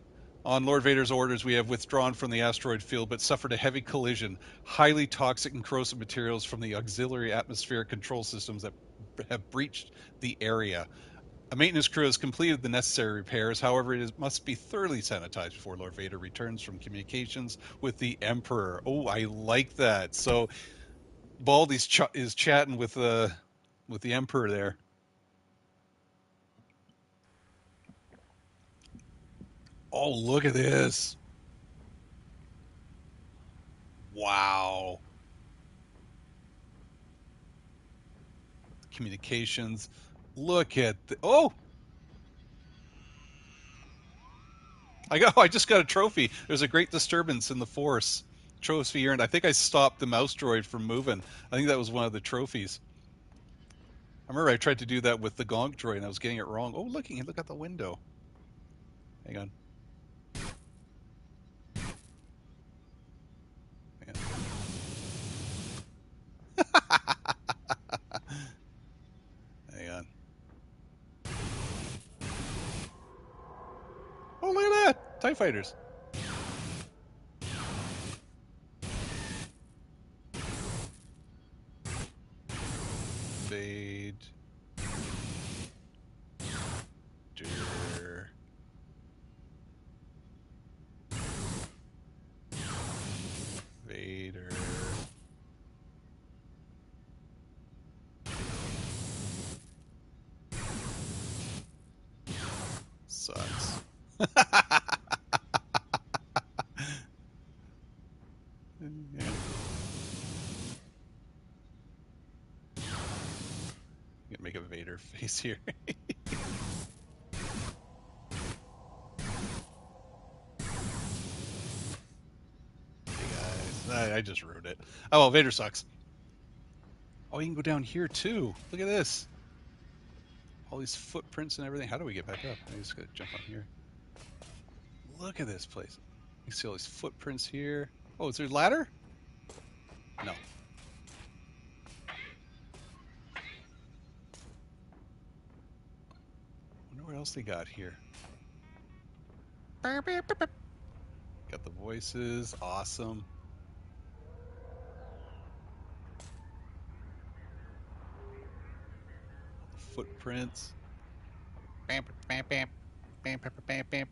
On Lord Vader's orders, we have withdrawn from the asteroid field but suffered a heavy collision. Highly toxic and corrosive materials from the auxiliary atmospheric control systems that have breached the area. A maintenance crew has completed the necessary repairs. However, must be thoroughly sanitized before Lord Vader returns from communications with the Emperor. Oh, I like that. So Baldy's is chatting with the Emperor there. Oh, look at this. Wow. Communications. Look at oh, I just got a trophy. There's a great disturbance in the force. Trophy earned. I think I stopped the mouse droid from moving. I think that was one of the trophies. I remember I tried to do that with the Gonk droid and I was getting it wrong. Oh, look out the window. Hang on. Hang on. Hang on. Oh, look at that. TIE fighters. Vader. Vader. Sucks. Yeah. I'm gonna make a Vader face here. Hey guys, I just wrote it. Oh well, Vader sucks. Oh, you can go down here too. Look at this. All these footprints and everything. How do we get back up? I just gotta jump on here. Look at this place. You see all these footprints here. Oh, is there a ladder? No. Wonder what else they got here. Got the voices. Awesome. Footprints. Bam, bam, bam, bam, bam, bam, bam.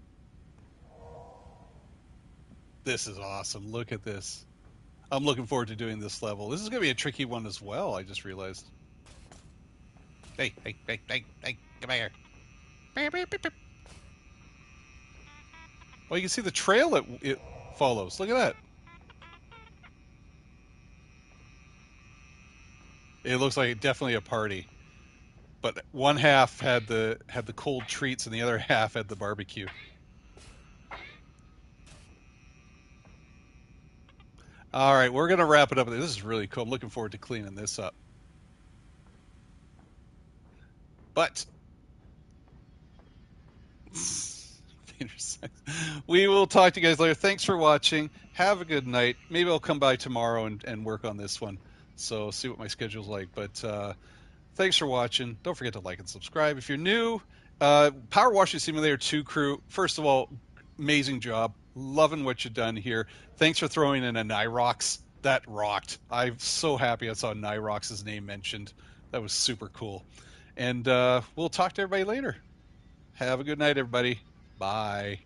This is awesome. Look at this. I'm looking forward to doing this level. This is going to be a tricky one as well, I just realized. Hey, come here. Well, you can see the trail it follows. Look at that. It looks like definitely a party. But one half had the cold treats and the other half had the barbecue. All right, we're going to wrap it up. This is really cool. I'm looking forward to cleaning this up. But We will talk to you guys later. Thanks for watching. Have a good night. Maybe I'll come by tomorrow and work on this one. So see what my schedule's like. But thanks for watching. Don't forget to like and subscribe. If you're new, Power Washing Simulator 2 crew, first of all, amazing job. Loving what you've done here. Thanks for throwing in a Nyrox. That rocked. I'm so happy I saw Nyrox's name mentioned. That was super cool. And we'll talk to everybody later. Have a good night, everybody. Bye.